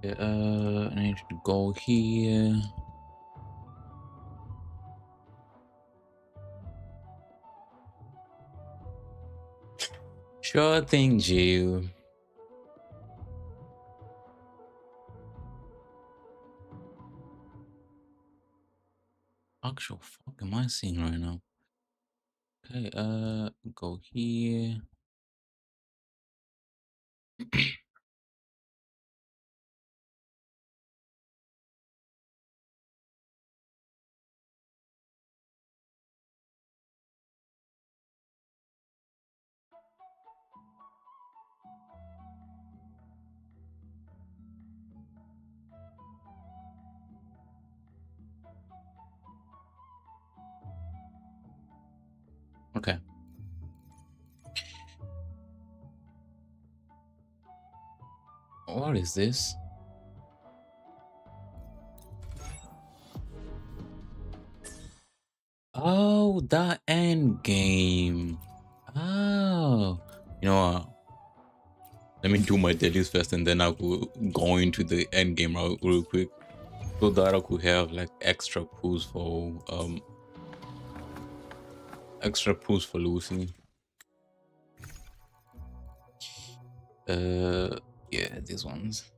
Yeah, I need to go here. Sure thing, Jill. Actual fuck am I seeing right now? Okay, go here. Okay. What is this? Oh, that end game. Oh, you know what? Let me do my dailies first, and then I will go into the end game real quick, so that I could have like extra pulls for Lucy. Yeah, these ones.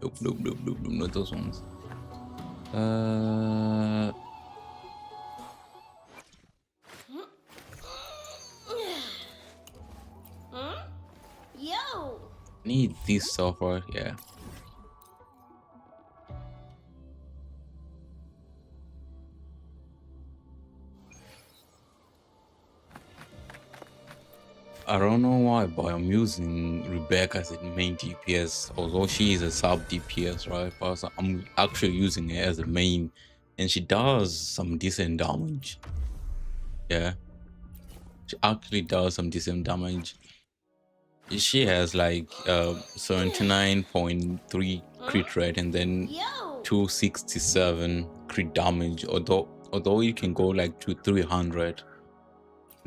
Nope, nope, nope, nope, nope, not those ones. Yo! Need this software, yeah. I don't know why, but I'm using Rebecca as a main DPS, although she is a sub DPS, right? But I'm actually using her as a main, and she does some decent damage. Yeah, she actually does some decent damage. She has like 79.3 crit rate and then 267 crit damage. Although you can go like to 300.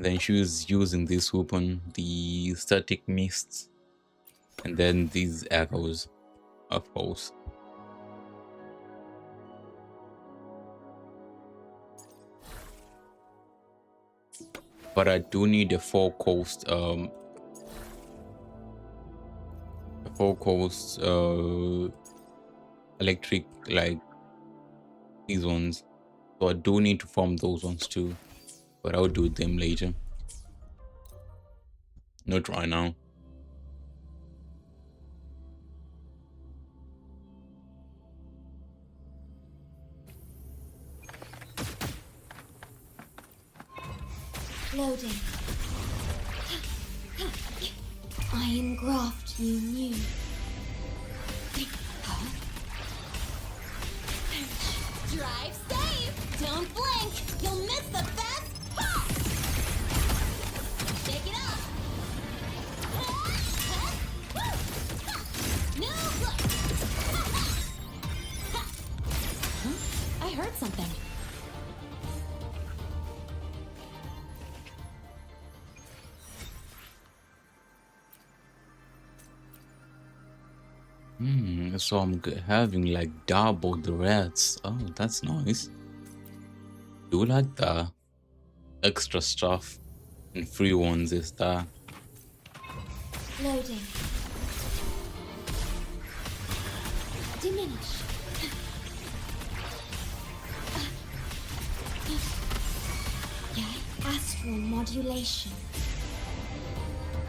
Then she was using this weapon, the static mists, and then these echoes, of course. But I do need a full coast electric, like these ones. So I do need to farm those ones too, but I'll do them later, not right now. Loading. I am graft you knew. Drive safe! Don't blink! You'll miss the best part! Shake it up! New look! I heard something. So I'm having like double the rats. Oh, that's nice. Do like the extra stuff and free ones is that. Loading. Diminish. Astral modulation.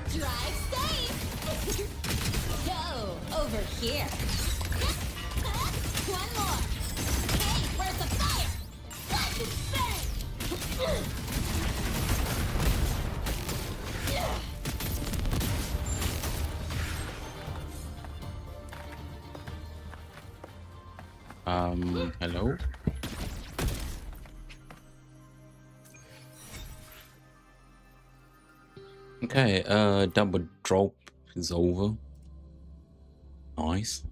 Drive safe! Go over here. One more. Hey, where's the fire? Let it burn! Hello? Okay, double drop is over. Nice.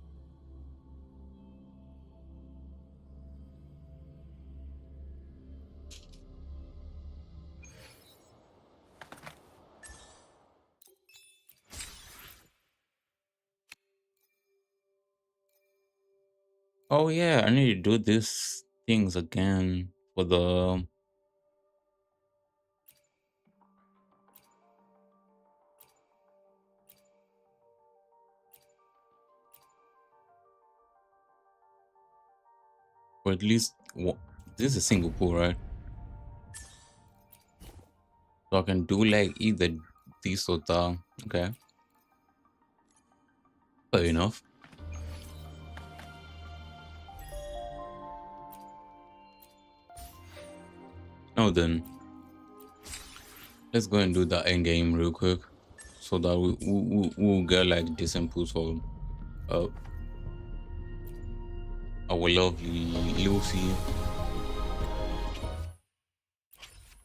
Oh yeah, I need to do these things again for the. Or at least this is a single pool, right? So I can do like either this or that. Okay, fair enough. Now then, let's go and do the end game real quick, so that we'll get like decent pools for uh our lovely Lucy.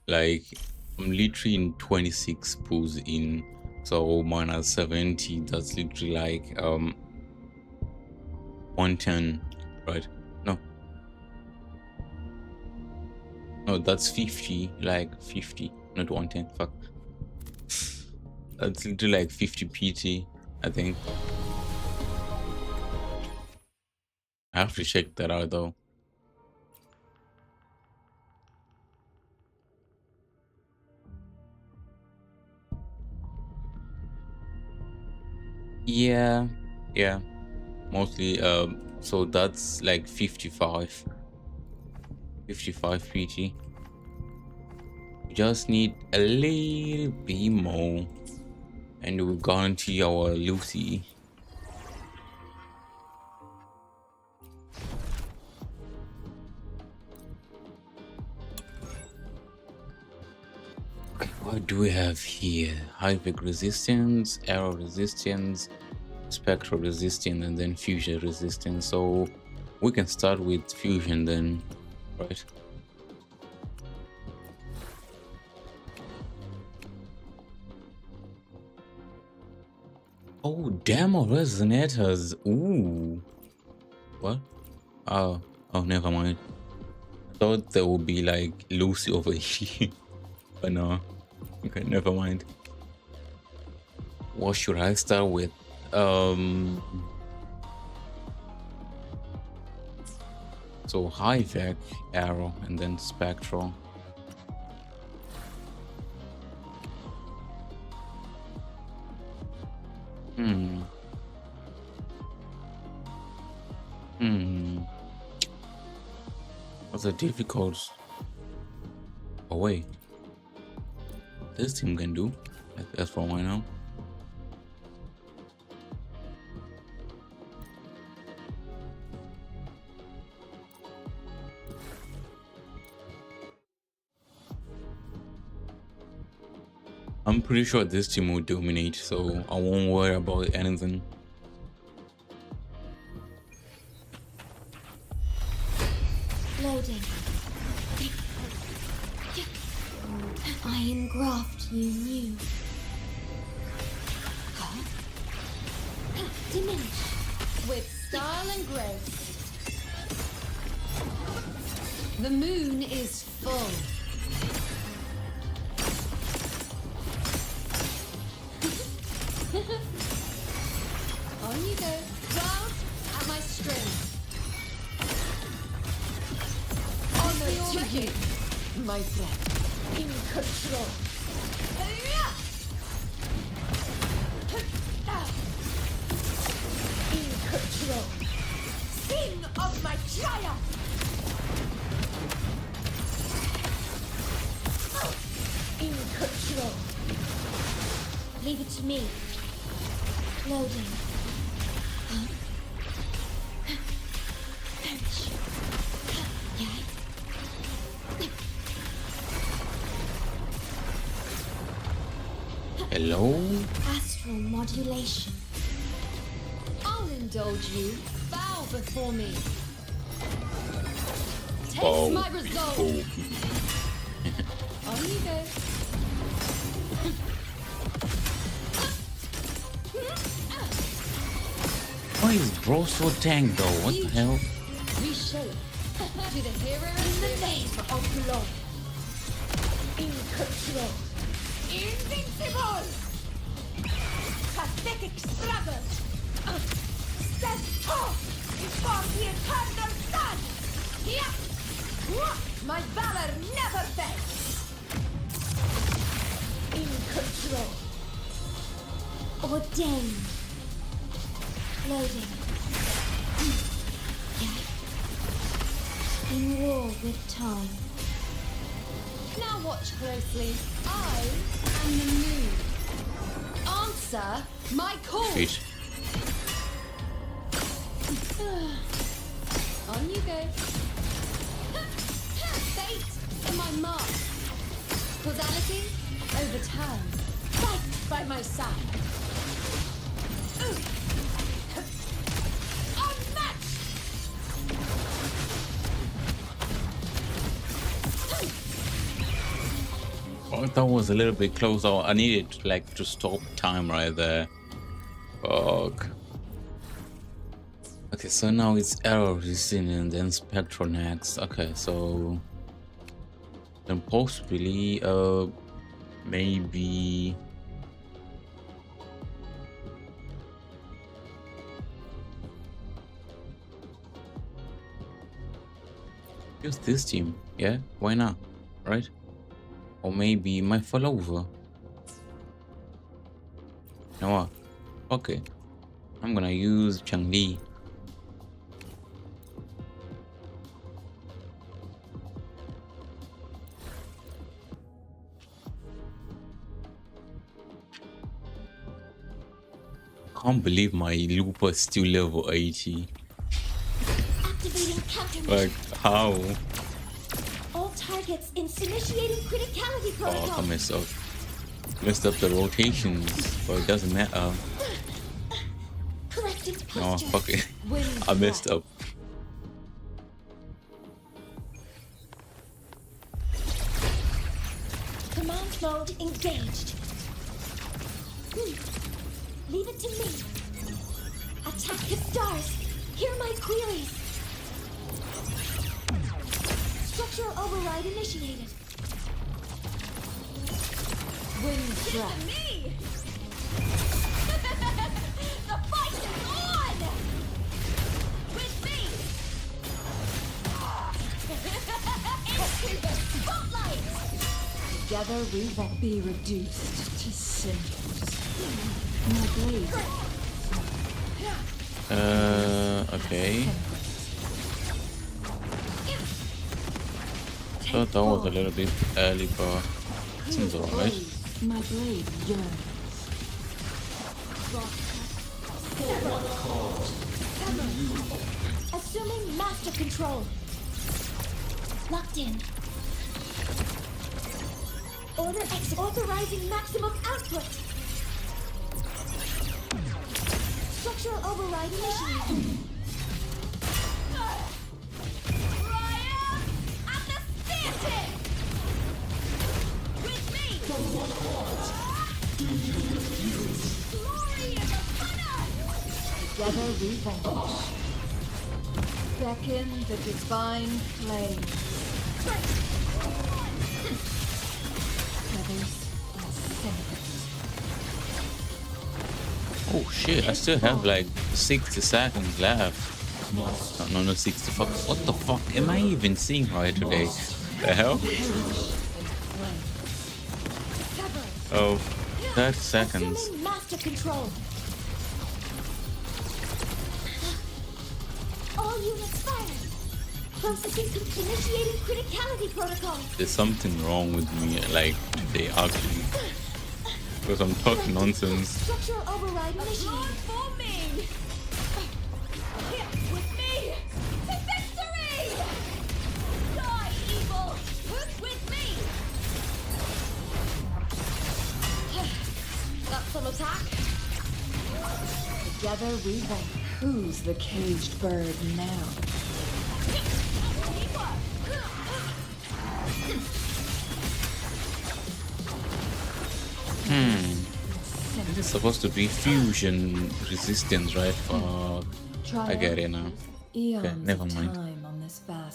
Like I'm literally in 26 pools in, so minus 70. That's literally like 110, right? No, no, that's 50. Like 50, not 110. Fuck, that's literally like 50 PT. I think I have to check that out though. Yeah, yeah, mostly. So that's like 55 PT. We just need a little bit more, and we'll guarantee our Lucy. Okay, what do we have here? High-Vec resistance, arrow resistance, spectral resistance, and then fusion resistance. So we can start with fusion then, right? Oh, demo resonators. Ooh. What? Oh, never mind. I thought there would be like Lucy over here. But no. Okay, never mind. What should I start with? So high-Vec, arrow, and then spectral. What's the difficult? Oh wait, this team can do. That's for right now. I'm pretty sure this team will dominate, so I won't worry about anything. Loading. I engraft you new. Huh? Diminish. With style and grace. The moon is full. On you go. Cloud at my string. Honor to you, my friend. In control. In control. Sing of my triumph. In control. Leave it to me. Loading. Huh? Hello? Astral modulation. I'll indulge you. Bow before me. Taste my resolve. On you go. Why is bro so tank though? What the hell? Reshape. To the hero in the name of glory. In control. Invincible! Pathetic struggles! stand tall before the eternal sun! Yeah! My valor never fails! In control. Ordained. Loading. Yeah. In war with time. Now watch closely. I am the moon. Answer my call. Sweet. On you go. Fate in my mark. Causality overturned. Fight by my side. Unmatched. Oh, that was a little bit close. Oh, I needed like to stop time right there. Fuck. Okay, so now it's error resistant and then spectral next. Okay, so then possibly maybe use this team. Yeah, why not? Right? Or maybe my follower. You know what? Okay. I'm gonna use Changli. Can't believe my Looper is still level 80. Activating counter. Like, how? All targets initiating criticality Oh, I protocol. messed up. Messed up the rotations, but it doesn't matter. Correcting No, posture. fuck it. Wind I messed breath. up. Command mode engaged. Leave it to me. Attack the stars. Hear my queries. Structural override initiated. Wind breath. Me. The fight is on. With me. Into the spotlight. Together we will be reduced to cinders. My blade. Okay. Thought that was a little bit early, but seems alright. My blade yearns. Assuming master control. Locked in. Order exit. Authorizing maximum output. Structural override initiated. Ryan, understand it. With me. Glory is upon us. Together we vanquish. Beckon the divine flame. Feathers and cinders. Oh shit, I still have like 60 seconds left. No, 60. Fuck. What the fuck am I even seeing right today? The hell? Oh, 30 seconds. Assuming master control. All units fired. Processing initiating criticality protocol. There's something wrong with me, like today, actually. Because I'm talking nonsense. Structural override initiated. For me. With me to victory. Die, evil. With me. Got some attack. Together we vanquish. Who's the caged bird now? This is supposed to be fusion resistance, right? I get it now. Okay, never mind.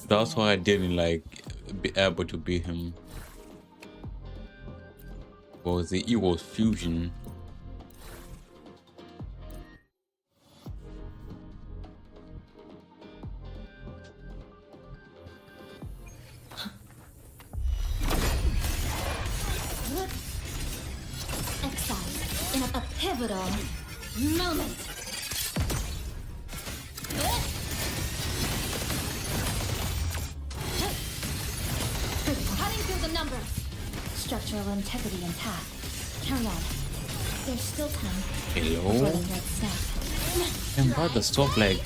That's why I didn't like be able to beat him. Was it was fusion? in a pivotal moment. Cutting through the numbers. Structural integrity intact. Carry on. There's still time for Hello? the thread snap. And why the stop like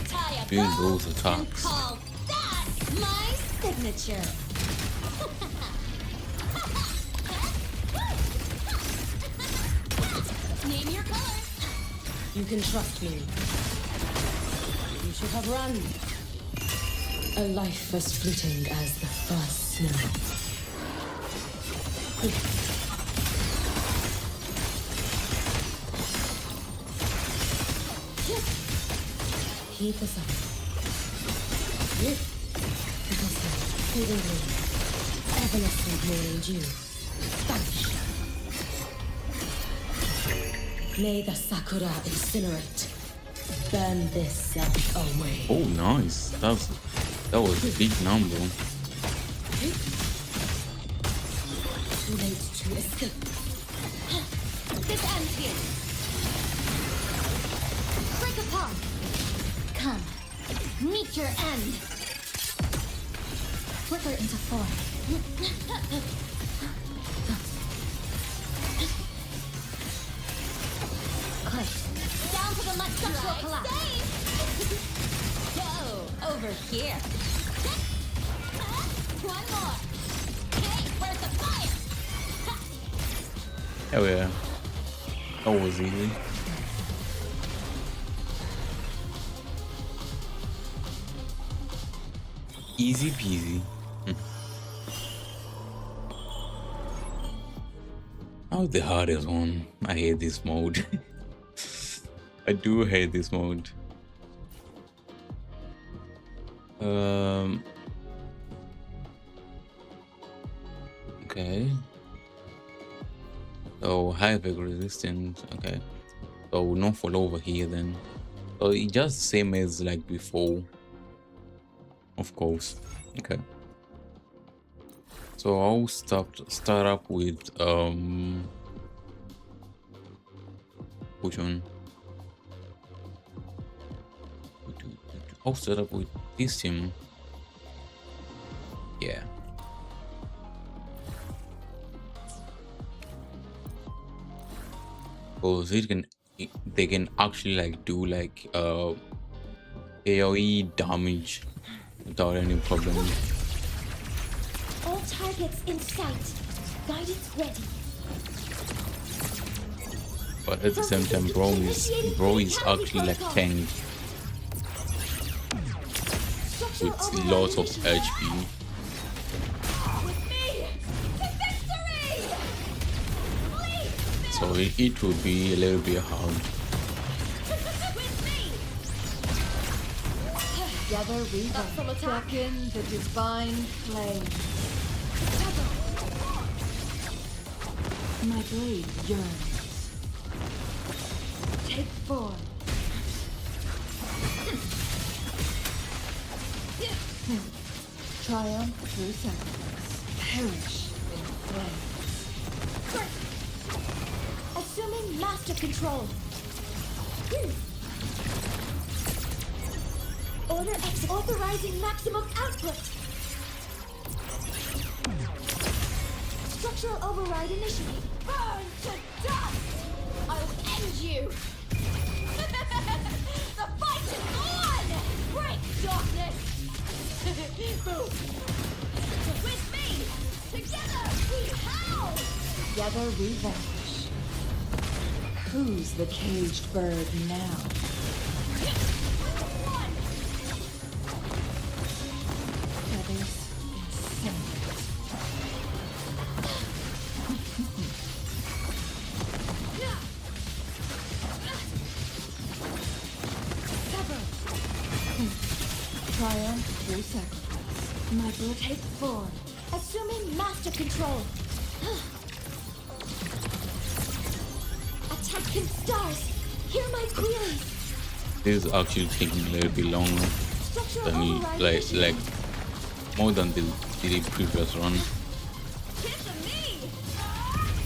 doing those attacks? Call that my Signature. name your colors. You can trust me. You should have run. A life as fleeting as the first snow. Keep us up. This fading gleam. Evanescent morning dew. Vanish. May the sakura incinerate. Burn this self away. Oh, nice. That was a big number. Too late to escape. This ends here. Break apart. Come. Meet your end. Flicker into form. Click. Down to the mud structural collapse. Go over here. One more. Hey, where's the fire? Hell yeah. That was easy. Easy peasy. Now the hardest one. I hate this mode. I do hate this mode. Okay. So high effect resistance. Okay. So no fall over here then. So it's just the same as like before. Of course. Okay. So I'll start up with which one? I'll start up with this team. Yeah. Because they can actually like do like AoE damage without any problem. All targets in sight. Guidance ready. But at the same time, bro is actually like tank with lots of HP. With me to victory! Please, So it would be a little bit hard. with me! Together we from will attack. beckon the divine flame. My blade yearns. Take form. Triumph through sacrifice. Perish in flames. Assuming master control. Order X authorizing maximum output. Structural override initiated. Burn to dust! I'll end you! The fight is on! Break darkness! Boom! With me! Together we howl! Together we vanish. Who's the caged bird now? One! Feathers incinerate. Triumph through sacrifice. My blood take form. Assuming master control. Attack in stars. Hear my queries. This is actually taking a little bit longer Structural than override like initiated. more than the previous run. Kiss me!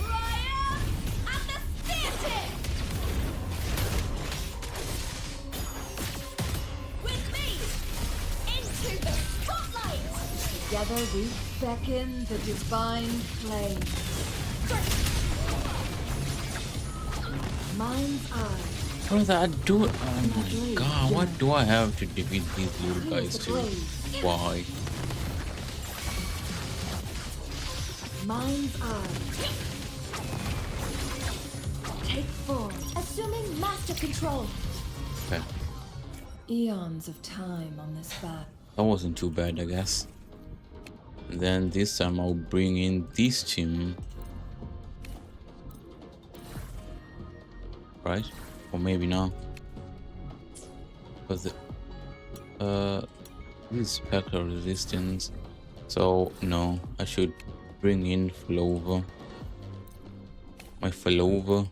Ryan! I'm the stanton! Together we beckon the divine flame. Mind's eye. Brother, I do. Oh my god, what do I have to defeat these little guys too? Why? Mind's eye. Take form. Assuming master control. Okay. Eons of time on this back. That wasn't too bad, I guess. And then this time I'll bring in this team. Right? Or maybe not. Because this is spectral resistance. So no, I should bring in Flover. My Flover.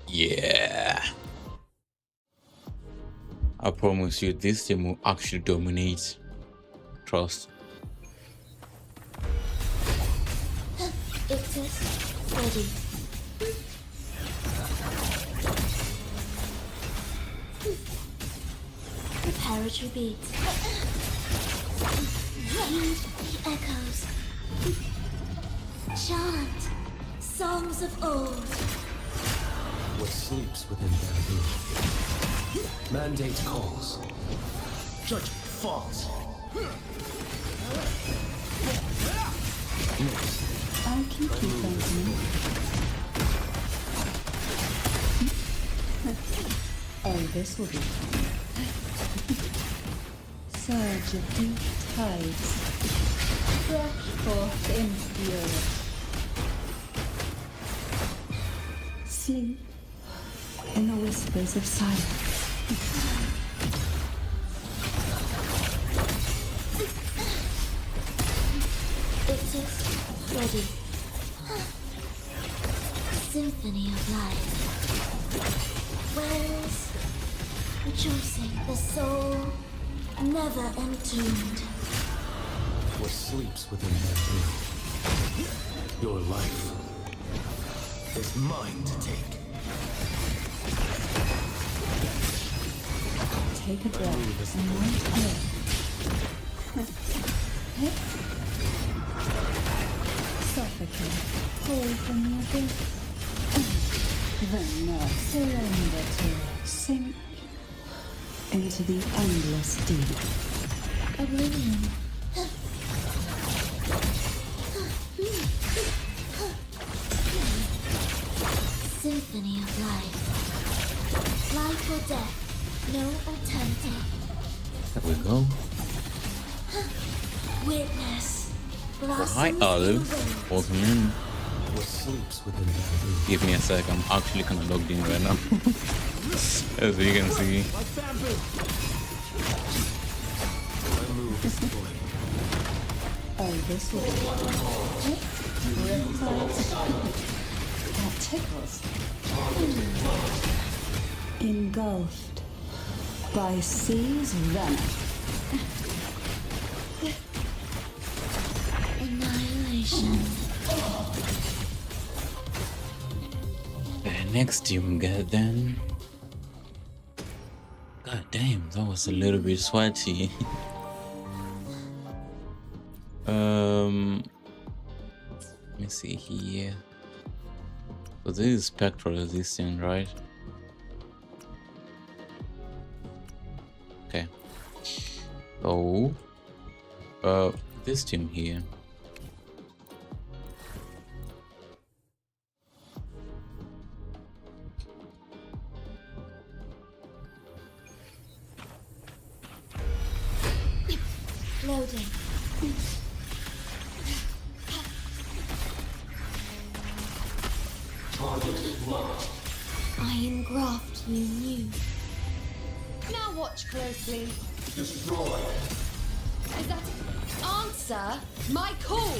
Yeah. I promise you this team will actually dominate. Trust. It is ready. Preparatory beats. Heed the echoes. Chant songs of old. What sleeps within bamboo? Mandate calls. Judgment falls. I can keep opening. Oh, this will be fun. Surge of deep tides. Rush forth into the earth. Sleep in the whispers of silence. It is ready. Symphony of life. Wells, rejoicing, the soul never entombed. What sleeps within bamboo? Your life is mine to take. Take a breath and wait here. Suffocate, hold from the abyss. Then now surrender to sink into the endless deep. Oblivion. Symphony of life. Life or death, no alternative. There we go. Witness. Hi, Olive. Welcome in. What sleeps within bamboo? Give me a sec. I'm actually kind of logged in right now. As you can see. Like bamboo. My move is flame. Oh, this will be riptides. That tickles. Engulfed by sea's venom. Annihilation. Next team get then. God damn, that was a little bit sweaty. Let me see here. So this is spectral resistance, right? Okay. So this team here. Loading. I engraft you new. Now watch closely. Destroy. Is that answer my call?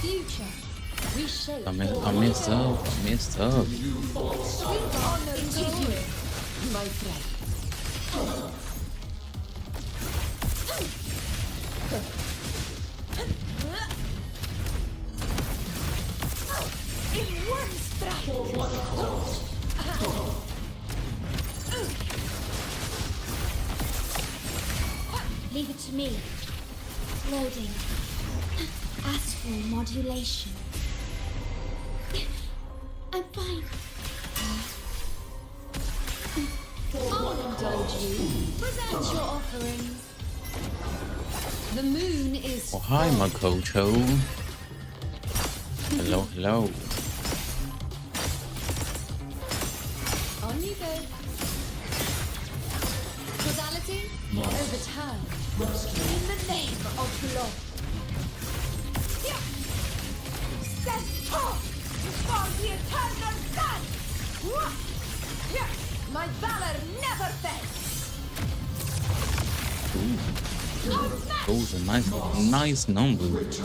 Future. Reshape. I messed up. I messed up. Honor to you, my friend. In one strike. Leave it to me. Loading. Astral modulation. I'm fine. I'll indulge you. Present your offerings. The moon is Oh, hi, Makoto. Hello, hello. on you go. Causality overturned. In the name of love. Yeah. Stand tall for the eternal sun. Yeah. My valor never fails. Those are nice numbers.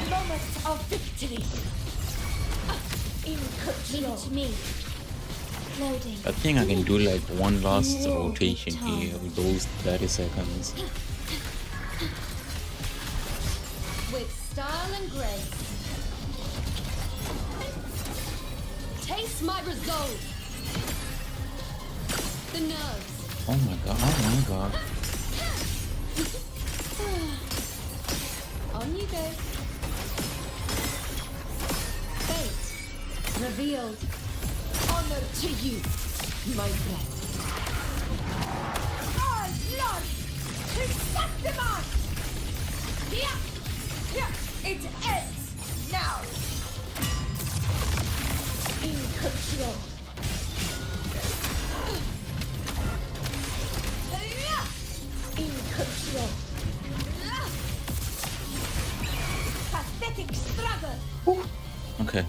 Moment of victory. In Leave control. it to me. Loading. I think I can do like one last rotation here with those 30 seconds. With style and grace. Taste my resolve. The nerves. Oh my god, oh my god. On you go. Fate revealed. Honor to you, my friend. Oh, Lord! Exactement! Here! Here! It ends now! In control. In control. Pathetic struggle. Okay,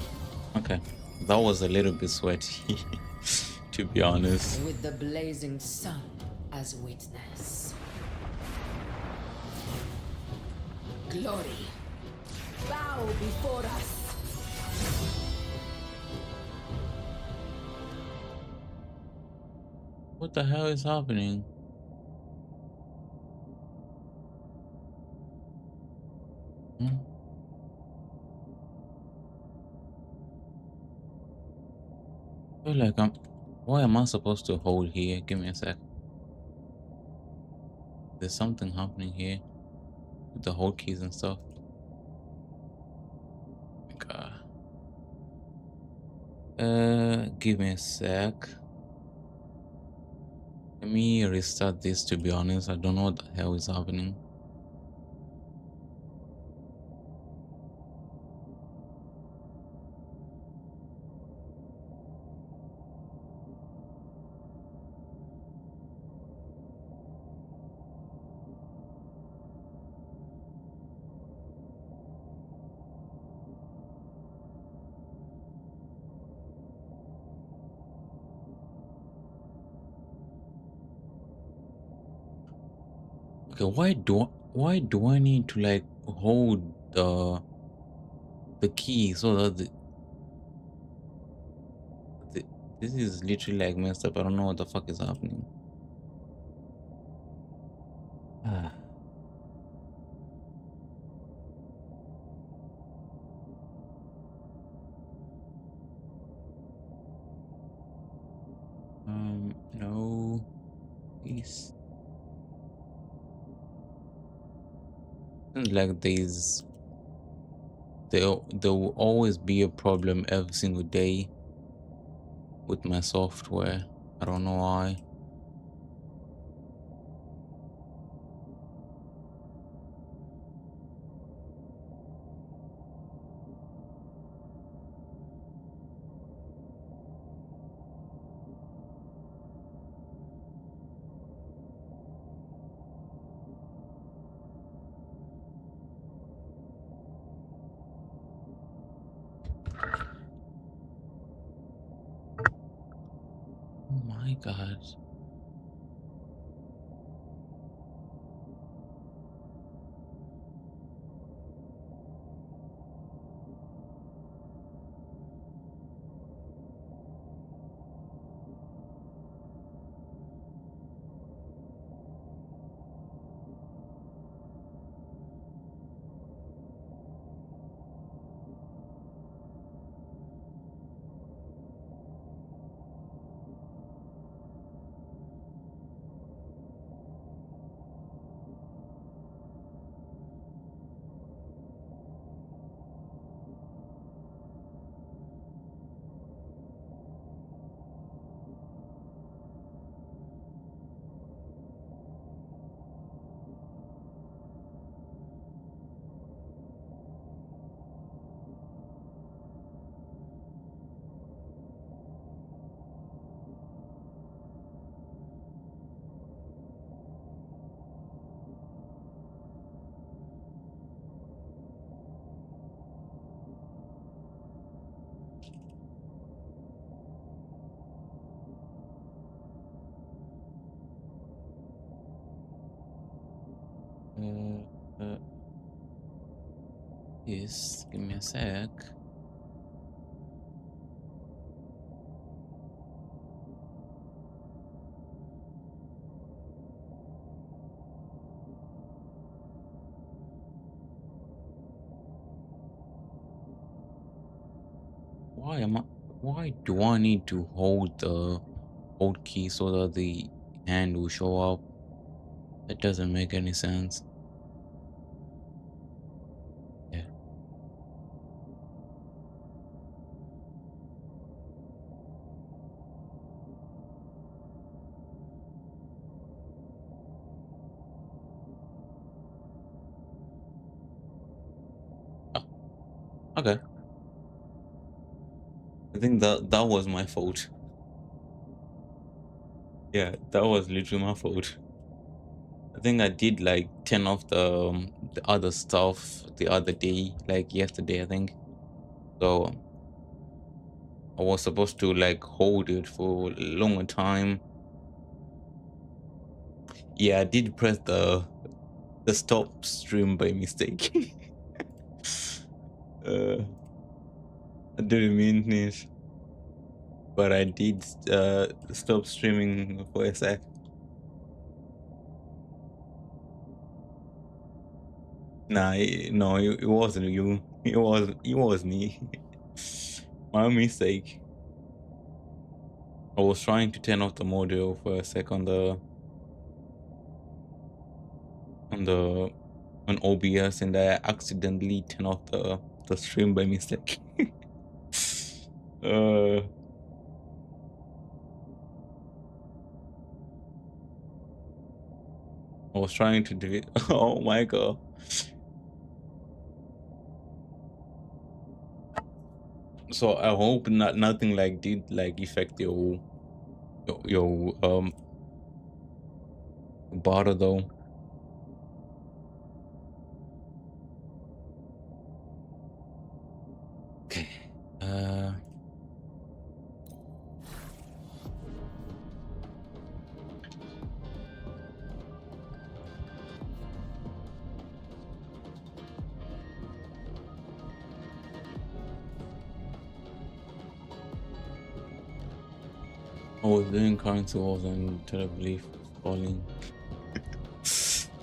okay. That was a little bit sweaty, to be honest. With the blazing sun as witness. Glory. Bow before us. What the hell is happening? Hmm? I feel like why am I supposed to hold here? Give me a sec. There's something happening here with the hold keys and stuff. God. Give me a sec. Let me restart this, to be honest. I don't know what the hell is happening. Okay, why do I need to like hold the key so that this is literally like messed up. I don't know what the fuck is happening. Ah. No, please. Seems like there will always be a problem every single day with my software. I don't know why. Oh my god. Yes, give me a sec. Why do I need to hold the hold key so that the hand will show up? That doesn't make any sense. Yeah. Oh, okay. I think that was my fault. Yeah, that was literally my fault. I think I did like 10 of the other stuff the other day, like yesterday, I think. So I was supposed to like hold it for a longer time. Yeah, I did press the stop stream by mistake. I didn't mean it, but I did stop streaming for a sec. Nah, no, it wasn't you. It was me. My mistake. I was trying to turn off the model for a sec on OBS, and I accidentally turned off the stream by mistake. I was trying to do it. Oh my god. So I hope nothing like did like affect your bottle though. Okay. I was doing currency wars and terribly falling.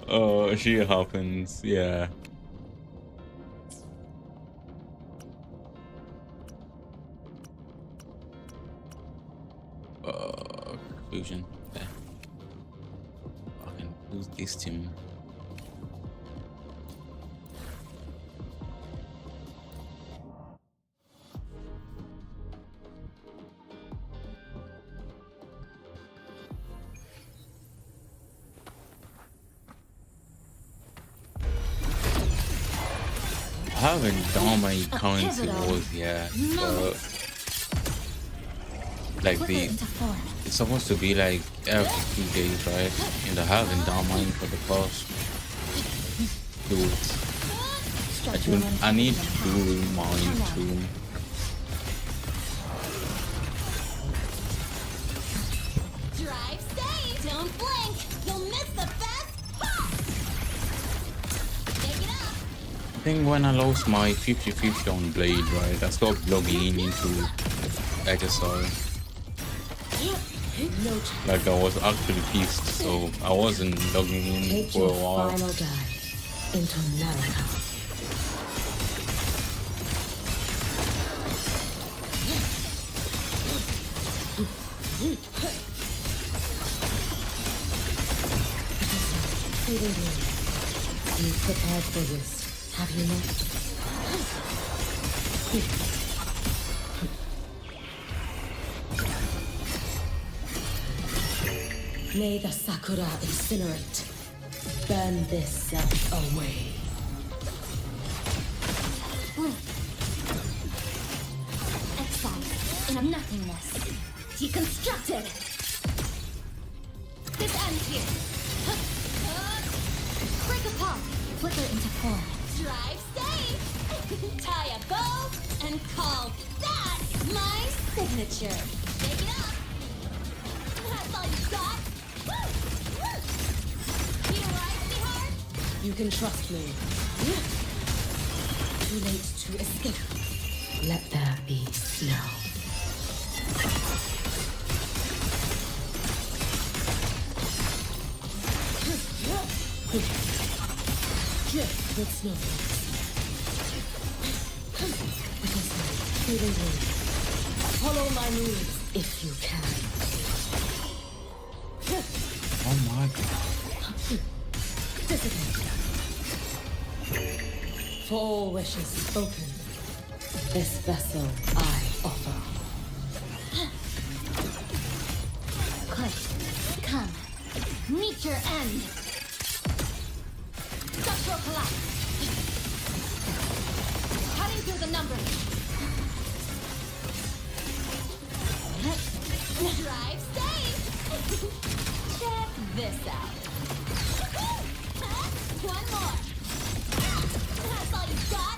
Oh, shit happens, yeah. Conclusion. Okay. I can use this team. I haven't done my currency wars yet, but like it's supposed to be like every 2 days, right? And I haven't done mine for the past 2 weeks. I need to do mine too. Drive safe! Don't blink! You'll miss the best spot! Take it up! I think when I lost my 50/50 on Blade, right, I stopped logging into XSR. Like I was actually pissed, so I wasn't logging in Take for your a while. final dive into America. You've prepared for this, have you not? May the Sakura incinerate. Burn this self away. Exile in a nothingness. Deconstructed. This ends here! Break apart. Flicker into form. Drive safe! Tie a bow and call that my signature! Take it up! That's all you got? Woo! Woo! You right, sweetheart? You can trust me. Too late to escape. Let there be snow. Drift with snowflakes. This way, through the wind. Follow my moves if you can. Oh my god. Dissipate. For all wishes spoken, this vessel I offer. Quick, come. Meet your end. Structural collapse. Cutting through the numbers. Drive safe. Check this out. One more. That's all you got?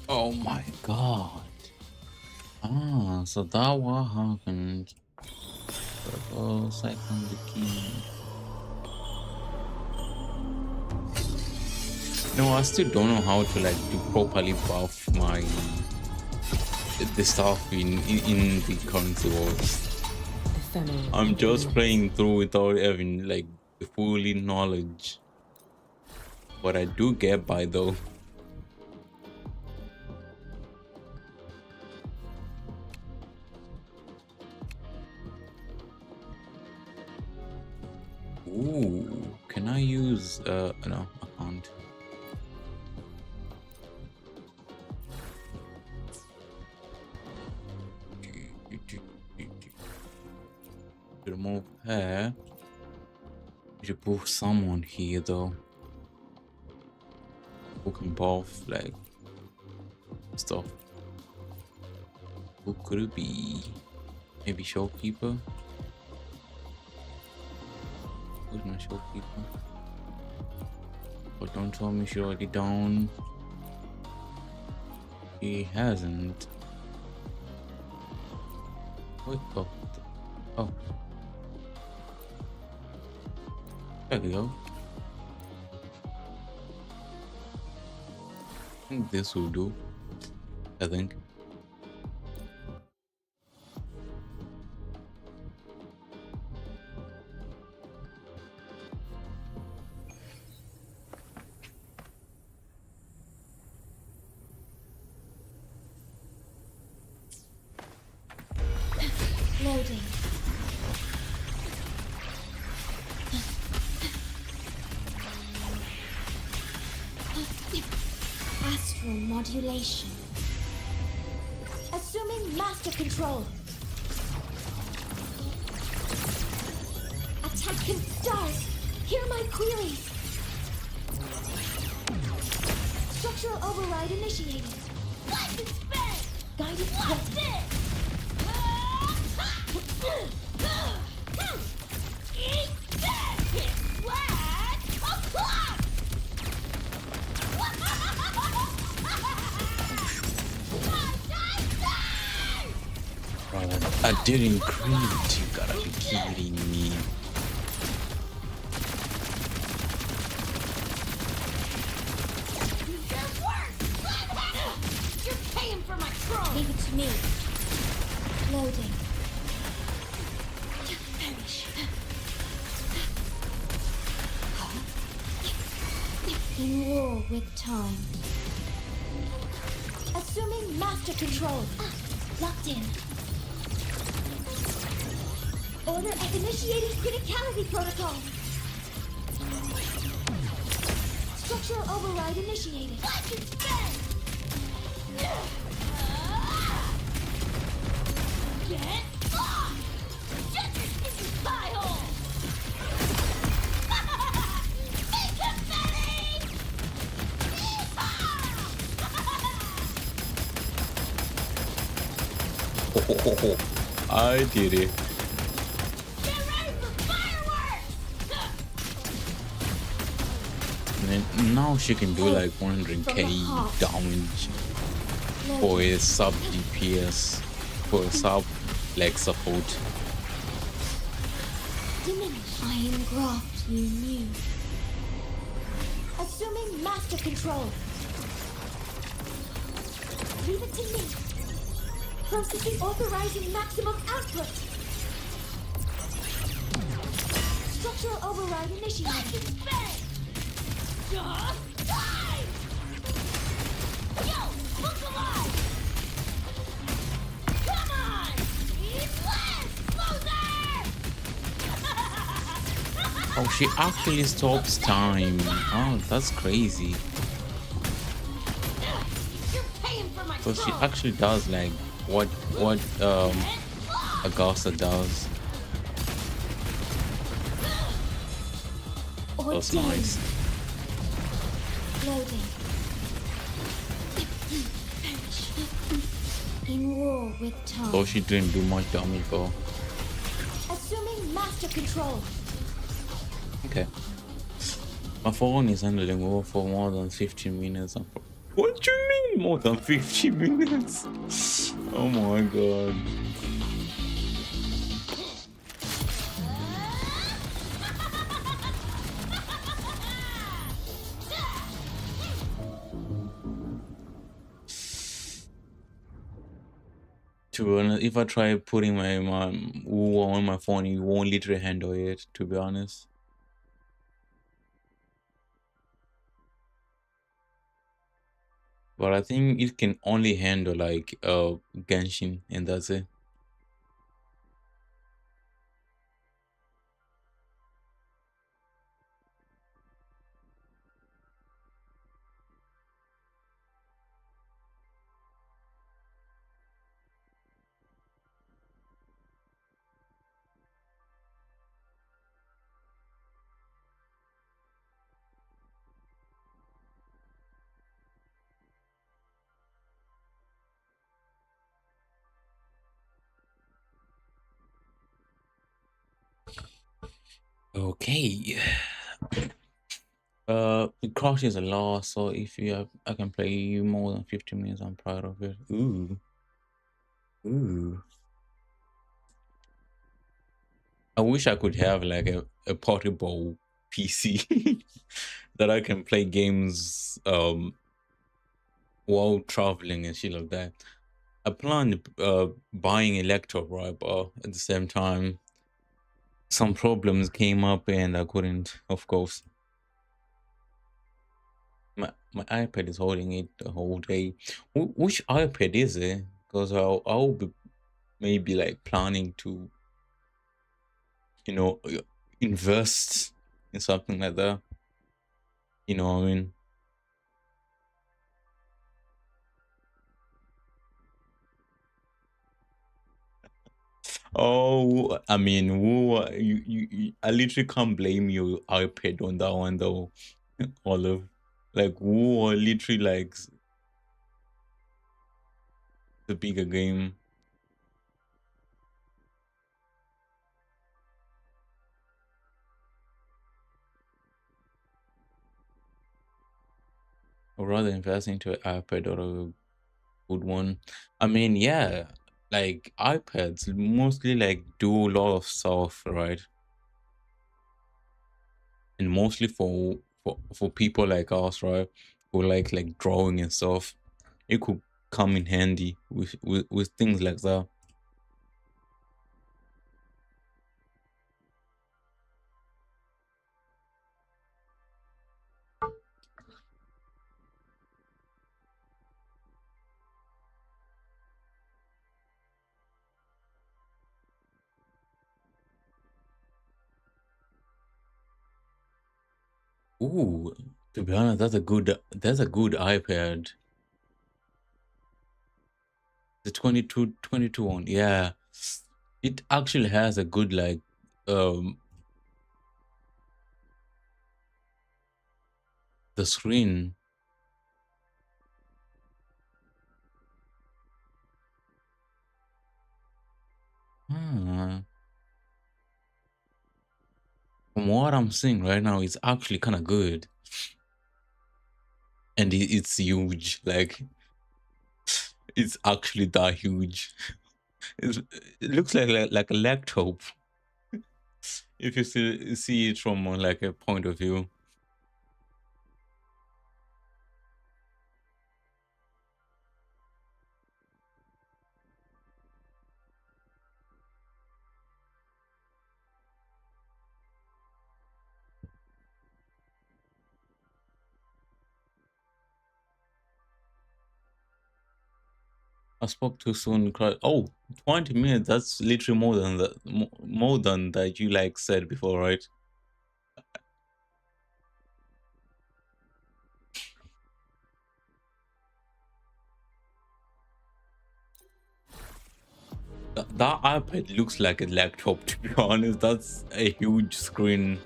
Oh my god. Ah, so that what happened. Oh, second the king. No, I still don't know how to like to properly buff my the stuff in the currency wars. Ephemeral. I'm just playing through without having like the fully knowledge. But I do get by though. Ooh, can I use no, I can't. Remove her. Remove someone here though. Who can buff like stuff. Who could it be? Maybe shopkeeper? Who's my shopkeeper? But don't tell me she already down. He hasn't. Wait, oh. There we go. I think this will do. I think. Loading. Astral modulation. Assuming master control. Attack can start. Hear my queries. Structural override initiated. Lightning spin. Guided What's it? Eat this! It's flat! O'clock! I didn't crit. You gotta be kidding me. You're paying for my troll! Leave it to me. Loading. Perish. In war with time. Assuming master control. Locked in. Order of initiating criticality protocol. Structural override initiated. Lightning spin! Get off! Shut your sticky pie hole! Make him belly! I did it. Get ready for fireworks! And then now she can do like 100k damage for a sub DPS, for a sub like support. Diminish. I engraft you new. Assuming master control. Leave it to me. Processing authorizing maximum output. Structural override initiated. Just die! Yo, look alive! Come on! Eat less, loser! Oh, she actually stops time. Oh, that's crazy. You're paying for my So she trouble. actually does like what Augusta does. That's nice. Loading. In war with time. So she didn't do much damage though. Assuming master control. Okay. My phone is handling over for more than 15 minutes. What do you mean more than 15 minutes? Oh my god. To be honest, if I try putting my Woo on my phone, you won't literally handle it, to be honest. But I think it can only handle like Genshin, and that's it. Okay. It crashes a lot, so if you have, I can play more than 15 minutes, I'm proud of it. Ooh. Ooh. I wish I could have like a portable PC that I can play games while traveling and shit like that. I planned buying a laptop, right? But at the same time, some problems came up and I couldn't, of course. My iPad is holding it the whole day. Which iPad is it? Because I'll be maybe like planning to, you know, invest in something like that. You know what I mean? Oh, I mean, I literally can't blame your iPad on that one though, Olive. Like, who literally likes the bigger game, or rather invest into an iPad or a good one. I mean, yeah, like iPads mostly like do a lot of stuff, right? And mostly for people like us, right? Who like drawing and stuff. It could come in handy with things like that. Ooh, to be honest, that's a good iPad. The 22 one, yeah. It actually has a good like um the screen. Hmm. From what I'm seeing right now, it's actually kind of good, and it's huge. Like it's actually that huge. It's, it looks like a laptop if you see it from like a point of view. I spoke too soon. Oh, 20 minutes. That's literally more than that. More than that you like said before, right? That iPad looks like a laptop, to be honest. That's a huge screen.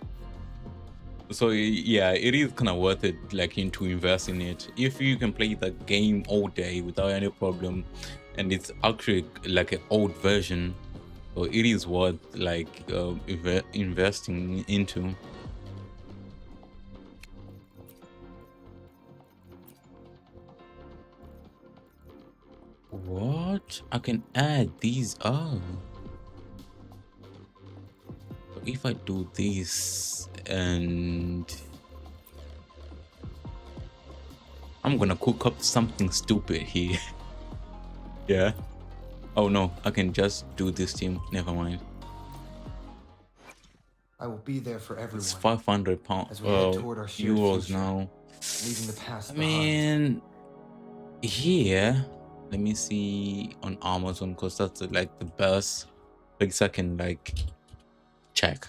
So yeah, it is kind of worth it, like to invest in it. If you can play the game all day without any problem, and it's actually like an old version, so it is worth like investing into. What? I can add these up. If I do this and I'm gonna cook up something stupid here. Yeah. Oh no, I can just do this team. Never mind. I will be there for everyone. It's 500 pounds, as we head toward our shared euros future, now. leaving the past I behind. mean, here, let me see on Amazon because that's like the best place I can like check.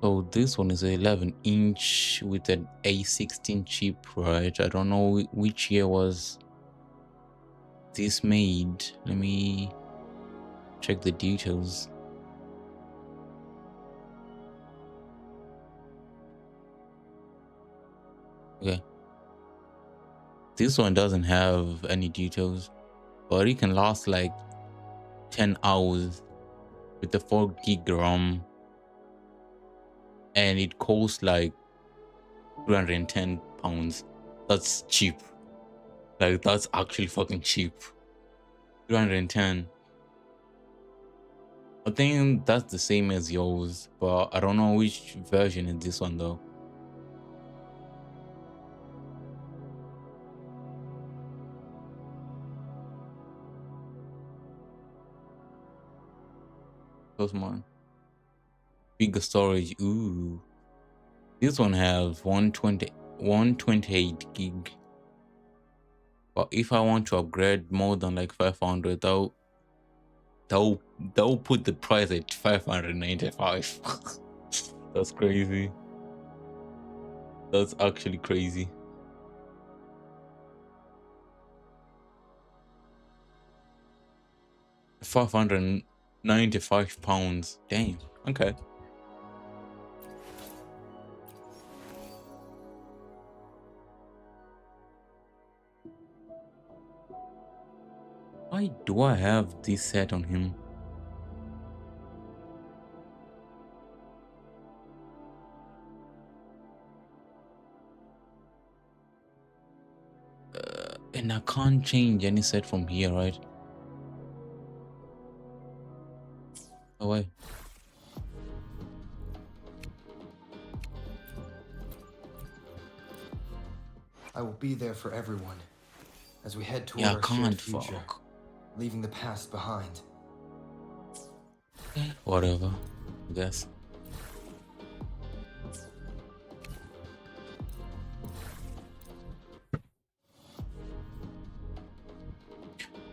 So this one is an 11-inch with an A16 chip, right? I don't know which year was this made. Let me check the details. Okay. This one doesn't have any details, but it can last like 10 hours with the 4 gig RAM. And it costs like 310 pounds. That's cheap. Like, that's actually fucking cheap. 310. I think that's the same as yours, but I don't know which version is this one though. What's mine? Bigger storage. Ooh. This one has 128 gig. But if I want to upgrade more than like 500, they'll put the price at 595. That's crazy. That's actually crazy. £595. Damn. Okay. Why do I have this set on him? And I can't change any set from here, right? Oh wait. I will be there for everyone as we head toward Yeah, I our can't. shared future, Fuck. leaving the past behind. Whatever, I guess.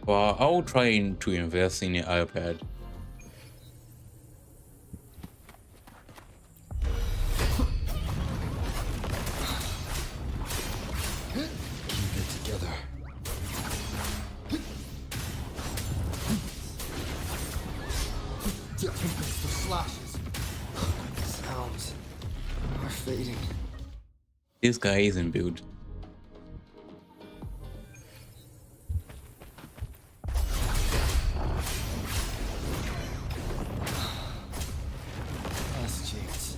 Well, I'll try to invest in an iPad. Keep it together. Tempest of slashes. Sounds are fading. This guy isn't built. Last chance.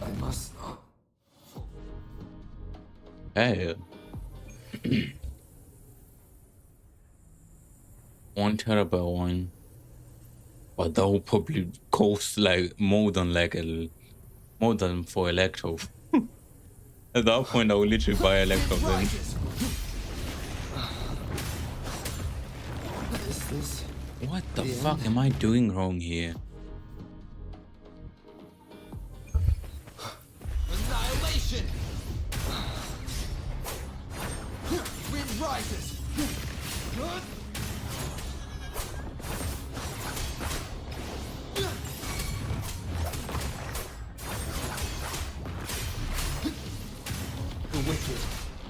I must. Hey. 1 terabyte one. But that will probably cost like more than for Electro. At that point, I will literally buy Electro then. Rises. Is this? What the The fuck end? am I doing wrong here? Annihilation! Wind rises! The wicked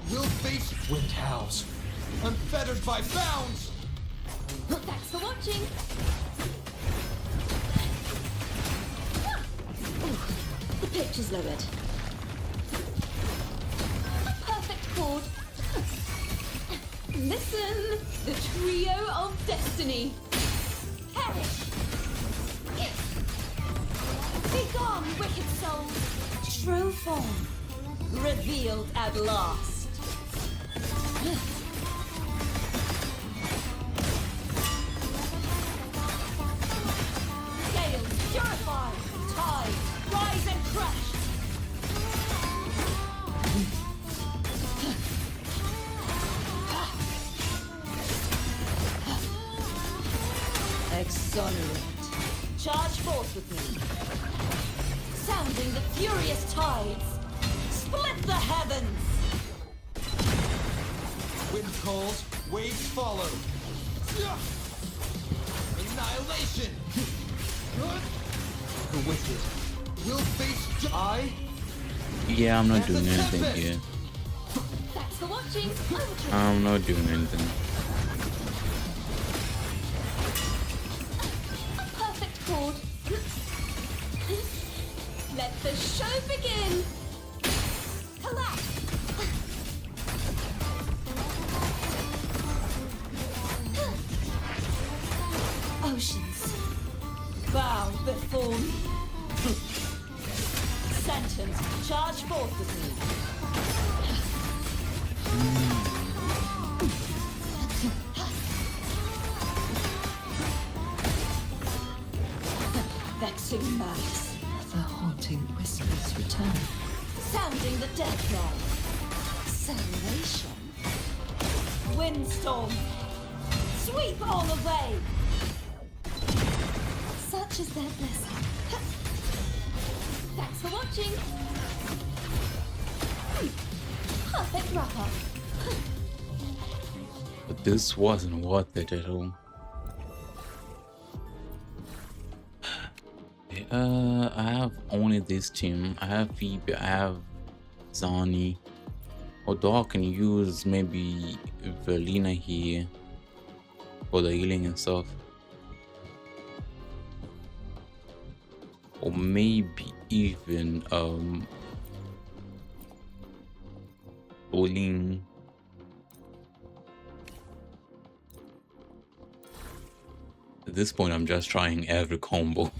will face wind howls, unfettered by bounds! Thanks for watching. The picture's lowered. A perfect chord. Listen, the trio of destiny. Perish. Be gone, wicked souls. True form revealed at last. Scales purify, tide, rise and crash. Exonerate. Charge forth with me. Sounding the furious tides. Split the heavens. Wind calls, waves follow. Annihilation! The wicked will face Yeah, I'm not doing anything here. Thanks for watching. I'm not doing anything. A perfect chord. Let the show begin. Collapse. Oceans, bow before me. Sentence, charge forth with me. Vexing malice. The haunting whispers return. Sounding the death knell. Salvation. Windstorm. Sweep all away. Such is their blessing. Thanks for watching. Perfect wrap-up. But this wasn't worth it at all. I have only this team. I have Phoebe, I have Zani. Although I can use maybe Verlina here for the healing and stuff. Or maybe even Bolin. At this point I'm just trying every combo.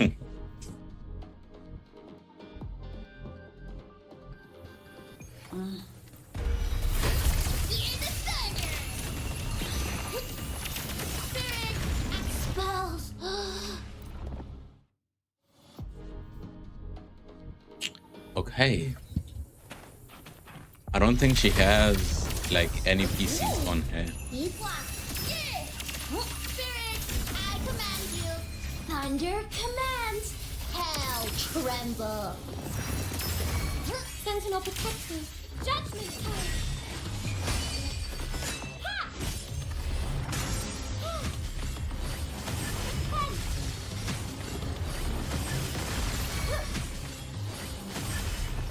Okay. I don't think she has like any PCs on her. Spirit, I command you. Thunder commands. Hell tremble. Sentinel protects me. Judgment time.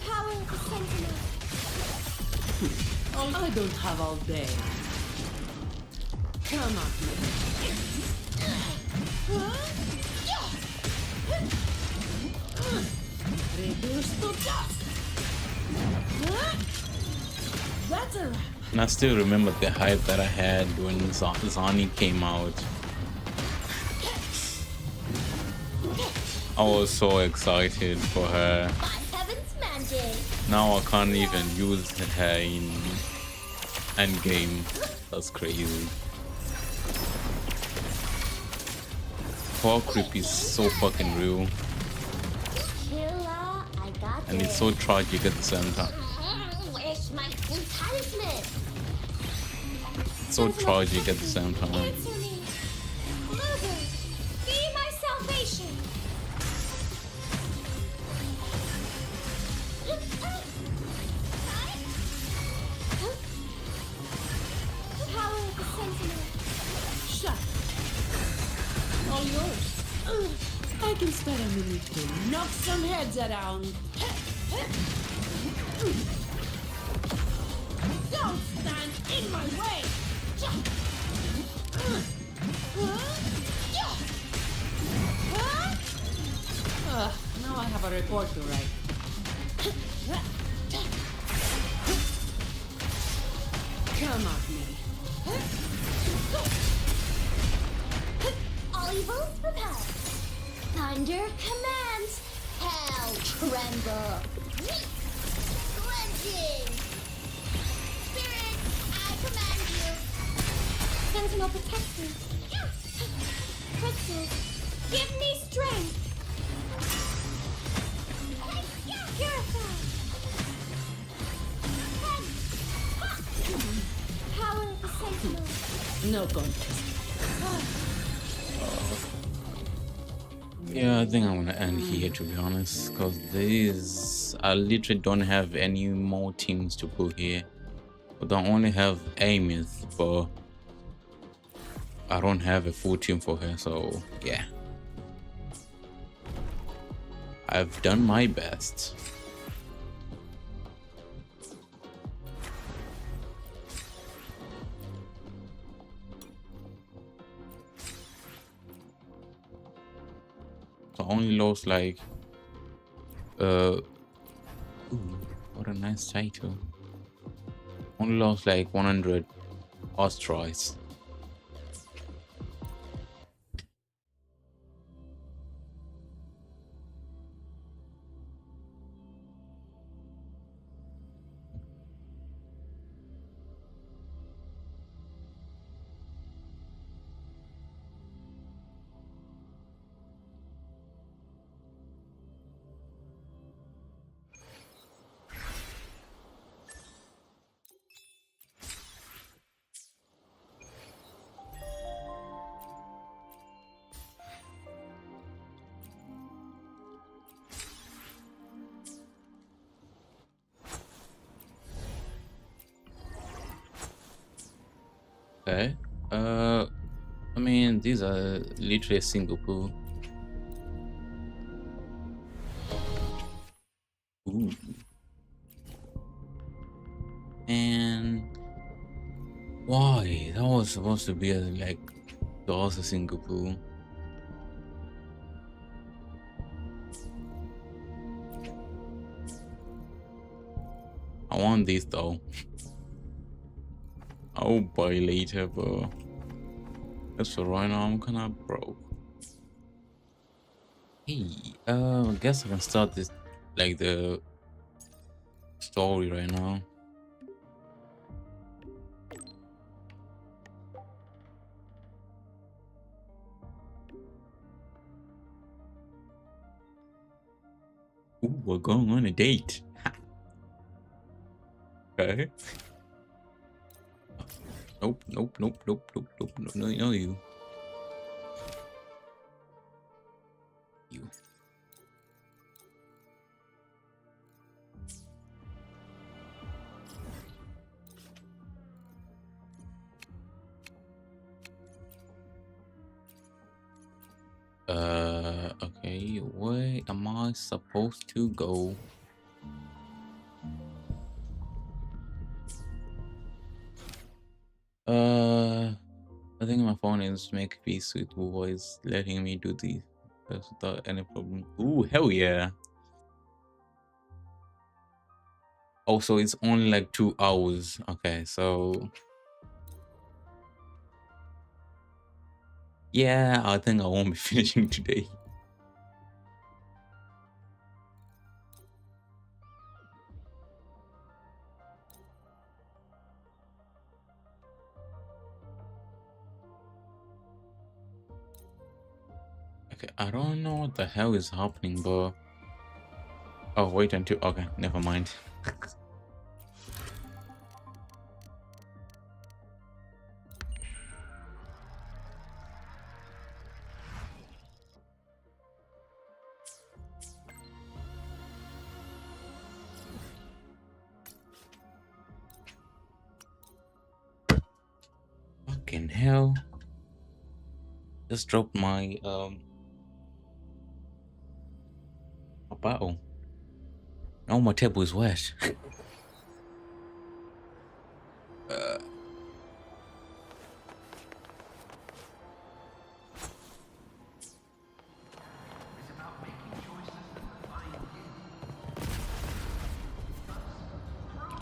Power of the Sentinel. I don't have all day. Come on, Reduce to dust. Huh? That's a wrap. And I still remember the hype that I had when Zani came out. I was so excited for her. By heaven's magic. Now I can't even use her in endgame. That's crazy. Power creep is so fucking real. Killa, I got And it's so tragic at the same time. Where's my blue talisman? So tragic at the same time. Answer me. Mother, be my salvation. Power of the Sentinel. Shut. All yours. I can spare a minute to knock some heads around. Don't stand in my way. Now I have a report to write. Come at me. All evils repelled. Thunder commands. Hell tremble. Cleansing. Spirit, I command you. Sentinel protectors. Crystals, give me strength. Purify. Power of the Sentinel. No contest. Yeah, I think I'm gonna end here, to be honest, because these I literally don't have any more teams to put here. But I only have Amyth, but I don't have a full team for her, so yeah. I've done my best. So I only lost like ooh, what a nice title. Only lost like 100 horse tries. Okay. I mean, these are literally a single pool. Ooh. And why? That was supposed to be a, like, also single pool. I want these though. I'll buy later, but as for right now, I'm kinda broke. Hey, I guess I can start this, like, the story right now. Ooh, we're going on a date. Okay. Nope, nope, nope, nope, nope, nope, nope, no, no, you. You. Okay, where am I supposed to go? I think my phone is make peace with voice letting me do these without any problem. Ooh, hell yeah. Also, it's only like 2 hours. Okay, so yeah, I think I won't be finishing today. Okay, I don't know what the hell is happening, but oh, wait until okay, never mind. Fucking hell! Just dropped my a bottle. Oh, my table is wet. Okay,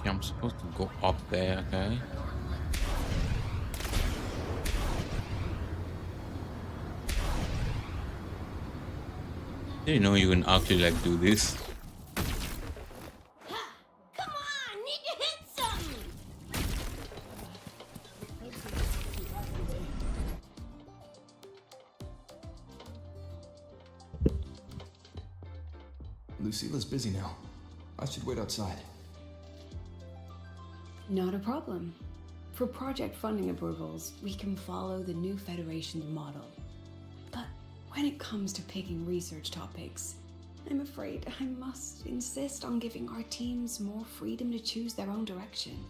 I'm supposed to go up there. Okay. Didn't know you can actually like do this. Come on, need to hit something. Lucilla's busy now. I should wait outside. Not a problem. For project funding approvals, we can follow the new Federation's model. But when it comes to picking research topics, I'm afraid I must insist on giving our teams more freedom to choose their own direction.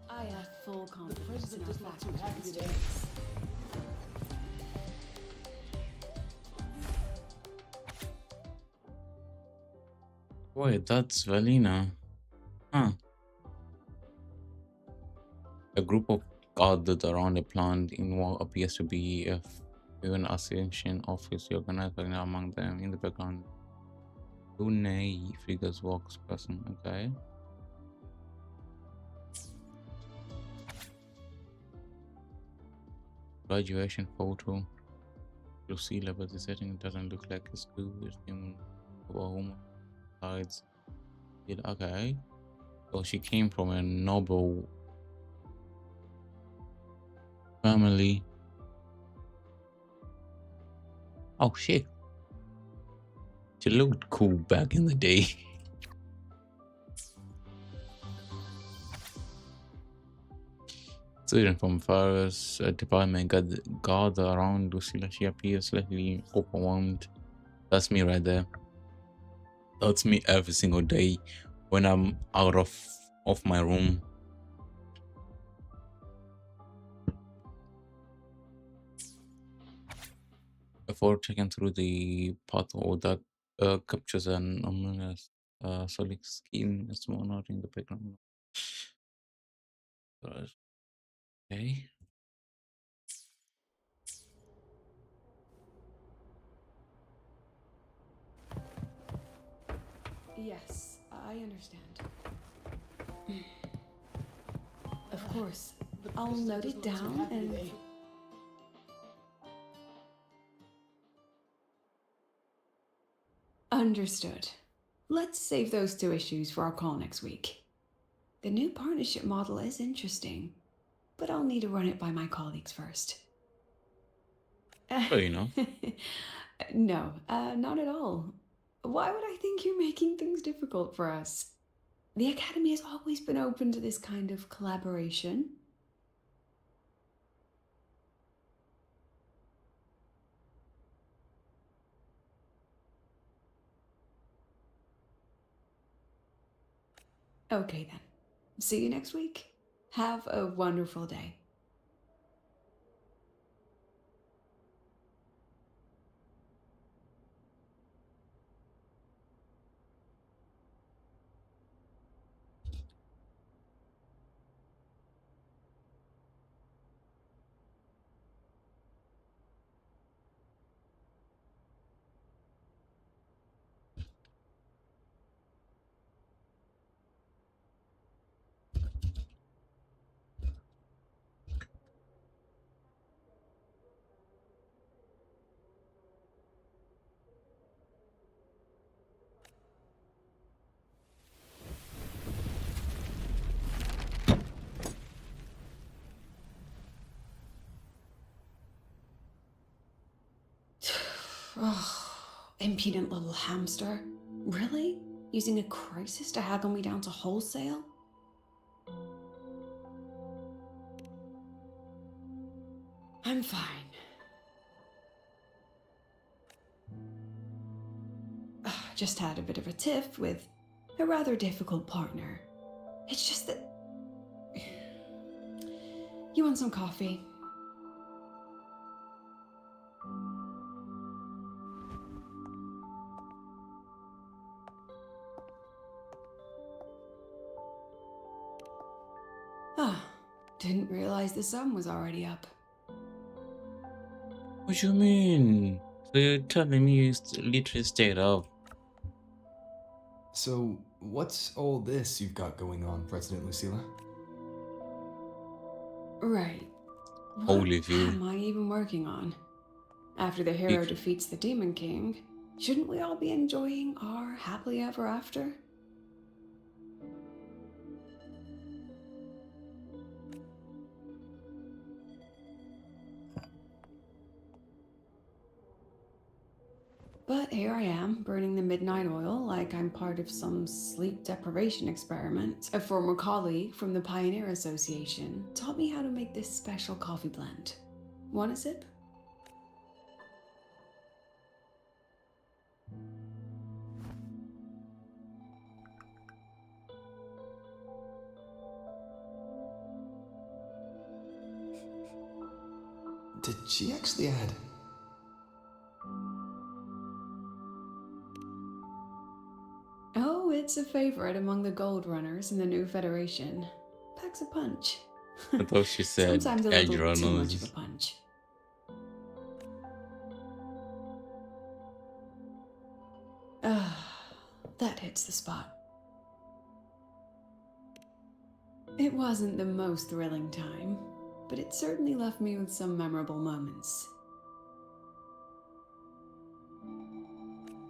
I have full confidence in our faculty and students. Wait, that's Valina. Huh. A group of gathered around a plant in what appears to be a an ascension office organized among them. In the background, Lune figures walks person. Okay. Graduation photo. Lucilla, but the setting doesn't look like a school. It's human or woman sides. Okay. So she came from a noble family. Oh shit. She looked cool back in the day. Student from Farah's department gather around Lucilla. She appears slightly overwhelmed. That's me right there. That's me every single day when I'm out of my room. Before checking through the pathway that captures an ominous solid skin, a small knot in the background. Okay. Yes, I understand. Of course, I'll note it down and... Understood. Let's save those two issues for our call next week. The new partnership model is interesting, but I'll need to run it by my colleagues first. Fair enough. No, not at all. Why would I think you're making things difficult for us? The Academy has always been open to this kind of collaboration. Okay then. See you next week. Have a wonderful day. Oh, impudent little hamster. Really? Using a crisis to haggle me down to wholesale? I'm fine. Just had a bit of a tiff with a rather difficult partner. It's just that... You want some coffee? Ah, didn't realize the sun was already up. What you mean? So you're telling me you literally stayed up? So, what's all this you've got going on, President Lucilla? Right. What Holy view. am I even working on? After the hero defeats the Demon King, shouldn't we all be enjoying our happily ever after? But here I am, burning the midnight oil like I'm part of some sleep deprivation experiment. A former colleague from the Pioneer Association taught me how to make this special coffee blend. Want a sip? Did she actually add? Oh, it's a favorite among the Gold Runners in the new Federation. Packs a punch. I thought she said Sometimes a edge little too much of a runners. punch. Ah, that hits the spot. It wasn't the most thrilling time, but it certainly left me with some memorable moments.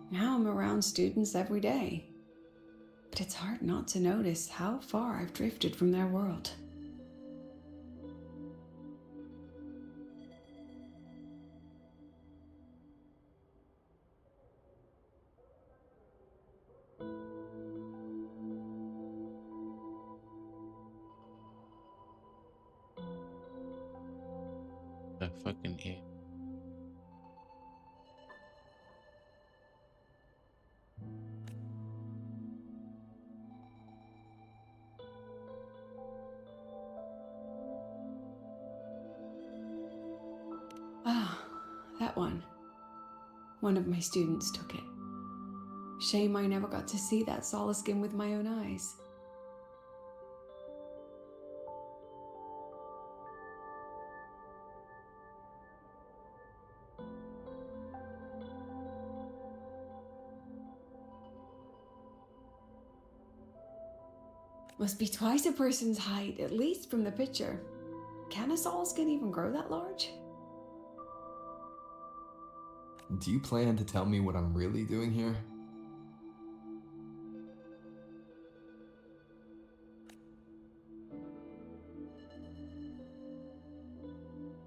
Now I'm around students every day, but it's hard not to notice how far I've drifted from their world. The fucking air. Ah, that one. One of my students took it. Shame I never got to see that solace skin with my own eyes. Must be twice a person's height, at least from the picture. Can a solace skin even grow that large? Do you plan to tell me what I'm really doing here?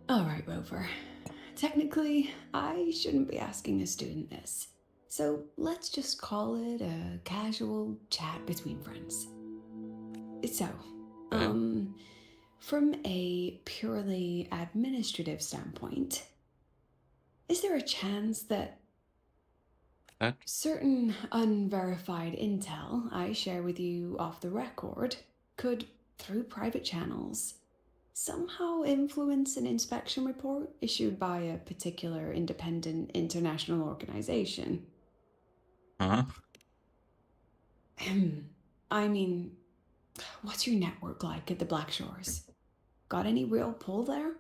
All right, Rover. technically, I shouldn't be asking a student this. So let's just call it a casual chat between friends. So, from a purely administrative standpoint, is there a chance that certain unverified intel I share with you off the record could, through private channels, somehow influence an inspection report issued by a particular independent international organization? Huh? I mean, what's your network like at the Black Shores? Got any real pull there?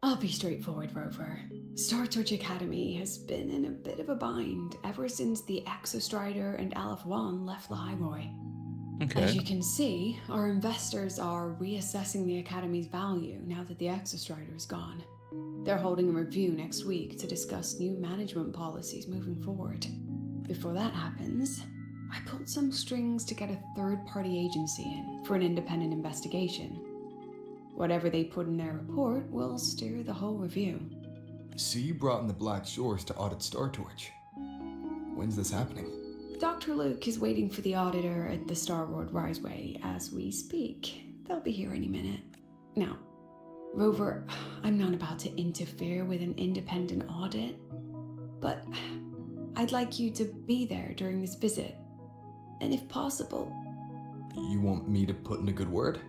I'll be straightforward, Rover. Star Torch Academy has been in a bit of a bind ever since the Exostrider and Aleph One left the Highway. Okay. As you can see, our investors are reassessing the Academy's value now that the Exostrider is gone. They're holding a review next week to discuss new management policies moving forward. Before that happens, I pulled some strings to get a third-party agency in for an independent investigation. Whatever they put in their report will steer the whole review. So you brought in the Black Shores to audit Star Torch. When's this happening? Dr. Luke is waiting for the auditor at the Starward Riseway as we speak. They'll be here any minute. Now, Rover, I'm not about to interfere with an independent audit, but I'd like you to be there during this visit. And if possible... You want me to put in a good word?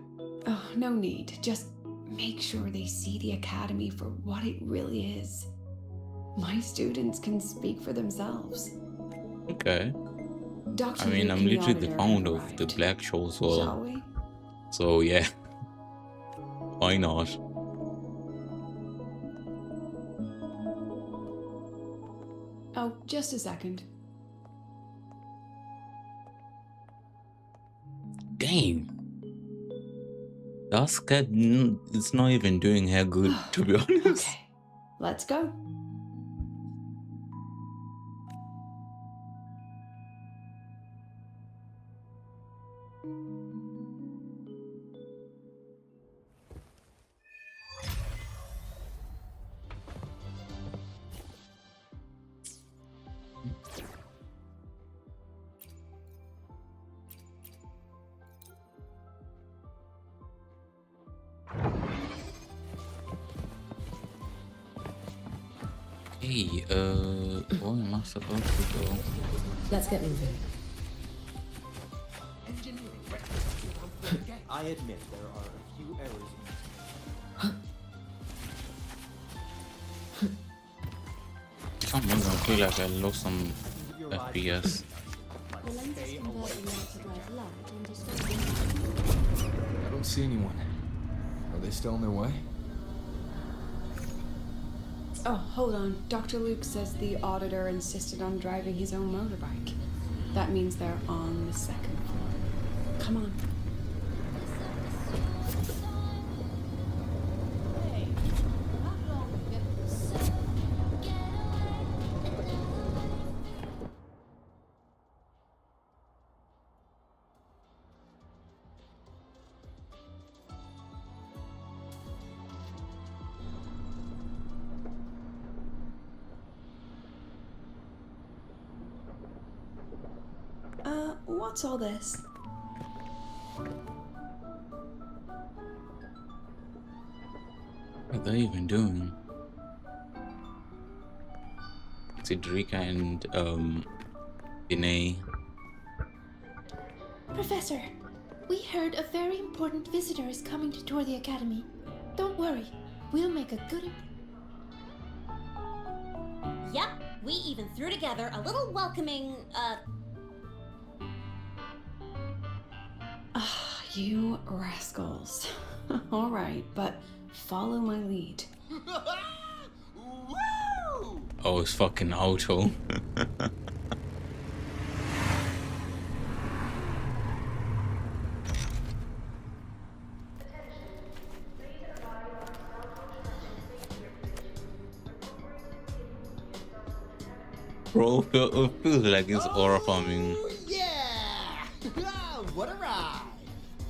Oh, no need. Just make sure they see the Academy for what it really is. My students can speak for themselves. Okay. Dr. I mean, Luke I'm and the literally the auditor founder have of the arrived. Black Show as Shall well. we? So yeah. Why not? Oh, just a second. Damn. That cat, it's not even doing her good, to be honest. Okay, let's go. Hey, where am I supposed to go? Let's get moving. I admit there are a few errors. For some reason, I feel like I lost some FPS. I don't see anyone. Are they still on their way? Oh, hold on. Dr. Luke says the auditor insisted on driving his own motorbike. That means they're on the second floor. Come on. What's all this? What are they even doing? Cedrica and Danae. Professor, we heard a very important visitor is coming to tour the academy. Don't worry, we'll make a good Yep, we even threw together a little welcoming, Ah, you rascals. All right, but follow my lead. Oh, it's fucking auto. Bro, it feels like it's aura farming. Yeah! What a ride!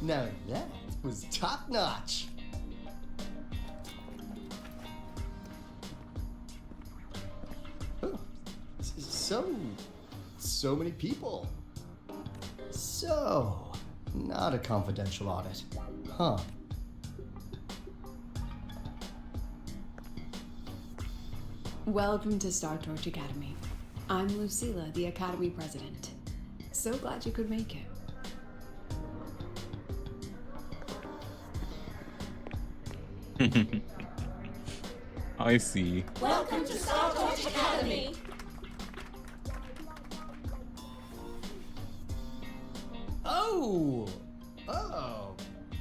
Now that was top notch. So many people. So, not a confidential audit, huh? Welcome to Star Torch Academy. I'm Lucilla, the Academy President. So glad you could make it. I see. Welcome to Star Torch Academy. Oh,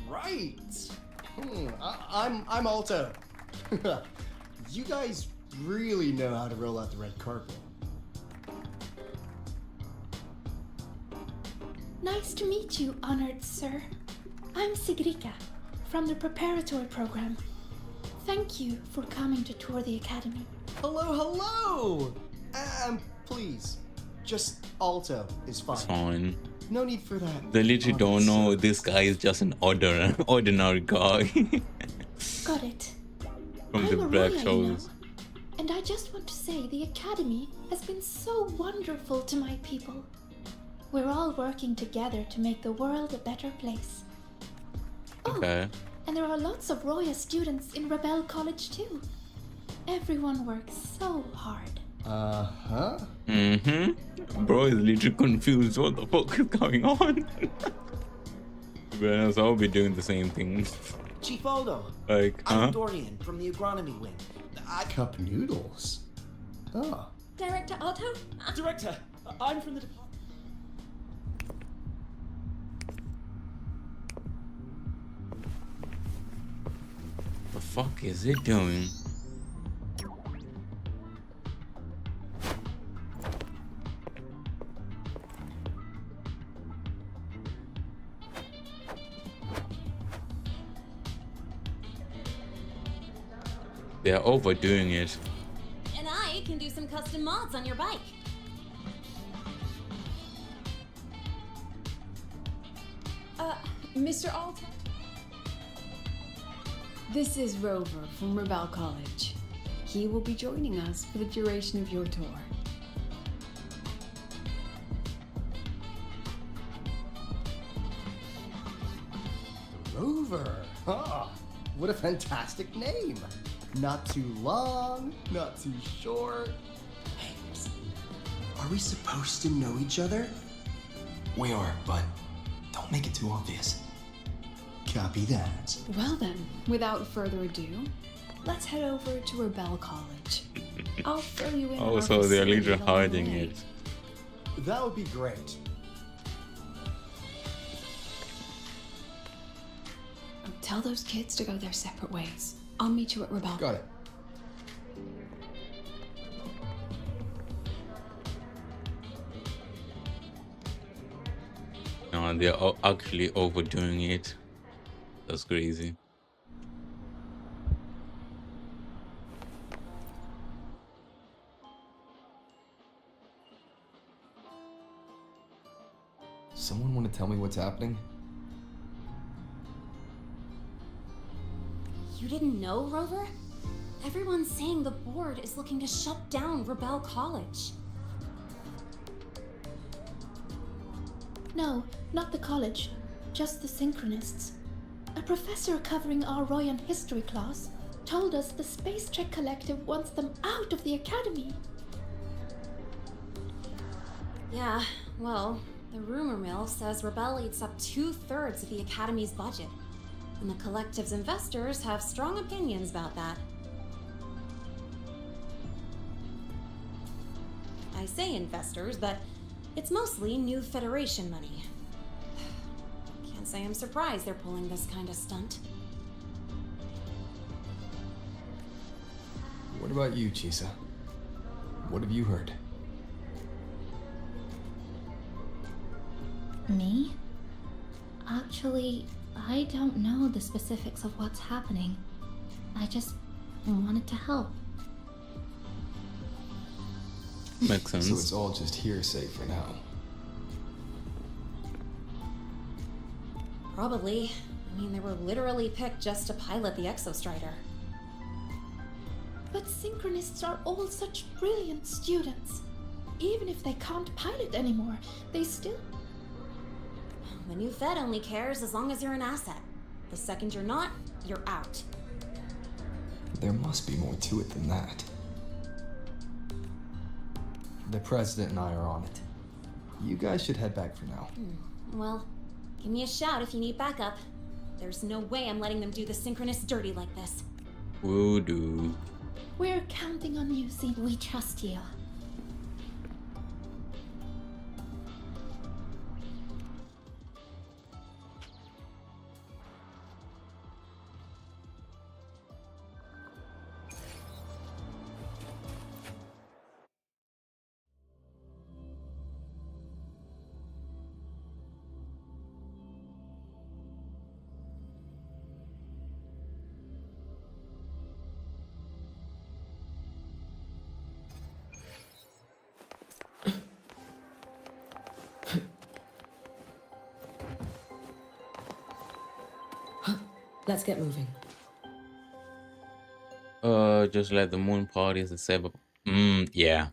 right. I'm Alto. You guys really know how to roll out the red carpet. Nice to meet you, honored sir. I'm Sigrika, from the preparatory program. Thank you for coming to tour the academy. Hello. Please, just Alto is fine. It's fine. No need for that. They literally don't know honest, this guy is just an ordinary guy Got it. from I'm the a black Roya, you know. shows. And I just want to say the academy has been so wonderful to my people. We're all working together to make the world a better place. Oh, Okay. and there are lots of Roya students in Rebel College too. Everyone works so hard. Uh-huh. Bro is literally confused. What the fuck is going on? To be honest, I'll be doing the same thing. Chief Aldo, Like, I'm Dorian from the agronomy wing. Cup noodles. Oh. Director Otto? Director, I'm from the department. The fuck is it doing? They're overdoing it. And I can do some custom mods on your bike. Mr. Alto? This is Rover from Rebel College. He will be joining us for the duration of your tour. Rover. Ah, what a fantastic name. Not too long, not too short. Hey, are we supposed to know each other? We are, but don't make it too obvious. Copy that. Well then, without further ado, let's head over to Rebel College. I'll fill you in on our Oh, so they're facility literally along the hiding way. it. That would be great. Tell those kids to go their separate ways. I'll meet you at Rebel. Got it. No, they're actually overdoing it. That's crazy. Someone want to tell me what's happening? You didn't know, Rover? Everyone's saying the board is looking to shut down Rebel College. No, not the college, just the Synchronists. A professor covering our Royan history class told us the Space Trek Collective wants them out of the academy. Yeah, well, the rumor mill says Rebel eats up 2/3 of the academy's budget. And the collective's investors have strong opinions about that. I say investors, but it's mostly new Federation money. Can't say I'm surprised they're pulling this kind of stunt. What about you, Chisa? What have you heard? Me? Actually, I don't know the specifics of what's happening. I just wanted to help. Makes sense. So it's all just hearsay for now. Probably. I mean, they were literally picked just to pilot the Exostrider. But Synchronists are all such brilliant students. Even if they can't pilot anymore, they still... The new Fed only cares as long as you're an asset. The second you're not, you're out. There must be more to it than that. The president and I are on it. You guys should head back for now. Well, give me a shout if you need backup. There's no way I'm letting them do the synchronous dirty like this. Voodoo. We're counting on you, Zeke. We trust you. Let's get moving. Just let the moon parties and say, yeah.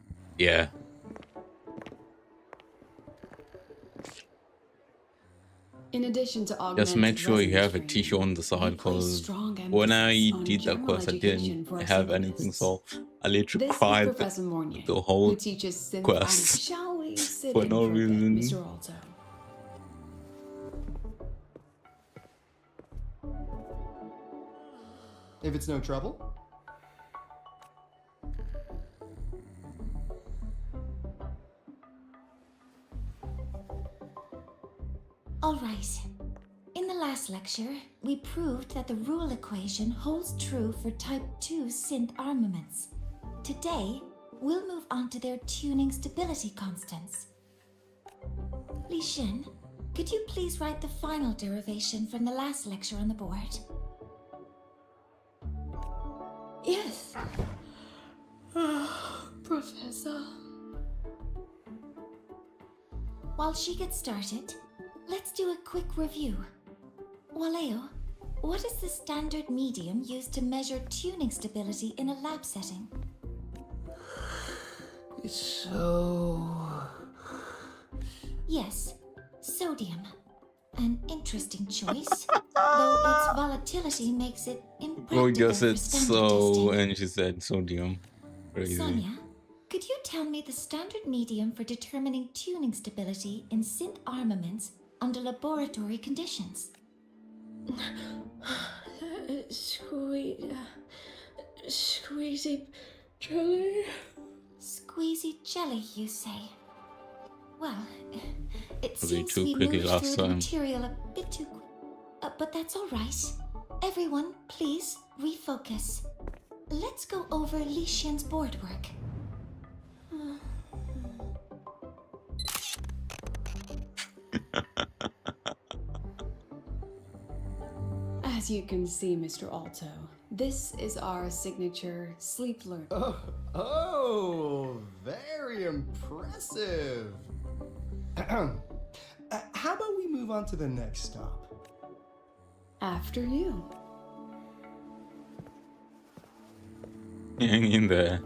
In addition to Just make augmented sure you have a resonance tissue on the training, side, we place because strong when I emphasis on did that general course, I education didn't for our have anything, synchronists. so I literally This is cried Professor Mornier, the whole who teaches synth quest and shall we sit for in no for a bit, reason. Mr. Alto? If it's no trouble. All right. In the last lecture, we proved that the rule equation holds true for Type 2 synth armaments. Today, we'll move on to their tuning stability constants. Li Xin, could you please write the final derivation from the last lecture on the board? Yes. Professor. While she gets started, let's do a quick review. Waleo, what is the standard medium used to measure tuning stability in a lab setting? It's so... Yes, sodium. An interesting choice, though its volatility makes it impractical Bro just for said standard so, testing. and she said sodium. Crazy. Sonia, could you tell me the standard medium for determining tuning stability in synth armaments under laboratory conditions? Squeezy jelly. Squeezy jelly, you say? Well, it Was it seems too we quickly moved last through the time? material a bit too quick. But that's all right. Everyone, please refocus. Let's go over Li Xian's board work. As you can see, Mr. Alto, this is our signature sleep learn. Oh, very impressive. How about we move on to the next stop? After you. Hang in there.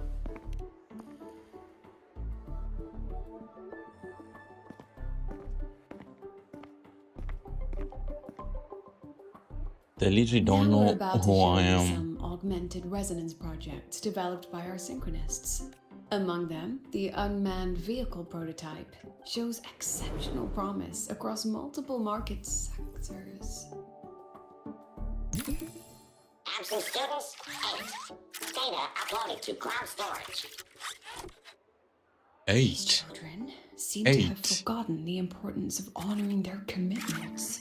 They literally don't Now we're know about to who show I you am. some augmented resonance projects developed by our synchronists. Among them, the unmanned vehicle prototype shows exceptional promise across multiple market sectors. Absent students, 8. Data uploaded to cloud storage. 'These 8. children seem to have 8. forgotten the importance of honoring their commitments.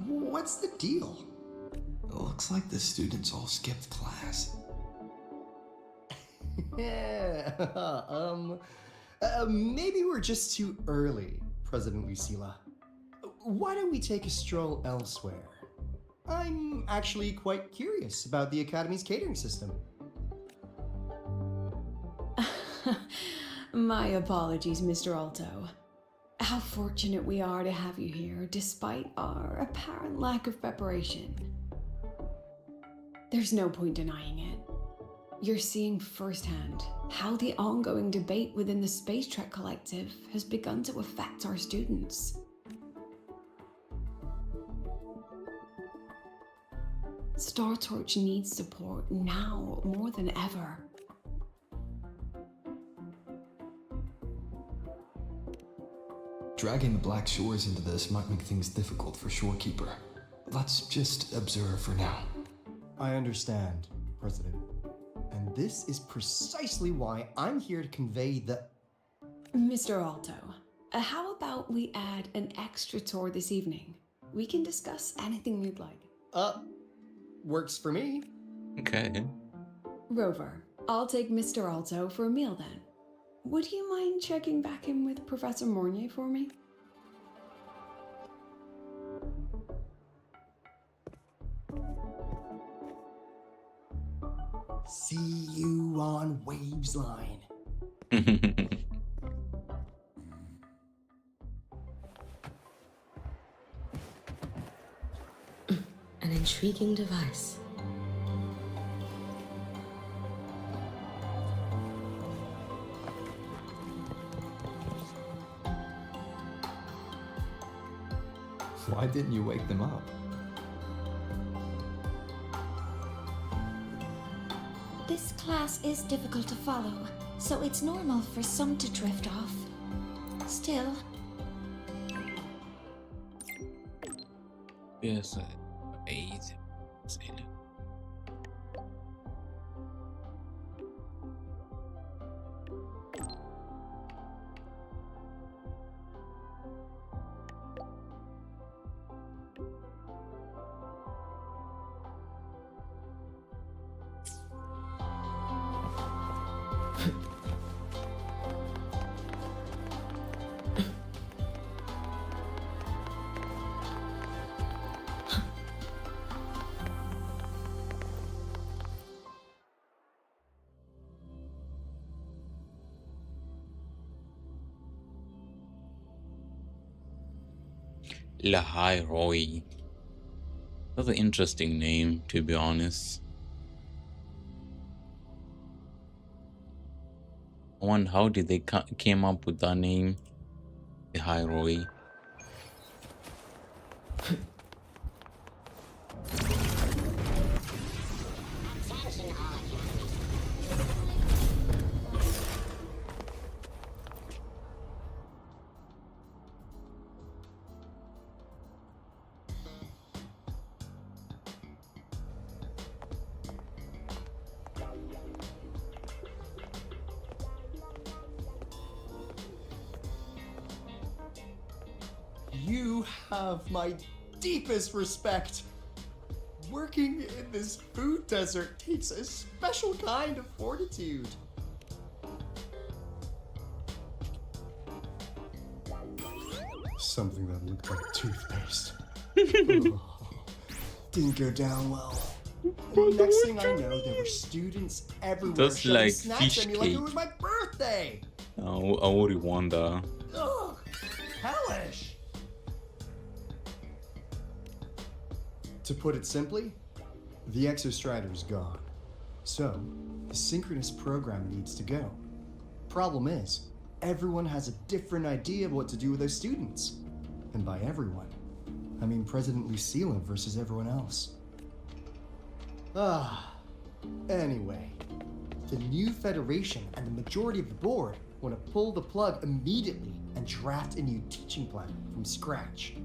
What's the deal? It looks like the students all skipped class. Yeah, maybe we're just too early, President Lucilla. Why don't we take a stroll elsewhere? I'm actually quite curious about the Academy's catering system. My apologies, Mr. Alto. How fortunate we are to have you here, despite our apparent lack of preparation. There's no point denying it. You're seeing firsthand how the ongoing debate within the Space Trek Collective has begun to affect our students. Star Torch needs support now more than ever. Dragging the Black Shores into this might make things difficult for Shorekeeper. Let's just observe for now. I understand, President. And this is precisely why I'm here to convey the... Mr. Alto, how about we add an extra tour this evening? We can discuss anything you'd like. Works for me. Okay. Rover, I'll take Mr. Alto for a meal then. Would you mind checking back in with Professor Mornier for me? See you on Waves Line. An intriguing device. Why didn't you wake them up? This class is difficult to follow, so it's normal for some to drift off. Still, Yes, 8. Lahai Roy. That's an interesting name, to be honest. I wonder how did they came up with that name, Lahai Roy. Attention all You have my deepest respect. Working in this food desert takes a special kind of fortitude. Something that looked like toothpaste. Oh, didn't go down well. And the next thing I know, there were students everywhere That's shoving like snacks fish at me like it cake. was my birthday. I would wonder. Ugh, hellish. To put it simply, the Exostrider is gone. So, the synchronous program needs to go. Problem is, everyone has a different idea of what to do with those students. And by everyone, I mean President Lucilla versus everyone else. Anyway, the new Federation and the majority of the board want to pull the plug immediately and draft a new teaching plan from scratch.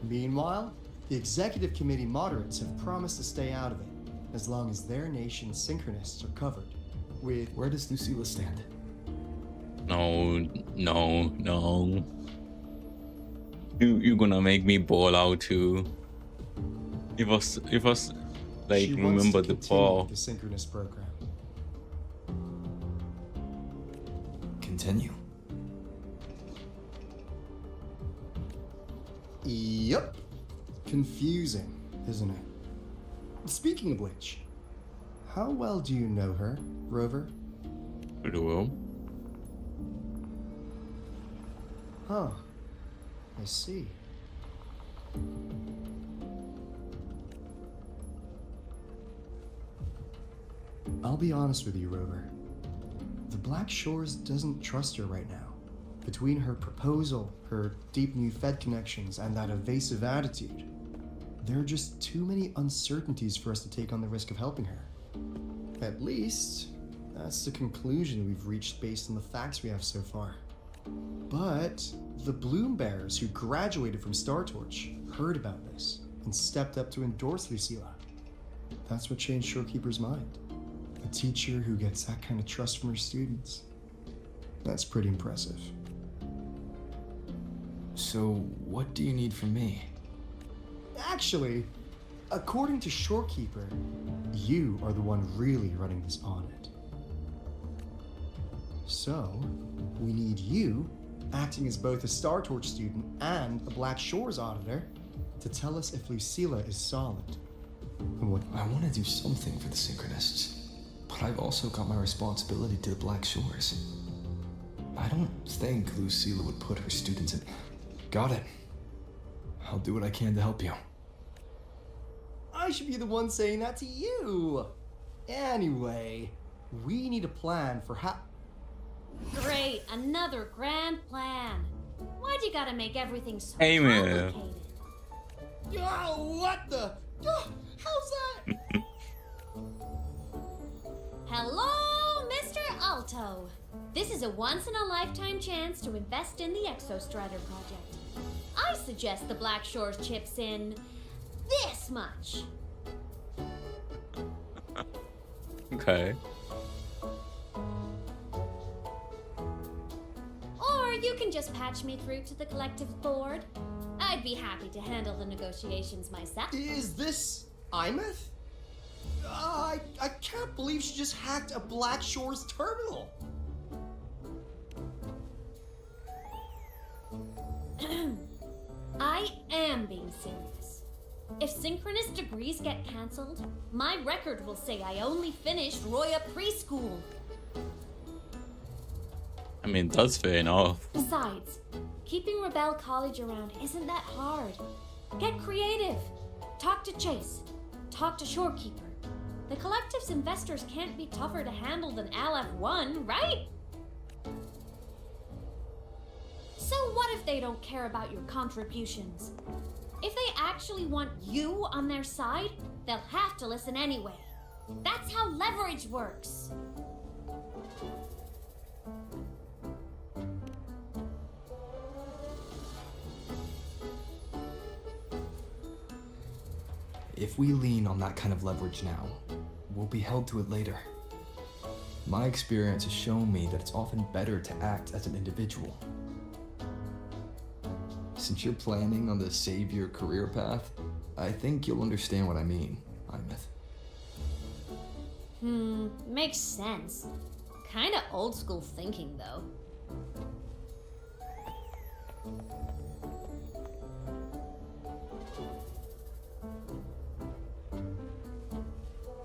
Meanwhile, the executive committee moderates have promised to stay out of it, as long as their nation's synchronists are covered. With Where does Lucilla stand? No. You're gonna make me ball out too. If us like she wants remember to the continue ball. the synchronous program. Continue. Yep. Confusing, isn't it? Speaking of which, how well do you know her, Rover? Pretty well. Huh. I see. I'll be honest with you, Rover. The Black Shores doesn't trust her right now. Between her proposal, her deep new Fed connections, and that evasive attitude, there are just too many uncertainties for us to take on the risk of helping her. At least, that's the conclusion we've reached based on the facts we have so far. But the Bloom Bearers who graduated from Star Torch heard about this and stepped up to endorse Lucilla. That's what changed Shorekeeper's mind. A teacher who gets that kind of trust from her students. That's pretty impressive. So, what do you need from me? Actually, according to Shorekeeper, you are the one really running this audit. So, we need you, acting as both a Star Torch student and a Black Shores auditor, to tell us if Lucilla is solid. And what I want to do something for the Synchronists, but I've also got my responsibility to the Black Shores. I don't think Lucilla would put her students in... Got it. I'll do what I can to help you. I should be the one saying that to you. Anyway, we need a plan for how... Great, another grand plan. Why'd you gotta make everything so Hey, man. complicated? Oh, what the... Oh, how's that? Hello, Mr. Alto. This is a once-in-a-lifetime chance to invest in the Exostrider project. I suggest the Black Shores chips in this much. Okay. Or you can just patch me through to the collective board. I'd be happy to handle the negotiations myself. Is this Imeth? I can't believe she just hacked a Black Shores terminal. I am being serious. If synchronous degrees get cancelled, my record will say I only finished Roya preschool. I mean, that's fair enough. Besides, keeping Rebel College around isn't that hard. Get creative. Talk to Chase. Talk to Shorekeeper. The Collective's investors can't be tougher to handle than LF1, right? So what if they don't care about your contributions? If they actually want you on their side, they'll have to listen anyway. That's how leverage works. If we lean on that kind of leverage now, we'll be held to it later. My experience has shown me that it's often better to act as an individual. Since you're planning on the savior career path, I think you'll understand what I mean, Imeth. Makes sense. Kinda old school thinking, though.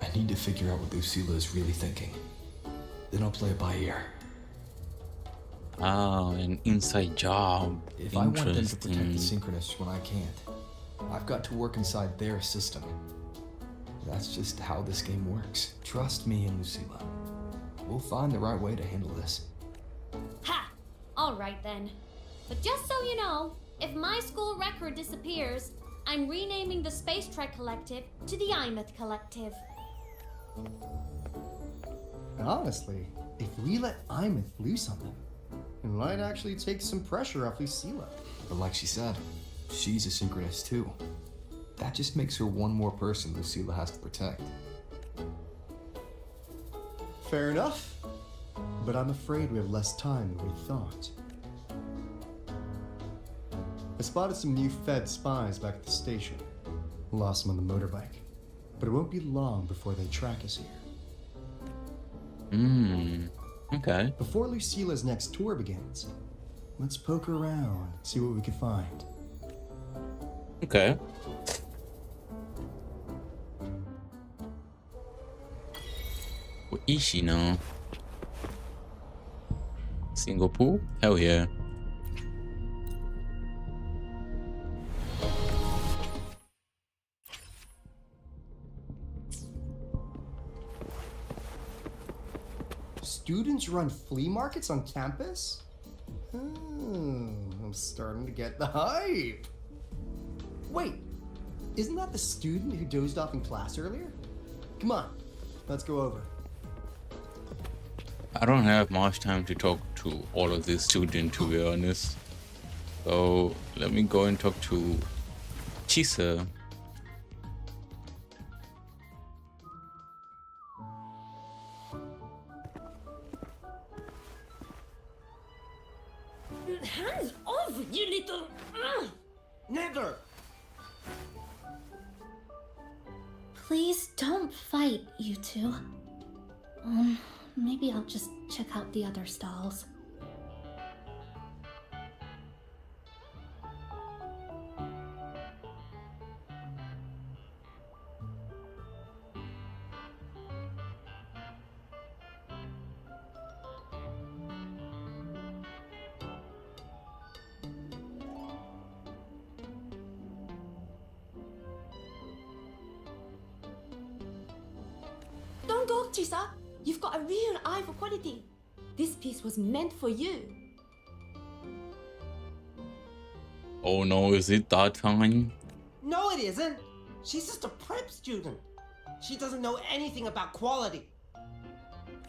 I need to figure out what Lucilla is really thinking. Then I'll play it by ear. Ah, an inside job. If I want them to protect the Interesting. Synchronists when I can't, I've got to work inside their system. That's just how this game works. Trust me and Lucilla. We'll find the right way to handle this. Ha! Alright then. But just so you know, if my school record disappears, I'm renaming the Space Trek Collective to the Imeth Collective. Honestly, if we let Imeth loose on them, it might actually take some pressure off Lucilla. But like she said, she's a Synchronist too. That just makes her one more person Lucilla has to protect. Fair enough. But I'm afraid we have less time than we thought. I spotted some new Fed spies back at the station. Lost them on the motorbike. But it won't be long before they track us here. Okay. Before Lucilla's next tour begins, let's poke around, see what we can find. Okay. Where is she now? Singapore? Hell yeah. students run flea markets on campus? I'm starting to get the hype. Wait, isn't that the student who dozed off in class earlier? Come on, let's go over. I don't have much time to talk to all of these students, to be honest. So let me go and talk to Chisa. Hands off, you little. Never! Please don't fight, you two. Maybe I'll just check out the other stalls. Don't go, Chisa. You've got a real eye for quality. This piece was meant for you. Oh no, is it that time? No, it isn't. She's just a prep student. She doesn't know anything about quality.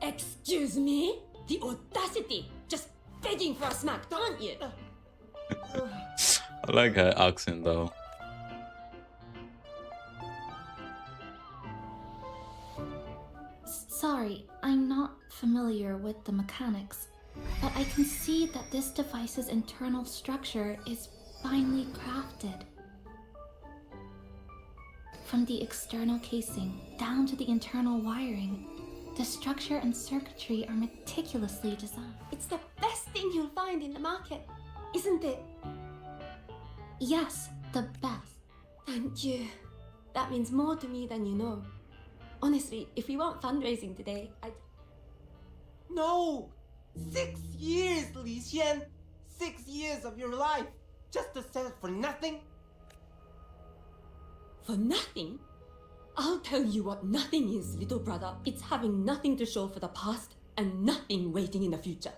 Excuse me? The audacity! Just begging for a smack, aren't you? I like her accent though. Sorry, I'm not familiar with the mechanics, but I can see that this device's internal structure is finely crafted. From the external casing down to the internal wiring, the structure and circuitry are meticulously designed. It's the best thing you'll find in the market, isn't it? Yes, the best. Thank you. That means more to me than you know. Honestly, if we weren't fundraising today, I'd... No! 6 years, Li Xian! 6 years of your life! Just to settle for nothing? For nothing? I'll tell you what nothing is, little brother. It's having nothing to show for the past and nothing waiting in the future.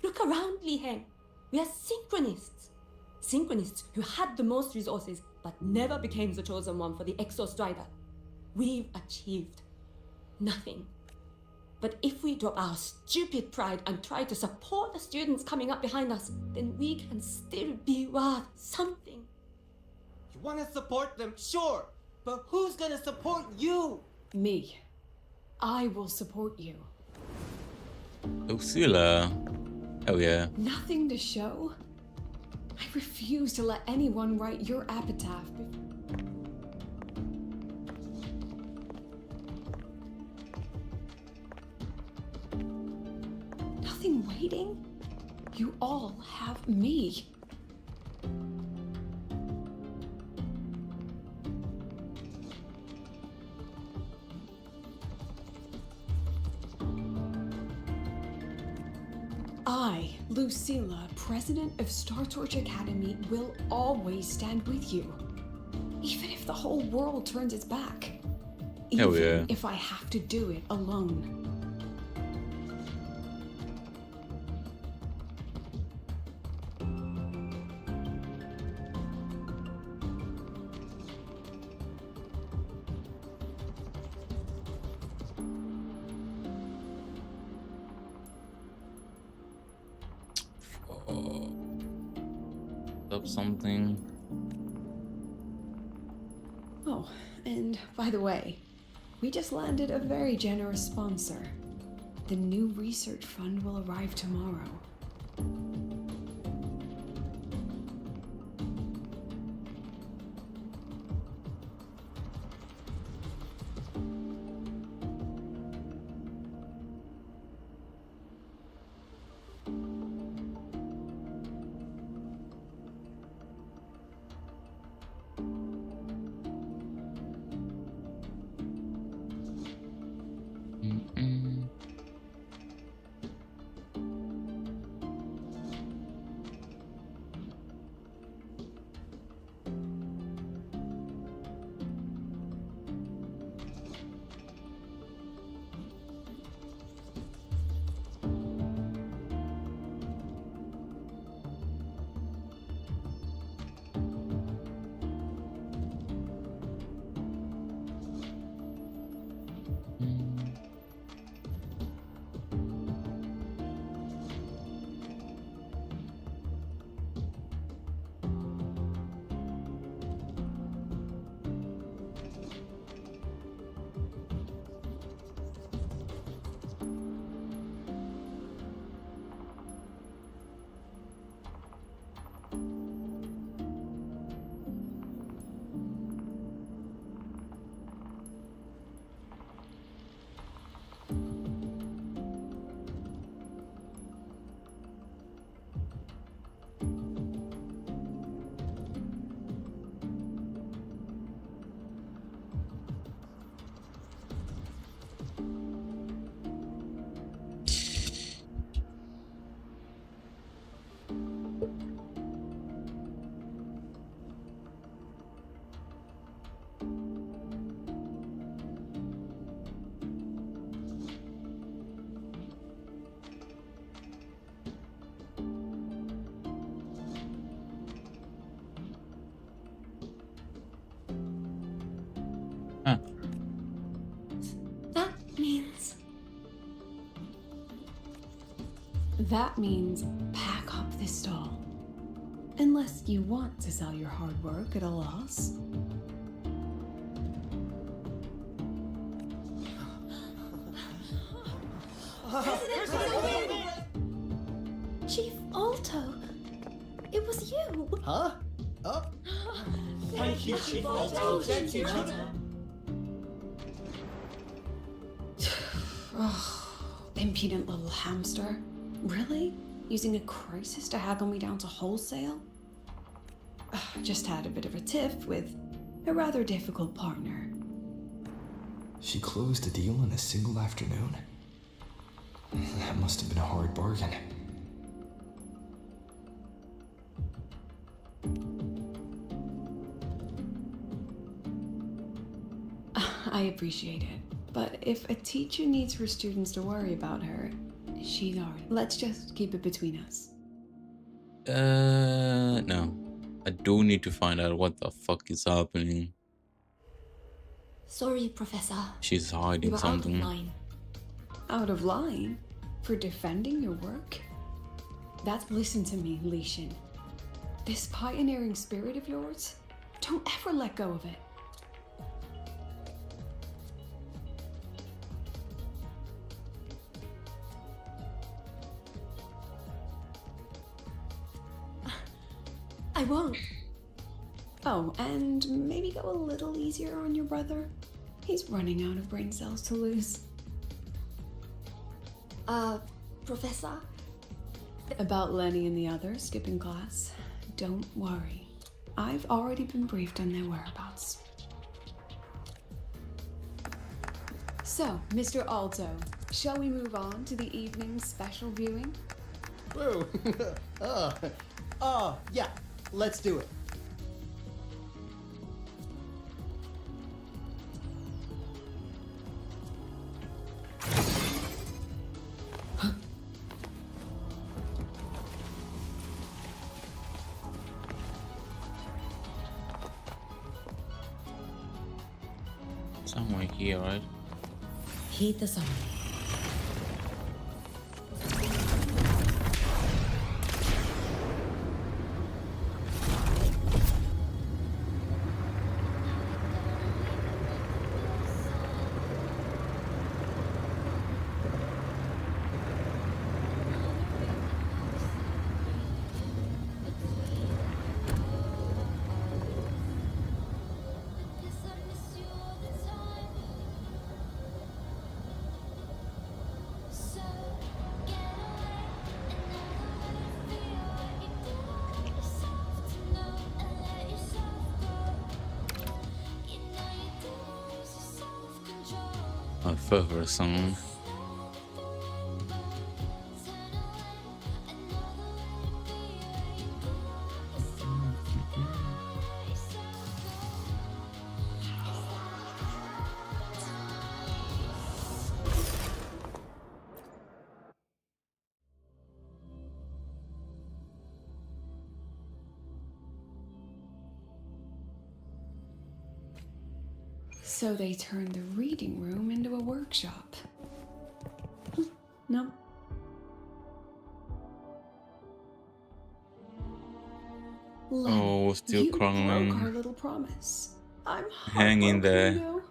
Look around, Li Heng. We are synchronists. Synchronists who had the most resources but never became the chosen one for the Exo Strider. We've achieved nothing. But if we drop our stupid pride and try to support the students coming up behind us, then we can still be worth something. You want to support them, sure. But who's gonna support you? Me. I will support you. Lucilla. Oh yeah. Nothing to show? I refuse to let anyone write your epitaph. Nothing waiting? You all have me. I, Lucilla, president of Star Torch Academy, will always stand with you. Even if the whole world turns its back. Hell Even yeah. if I have to do it alone. Up something. Oh, and by the way, we just landed a very generous sponsor. The new research fund will arrive tomorrow. Huh. That means pack up this stall. Unless you want to sell your hard work at a loss. Chief Alto, it was you. Huh? Oh. Thank you, Chief Alto. Thank you. Impudent little hamster. Really? Using a crisis to haggle me down to wholesale? Just had a bit of a tiff with a rather difficult partner. She closed a deal in a single afternoon? That must have been a hard bargain. I appreciate it. But if a teacher needs her students to worry about her, she's ours. Let's just keep it between us. No. I do need to find out what the fuck is happening. Sorry, Professor. She's hiding You are something. out of line. Out of line? For defending your work? Listen to me, Li Xin. This pioneering spirit of yours, don't ever let go of it. I won't. Oh, and maybe go a little easier on your brother. He's running out of brain cells to lose. Professor? About Lenny and the others skipping class, don't worry. I've already been briefed on their whereabouts. So, Mr. Alto, shall we move on to the evening's special viewing? Whoa. Yeah. Let's do it. Somewhere here, right? Heed the summary. My favorite song. So they turned the reading room into a workshop. No. Oh, still you crying. broke our little promise. I'm Hang in heartbroken, there. you know?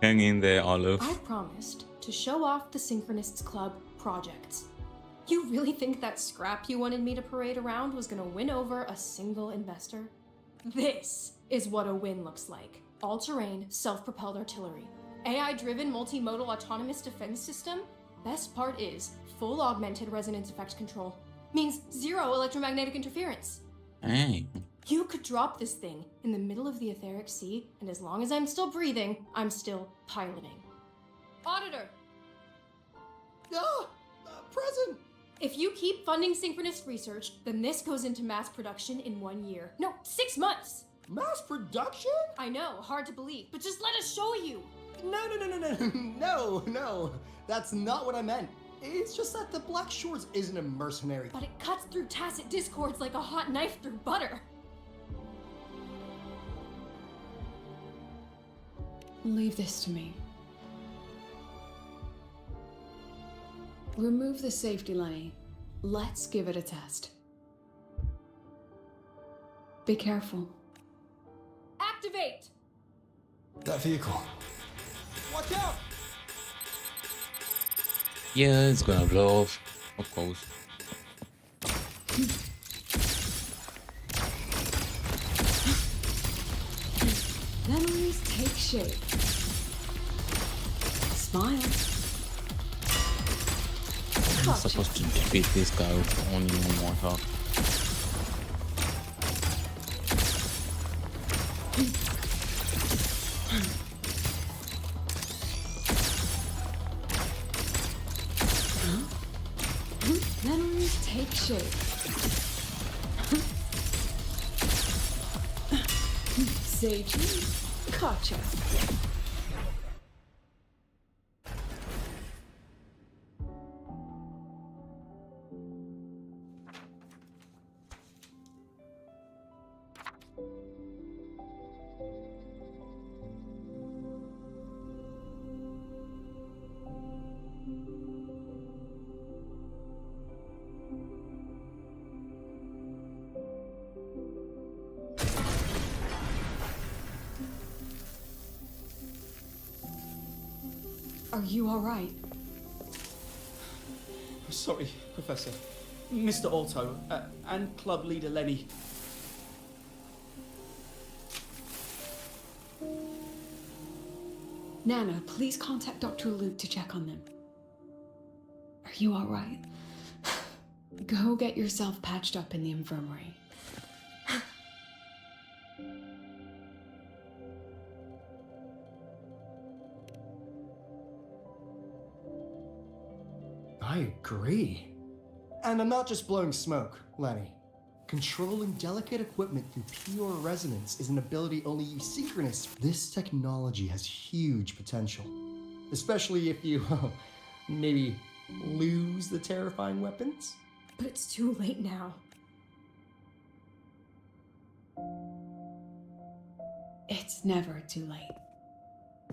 Hang in there, Olive. I promised to show off the Synchronists Club projects. You really think that scrap you wanted me to parade around was gonna win over a single investor? This is what a win looks like. All-terrain, self-propelled artillery. AI-driven multimodal autonomous defense system? Best part is, full augmented resonance effect control. Means zero electromagnetic interference. Hey. You could drop this thing in the middle of the etheric sea, and as long as I'm still breathing, I'm still piloting. Auditor! Ah! Present! If you keep funding synchronous research, then this goes into mass production in 1 year. No, 6 months! Mass production? I know, hard to believe, but just let us show you! No. That's not what I meant. It's just that the Black Shores isn't a mercenary. But it cuts through tacit discords like a hot knife through butter. Leave this to me. Remove the safety Lenny. Let's give it a test. Be careful. Activate! That vehicle. Watch out! Yeah, it's gonna blow off, of course. Memories take shape. Smile. I'm supposed to defeat this guy with only one more attack. Memories take shape. Seiji, gotcha. Are you all right? Sorry, Professor. Mr. Alto, and club leader Lenny. Nana, please contact Dr. Luke to check on them. Are you all right? Go get yourself patched up in the infirmary. I agree. And I'm not just blowing smoke, Lenny. Controlling delicate equipment through pure resonance is an ability only synchronists. This technology has huge potential. Especially if you, maybe lose the terrifying weapons. But it's too late now. It's never too late.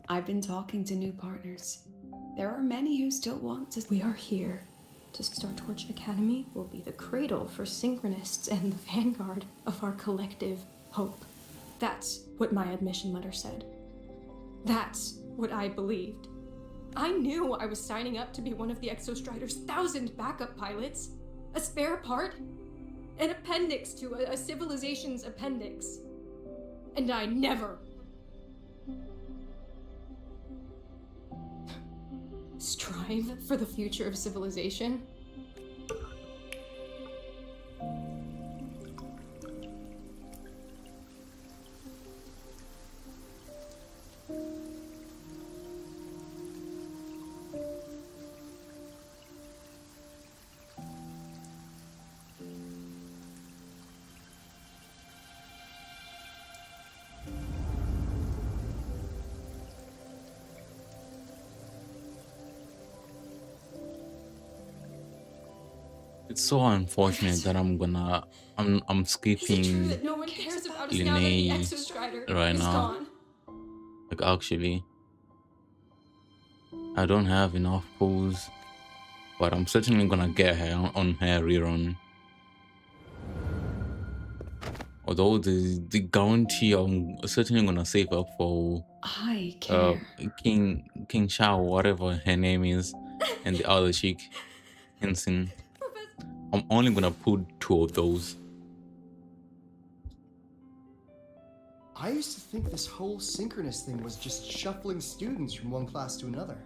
I've been talking to new partners. There are many who still want to. We are here to Startorch Academy will be the cradle for synchronists and the vanguard of our collective hope. That's what my admission letter said. That's what I believed. I knew I was signing up to be one of the Exostrider's 1,000 backup pilots. A spare part. An appendix to a civilization's appendix. And I never strive for the future of civilization. It's so unfortunate that I'm skipping that no one cares about us now that the Linnea Exostrider right is now. gone. Like actually, I don't have enough pulls, but I'm certainly gonna get her on her rerun. Although the guarantee, I'm certainly gonna save up for I care. King Shao, whatever her name is, and the other chick, Henson. I'm only gonna put 2 of those. I used to think this whole synchronous thing was just shuffling students from one class to another.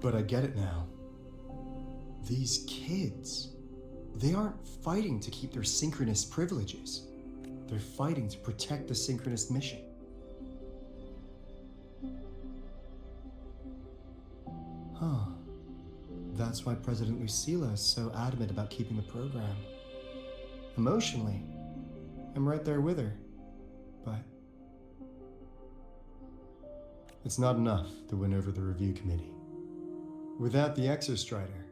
But I get it now. These kids, they aren't fighting to keep their synchronous privileges. They're fighting to protect the synchronous mission. Huh. That's why President Lucilla is so adamant about keeping the program. Emotionally, I'm right there with her. But it's not enough to win over the review committee. Without the Exostrider,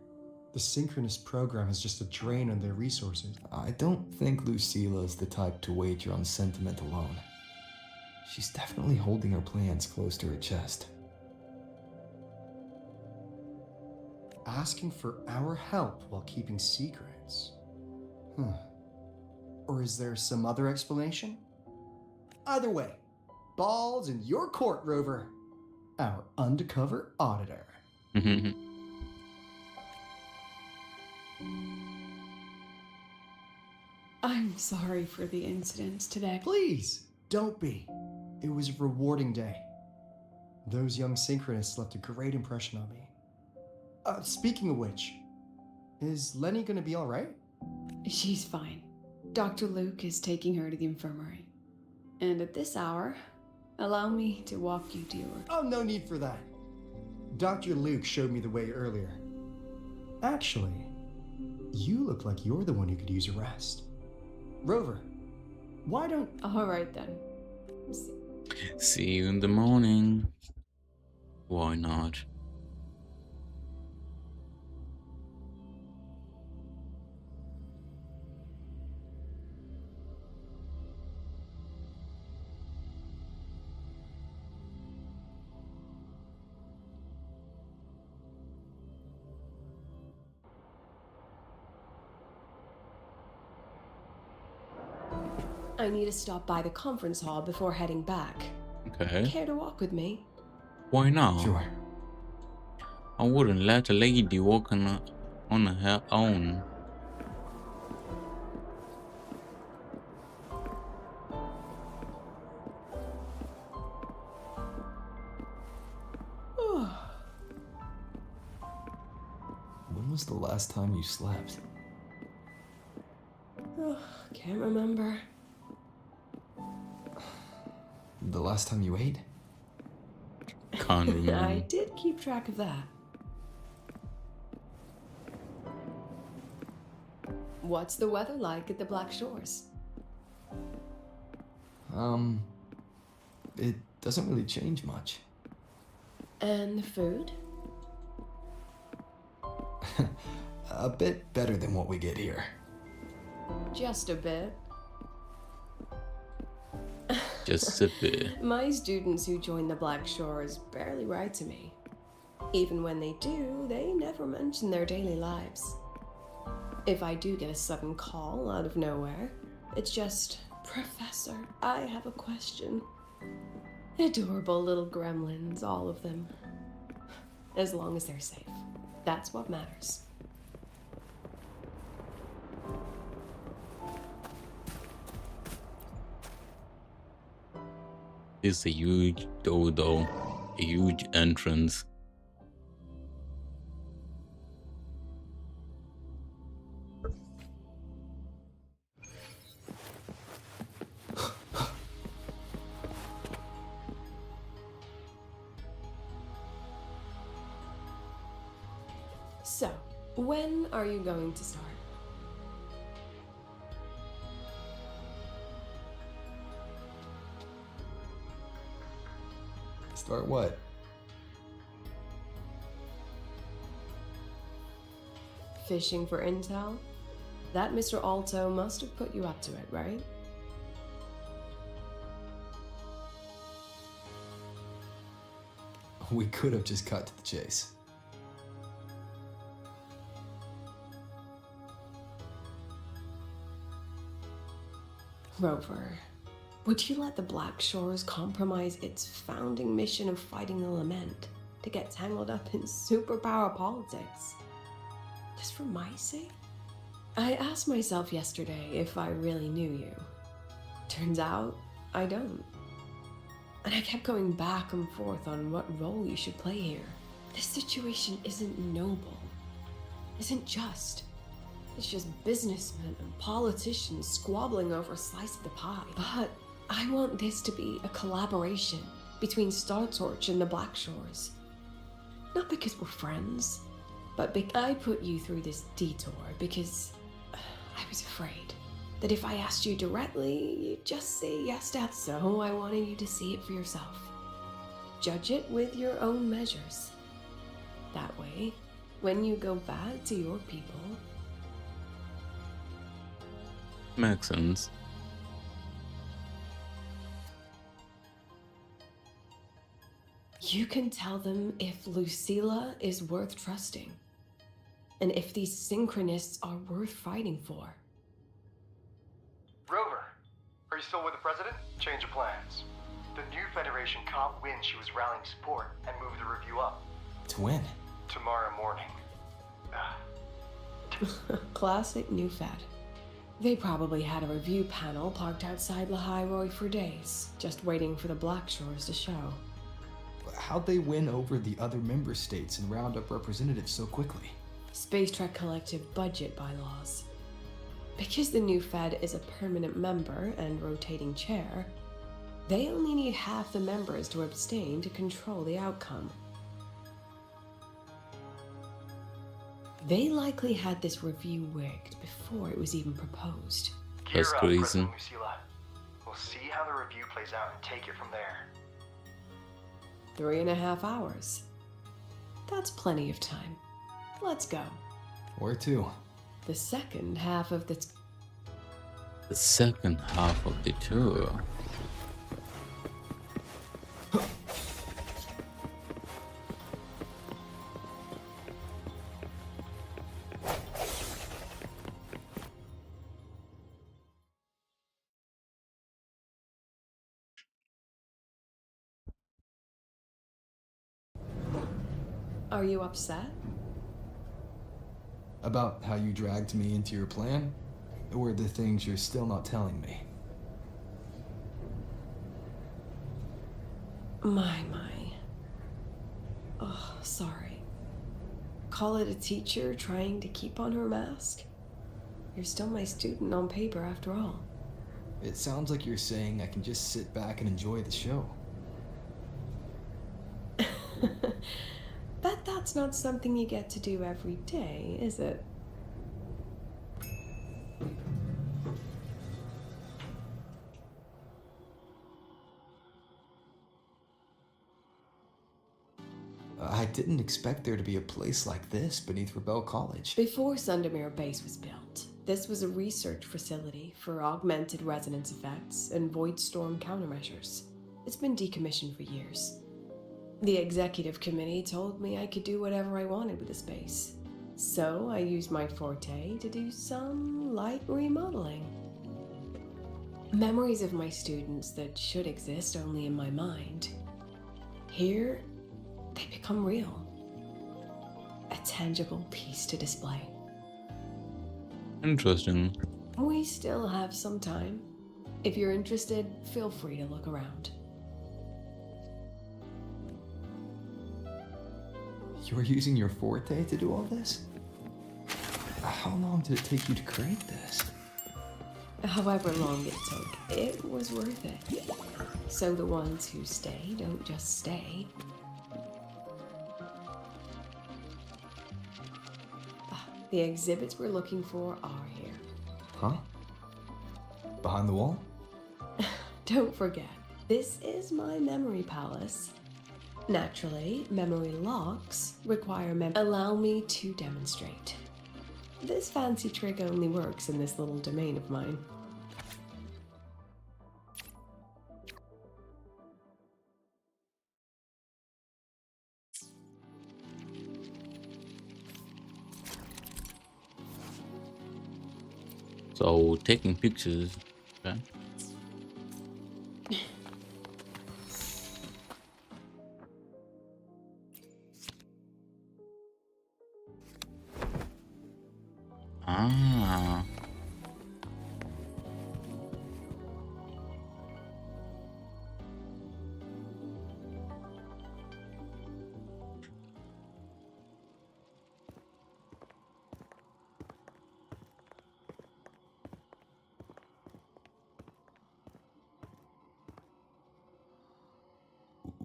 the synchronous program is just a drain on their resources. I don't think Lucilla's the type to wager on sentiment alone. She's definitely holding her plans close to her chest. Asking for our help while keeping secrets. Or is there some other explanation? Either way, balls in your court, Rover. Our undercover auditor. I'm sorry for the incidents today. Please, don't be. It was a rewarding day. Those young synchronists left a great impression on me. Speaking of which, is Lenny gonna be alright? She's fine. Dr. Luke is taking her to the infirmary. And at this hour, allow me to walk you to your... Oh, no need for that. Dr. Luke showed me the way earlier. Actually, you look like you're the one who could use a rest. Rover, why don't... Alright then. See you in the morning. Why not? I need to stop by the conference hall before heading back. Okay. Care to walk with me? Why not? Sure. I wouldn't let a lady walk on her own. When was the last time you slept? Can't remember. The last time you ate? Can't remember. I did keep track of that. What's the weather like at the Black Shores? It doesn't really change much. And the food? A bit better than what we get here. Just a bit. Just a bit. My students who join the Black Shores barely write to me. Even when they do, they never mention their daily lives. If I do get a sudden call out of nowhere, it's just, Professor, I have a question. Adorable little gremlins, all of them. As long as they're safe. That's what matters. It's a huge dodo, a huge entrance. So, when are you going to start? Start what? Fishing for intel? That Mr. Alto must have put you up to it, right? We could have just cut to the chase. Rover, would you let the Black Shores compromise its founding mission of fighting the Lament to get tangled up in superpower politics? Just for my sake? I asked myself yesterday if I really knew you. Turns out, I don't. And I kept going back and forth on what role you should play here. This situation isn't noble, isn't just. It's just businessmen and politicians squabbling over a slice of the pie. But I want this to be a collaboration between Star Torch and the Black Shores. Not because we're friends, But I put you through this detour because I was afraid that if I asked you directly, you'd just say yes to that. So I wanted you to see it for yourself. Judge it with your own measures. That way, when you go back to your people... Makes sense. You can tell them if Lucilla is worth trusting, and if these synchronists are worth fighting for. Rover, are you still with the president? Change of plans. The new Federation caught wind she was rallying support and moved the review up. To when? Tomorrow morning. Classic new Fed. They probably had a review panel parked outside Lahai for days, just waiting for the Black Shores to show. How'd they win over the other member states and round up representatives so quickly? Space Trek Collective budget bylaws. Because the new Fed is a permanent member and rotating chair, they only need half the members to abstain to control the outcome. They likely had this review rigged before it was even proposed. That's crazy. President Lucilla. We'll see how the review plays out and take it from there. 3.5 hours. That's plenty of time. Let's go. Where to? The second half of the... The second half of the tour. Are you upset? About how you dragged me into your plan? Or the things you're still not telling me? My. Oh, sorry. Call it a teacher trying to keep on her mask? You're still my student on paper after all. It sounds like you're saying I can just sit back and enjoy the show. Bet that's not something you get to do every day, is it? I didn't expect there to be a place like this beneath Rebel College. Before Sundermere Base was built, this was a research facility for augmented resonance effects and void storm countermeasures. It's been decommissioned for years. The executive committee told me I could do whatever I wanted with the space. So I used my forte to do some light remodeling. Memories of my students that should exist only in my mind. Here, they become real. A tangible piece to display. Interesting. We still have some time. If you're interested, feel free to look around. You were using your forte to do all this? How long did it take you to create this? However long it took, it was worth it. So the ones who stay don't just stay. The exhibits we're looking for are here. Huh? Behind the wall? Don't forget, this is my memory palace. Naturally, memory locks require Allow me to demonstrate. This fancy trick only works in this little domain of mine. So taking pictures, okay. Ah.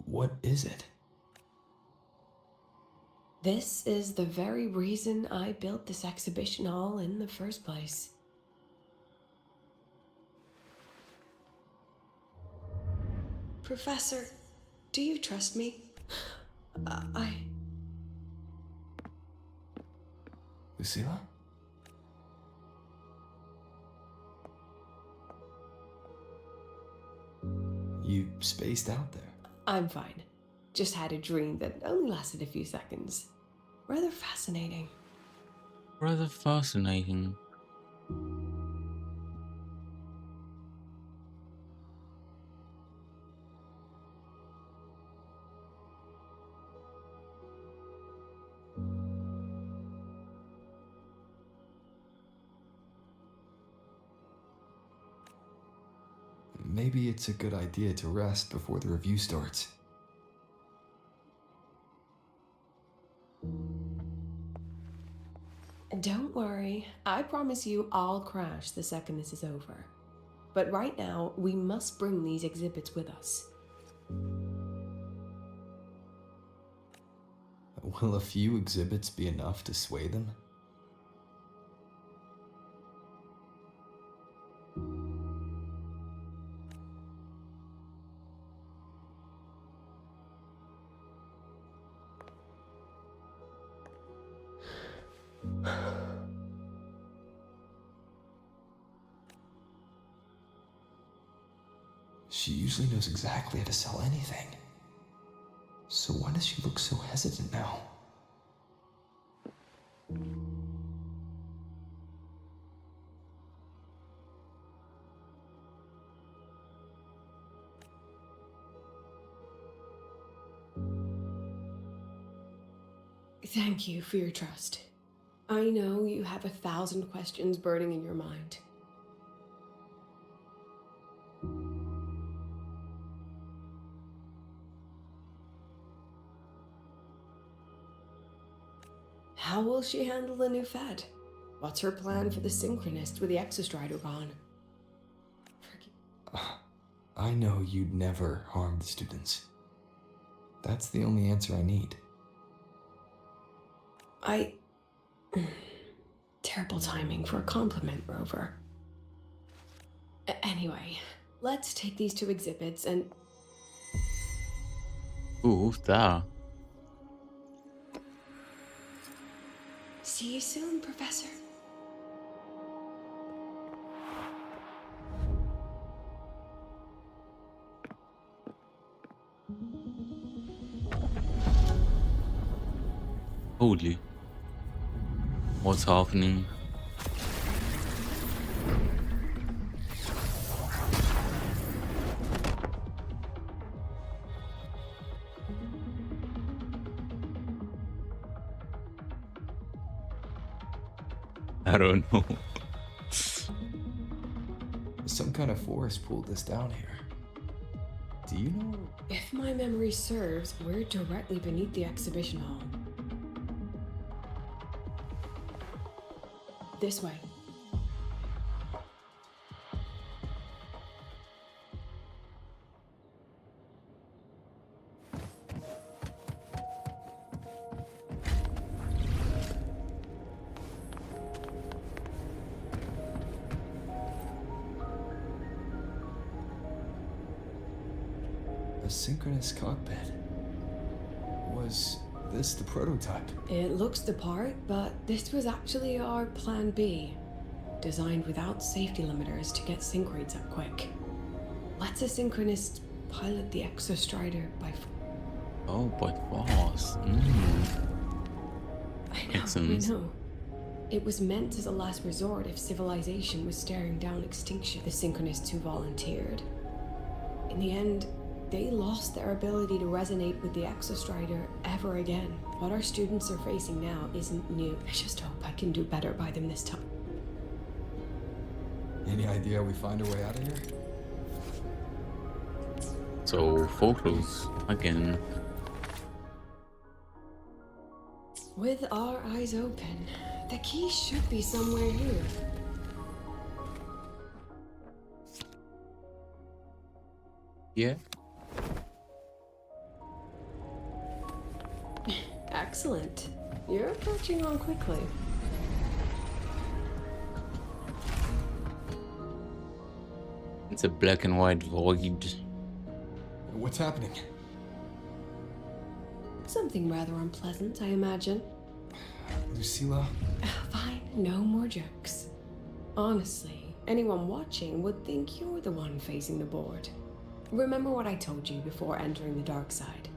What is it? This is the very reason I built this exhibition hall in the first place. Professor, do you trust me? Lucilla? You spaced out there. I'm fine. Just had a dream that only lasted a few seconds. Rather fascinating. Rather fascinating. Maybe it's a good idea to rest before the review starts. Don't worry, I promise you I'll crash the second this is over. But right now, we must bring these exhibits with us. Will a few exhibits be enough to sway them? She usually knows exactly how to sell anything. So why does she look so hesitant now? Thank you for your trust. I know you have 1,000 questions burning in your mind. How will she handle the new Fed? What's her plan for the Synchronists with the Exostrider gone? I know you'd never harm the students. That's the only answer I need. Terrible timing for a compliment, Rover. Anyway, let's take these 2 exhibits and... Ooh, who's that? See you soon, Professor. Holy. What's happening? I don't know. Some kind of force pulled this down here. Do you know? If my memory serves, we're directly beneath the exhibition hall. This way. A synchronous cockpit. Was this the prototype? It looks the part, but this was actually our plan B. Designed without safety limiters to get sync rates up quick. Let's a synchronist pilot the Exostrider by... Oh, but fast. I know. It was meant as a last resort if civilization was staring down extinction. The synchronists who volunteered. In the end, they lost their ability to resonate with the Exostrider ever again. What our students are facing now isn't new. I just hope I can do better by them this time. Any idea we find our way out of here? So, photos again. With our eyes open, the key should be somewhere here. Yeah. Excellent. You're catching on quickly. It's a black and white void. What's happening? Something rather unpleasant, I imagine. Lucilla? Fine, no more jokes. Honestly, anyone watching would think you're the one facing the board. Remember what I told you before entering the dark side?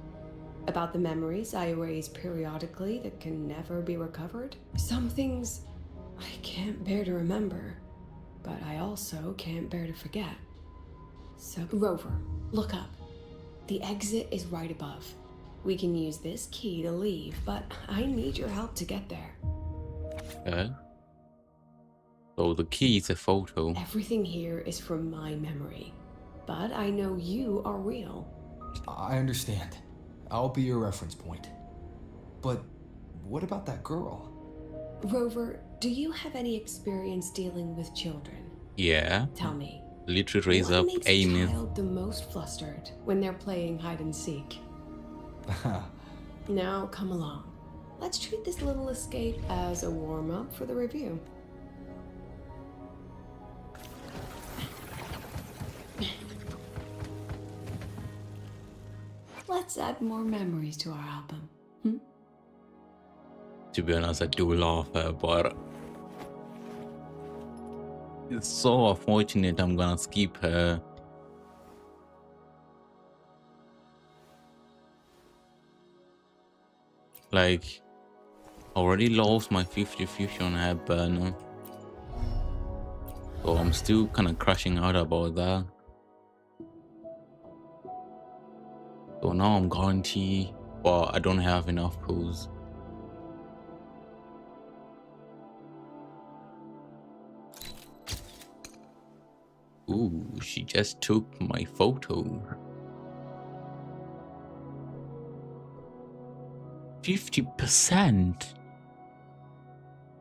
About the memories I erase periodically that can never be recovered? Some things I can't bear to remember, but I also can't bear to forget. So, Rover, look up. The exit is right above. We can use this key to leave, but I need your help to get there. Okay. So the key is a photo. Everything here is from my memory, but I know you are real. I understand. I'll be your reference point. But what about that girl? Rover, do you have any experience dealing with children? Yeah. Tell me. Literally raise up, What makes aim a it. child the most flustered when they're playing hide and seek? Now, come along. Let's treat this little escape as a warm-up for the review. Let's add more memories to our album. To be honest, I do love her, but it's so unfortunate I'm gonna skip her. Like, already lost my 50-50 on her burner. So I'm still kind of crashing out about that. So now I'm guaranteed, but I don't have enough pools. Ooh, she just took my photo. 50%?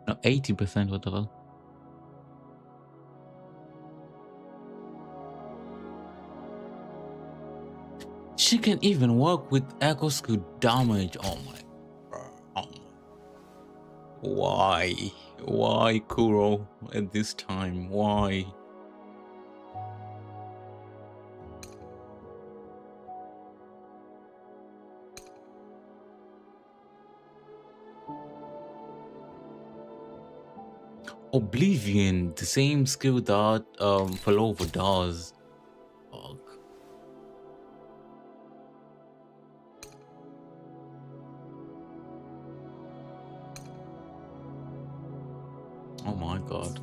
No, 80%, what the hell? She can even work with echo skill damage. Oh my. Oh my. Why? Why, Kuro, at this time? Why? Oblivion, the same skill that Palova does. Fuck. Oh my god.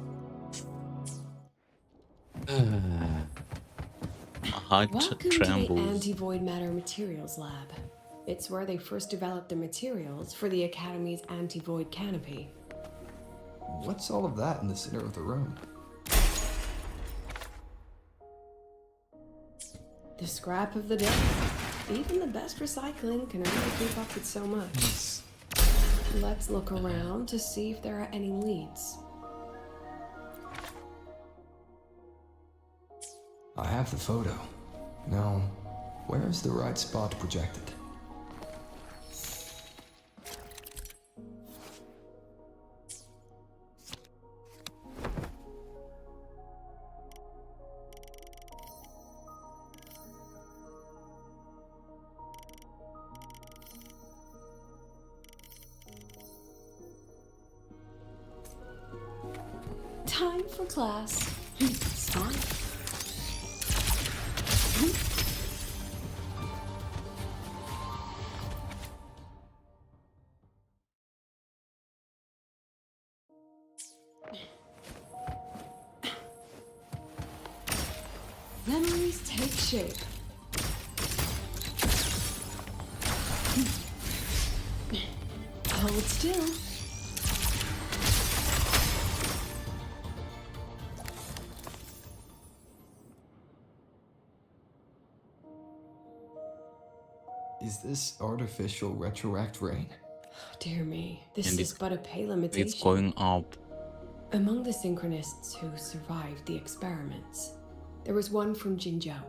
My heart Welcome trembles. to the Anti-Void Matter Materials Lab. It's where they first developed the materials for the Academy's anti-void canopy. What's all of that in the center of the room? The scrap of the day. Even the best recycling can only keep up with so much. Let's look around to see if there are any leads. I have the photo. Now, where is the right spot projected? Time for class. Start. Memories take shape. Hold still. Is this artificial retroact rain? Dear me, this And is but a pale imitation. It's going up. Among the synchronists who survived the experiments, there was one from Jinzhou.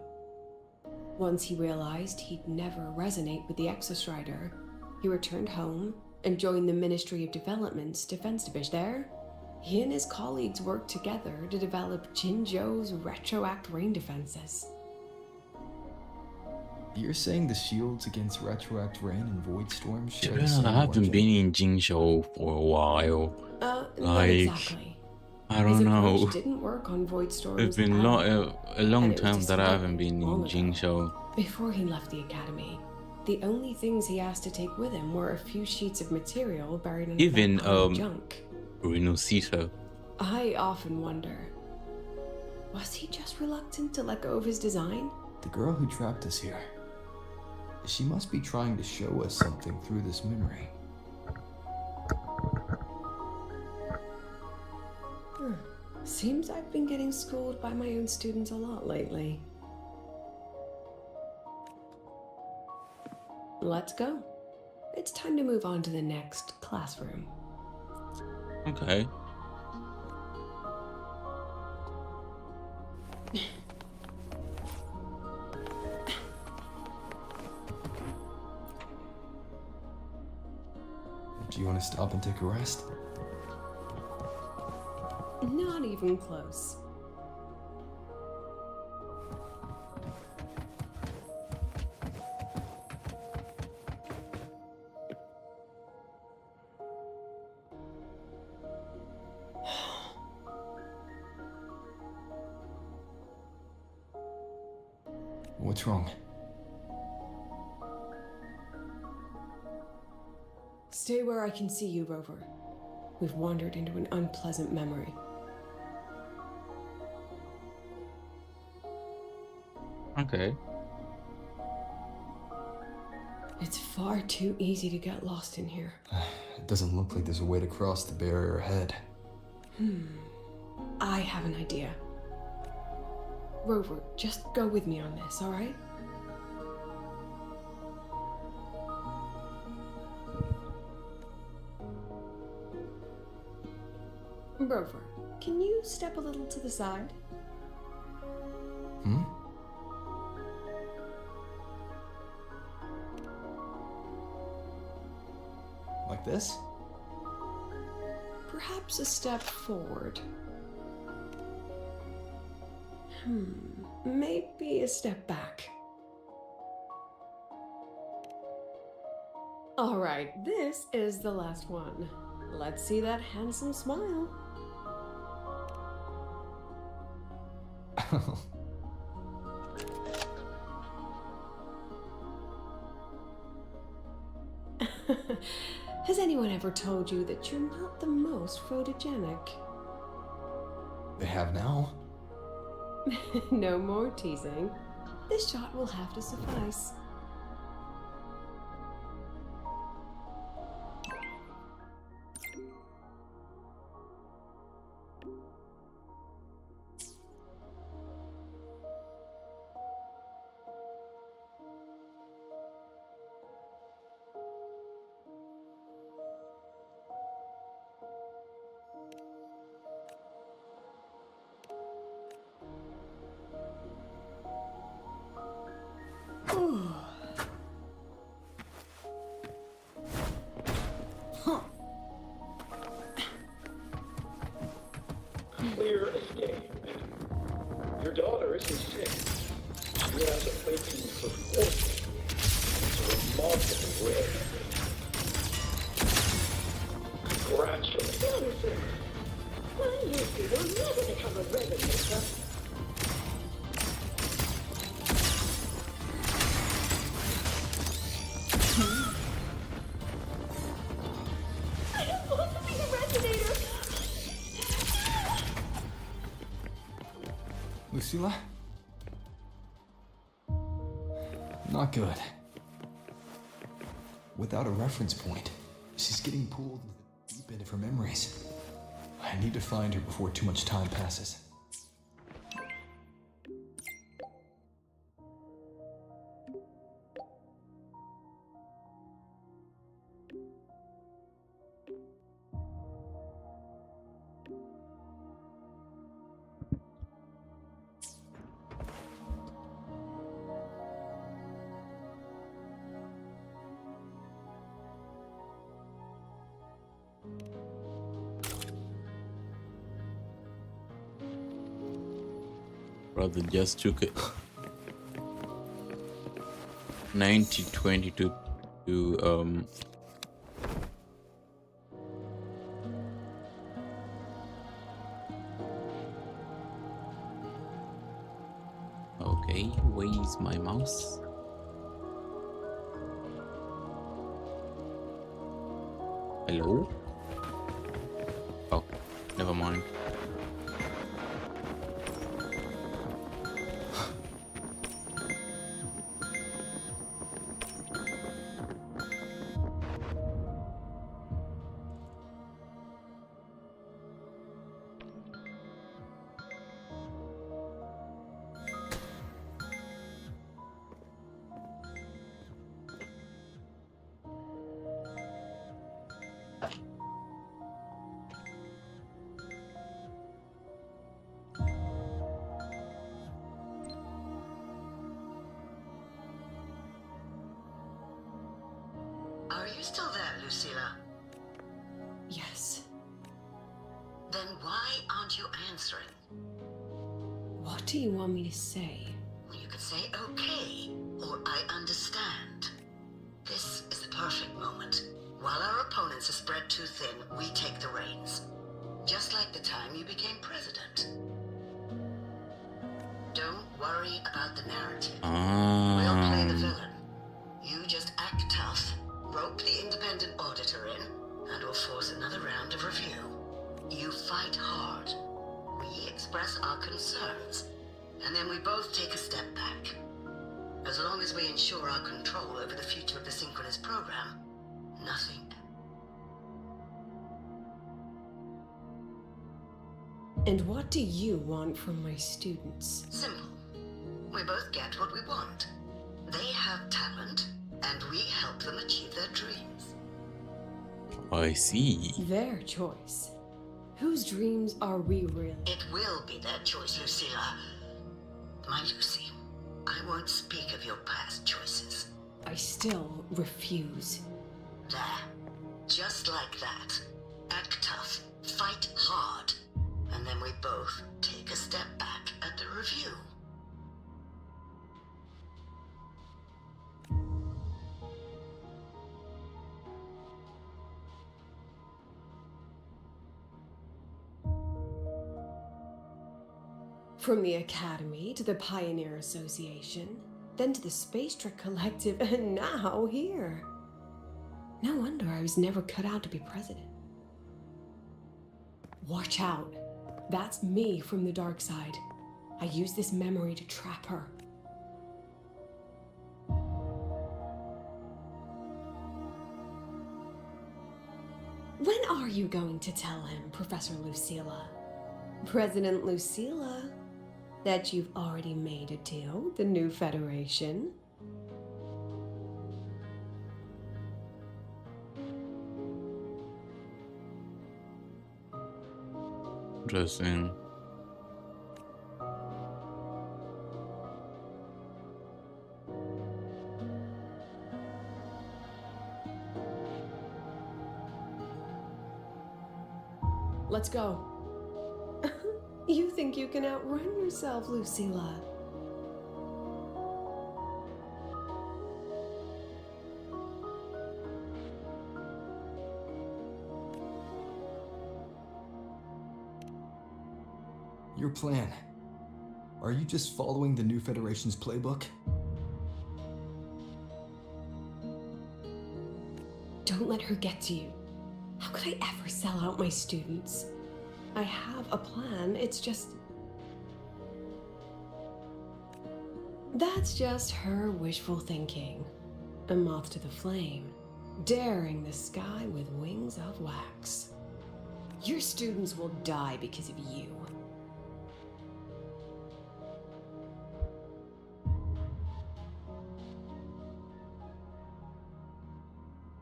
Once he realized he'd never resonate with the Exostrider, he returned home and joined the Ministry of Development's Defense Division. There, he and his colleagues worked together to develop Jinzhou's retroact rain defenses. You're saying the shields against retroact rain and void storms To share be the honest, same I haven't origin? been in Jinzhou for a while. Not Like, exactly. I His don't approach know. didn't work on void storms It's been at all. a long And it was time that I haven't dismantled been in long ago. Jinzhou. Before he left the academy, the only things he asked to take with him were a few sheets of material buried in Even that pile of junk. Renocito. I often wonder, was he just reluctant to let go of his design? The girl who trapped us here. She must be trying to show us something through this memory. Seems I've been getting schooled by my own students a lot lately. Let's go. It's time to move on to the next classroom. Okay. Do you want to stop and take a rest? Not even close. What's wrong? Stay where I can see you, Rover. We've wandered into an unpleasant memory. Okay. It's far too easy to get lost in here. It doesn't look like there's a way to cross the barrier ahead. I have an idea. Rover, just go with me on this, all right? Rover, can you step a little to the side? Hmm? Like this? Perhaps a step forward. Maybe a step back. All right, this is the last one. Let's see that handsome smile. Has anyone ever told you that you're not the most photogenic? They have now? No more teasing. This shot will have to suffice. Clear as day. Your daughter isn't sick. She has a waiting for fortune. It's a remarkable rare. Congratulations. Well, you will never become a ribbon maker. I don't want to be a resonator. Lucilla? Not good. Without a reference point, she's getting pulled deep into her memories. I need to find her before too much time passes. Brother just took it 90-20 to okay, where is my mouse? Hello? Oh, never mind. Are you still there, Lucilla? Yes. Then why aren't you answering? What do you want me to say? You could say okay, or I understand. This is the perfect moment. While our opponents are spread too thin, we take the reins. Just like the time you became president. Don't worry about the narrative. We'll play the villain. You just act tough, rope the independent auditor in, and we'll force another round of review. You fight hard. We express our concerns, and then we both take a step back. As long as we ensure our control over the future of the synchronous program, nothing. And what do you want from my students? Simple. We both get what we want. They have talent, and we help them achieve their dreams. I see. Their choice. Whose dreams are we really? It will be their choice, Lucilla. My Lucy, I won't speak of your past choices. I still refuse. There. Just like that. Act tough, fight hard, and then we both take a step back at the review. From the Academy to the Pioneer Association, then to the Space Trek Collective, and now here. No wonder I was never cut out to be president. Watch out. That's me from the dark side. I use this memory to trap her. When are you going to tell him, Professor Lucilla? President Lucilla, that you've already made a deal with the new Federation? Interesting. Let's go. You think you can outrun yourself, Lucilla? Your plan. Are you just following the new Federation's playbook? Don't let her get to you. How could I ever sell out my students? I have a plan, it's just... That's just her wishful thinking. A moth to the flame, daring the sky with wings of wax. Your students will die because of you.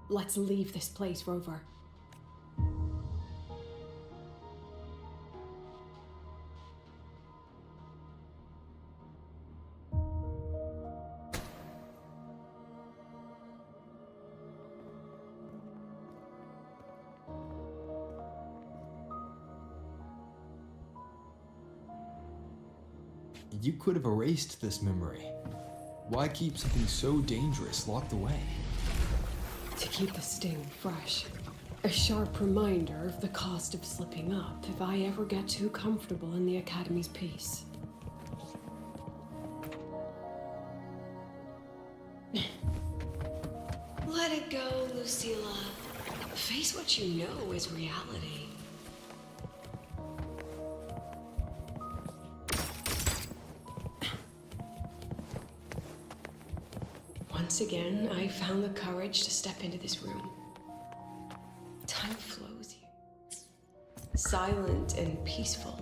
Let's leave this place, Rover. You could have erased this memory. Why keep something so dangerous locked away? To keep the sting fresh. A sharp reminder of the cost of slipping up if I ever get too comfortable in the Academy's peace. Let it go, Lucilla. Face what you know is reality. Once again, I found the courage to step into this room. Time flows here. Silent and peaceful.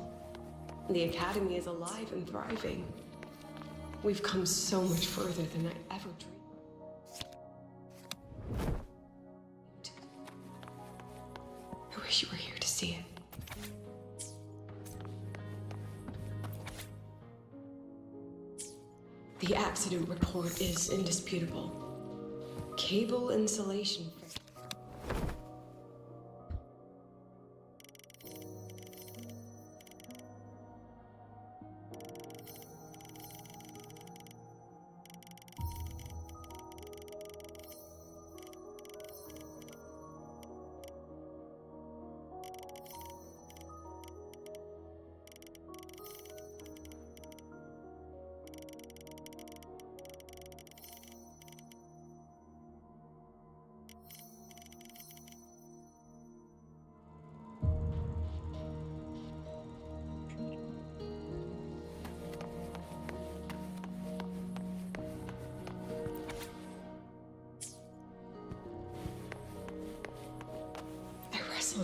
The Academy is alive and thriving. We've come so much further than I ever dreamed. I wish you were here to see it. The accident report is indisputable. Cable insulation.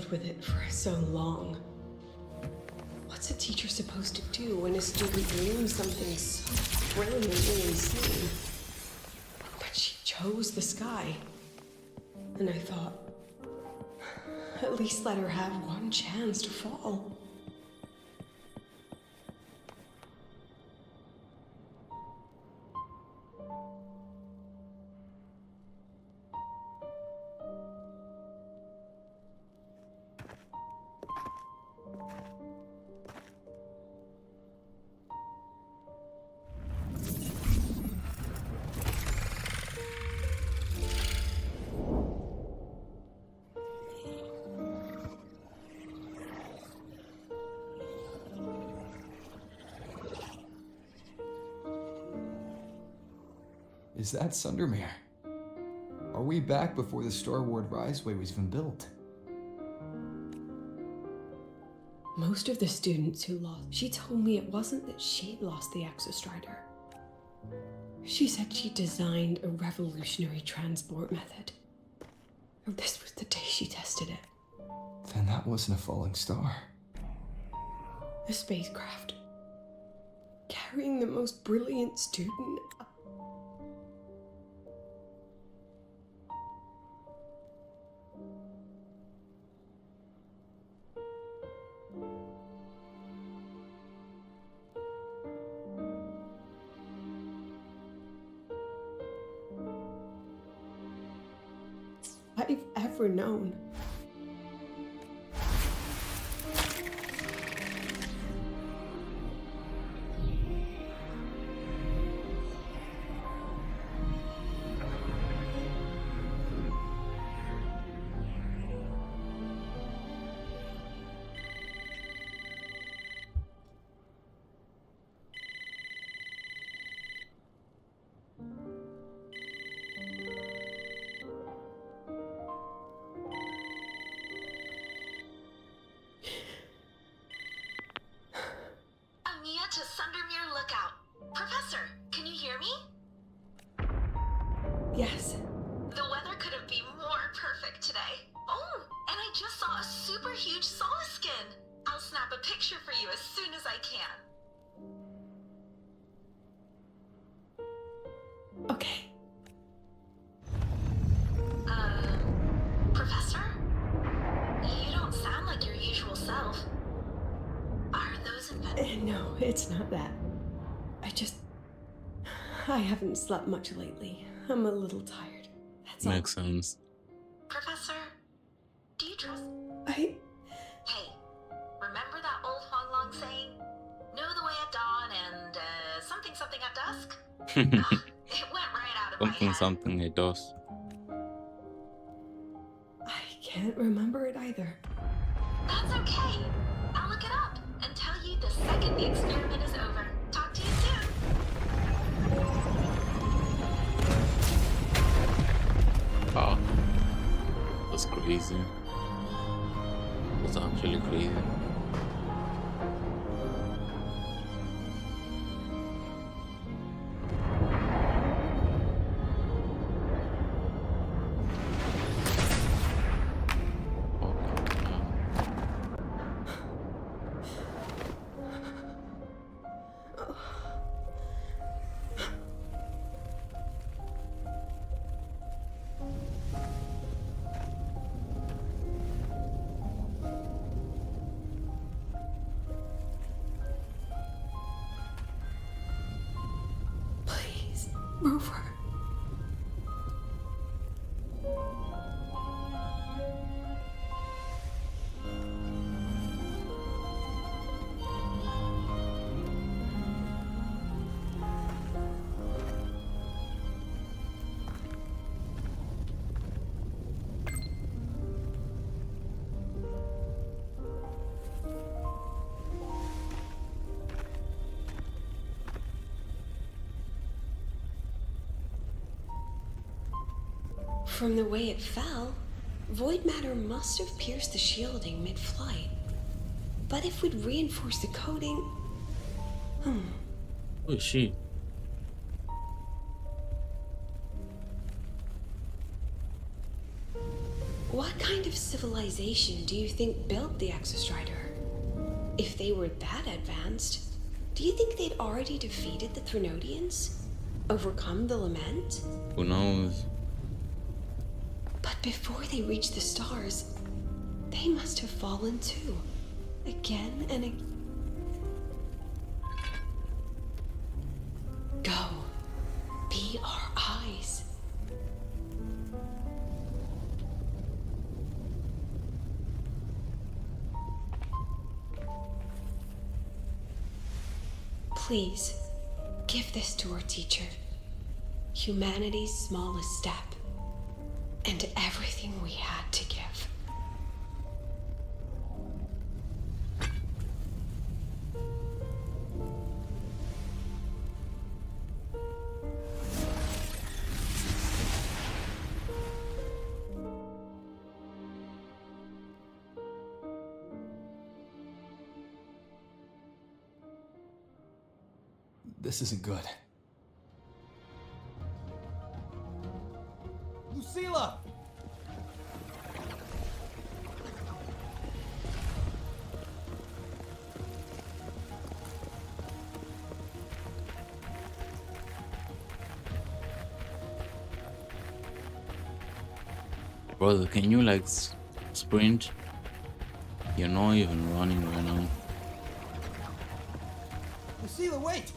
With it for so long. What's a teacher supposed to do when a student dreams something so brilliantly insane? But she chose the sky. And I thought, at least let her have one chance to fall. Is that Sundermere? Are we back before the Star Ward Riseway was even built? Most of the students who lost, she told me it wasn't that she'd lost the Exostrider. She said she designed a revolutionary transport method. This was the day she tested it. Then that wasn't a falling star. A spacecraft. Carrying the most brilliant student. I've ever known. To Sundermere Lookout. Professor, can you hear me? Yes. The weather couldn't be more perfect today. Oh, and I just saw a super huge skin. I'll snap a picture for you as soon as I can. Okay. Professor? You don't sound like your usual self. Are those No, it's not that. I haven't slept much lately. I'm a little tired. That's all. Makes sense. Professor, do you trust? Hey, remember that old Huanglong saying? Know the way at dawn and at dusk? It went right out of my head. Something it does. I can't remember it either. That's okay. I'll look it up and tell you the second the experiment is over. Talk to you soon. Wow. That's crazy. That's actually crazy. Please, move her. From the way it fell, void matter must have pierced the shielding mid-flight. But if we'd reinforced the coating... Who is she? What kind of civilization do you think built the Exostrider? If they were that advanced, do you think they'd already defeated the Threnodians? Overcome the Lament? Who knows? But before they reached the stars, they must have fallen too. Again and again. Go. Be our eyes. Please, give this to our teacher. Humanity's smallest step. And everything we had to give. This isn't good. Lucilla! Brother, can you like sprint? You're not even running right now. Lucilla, wait!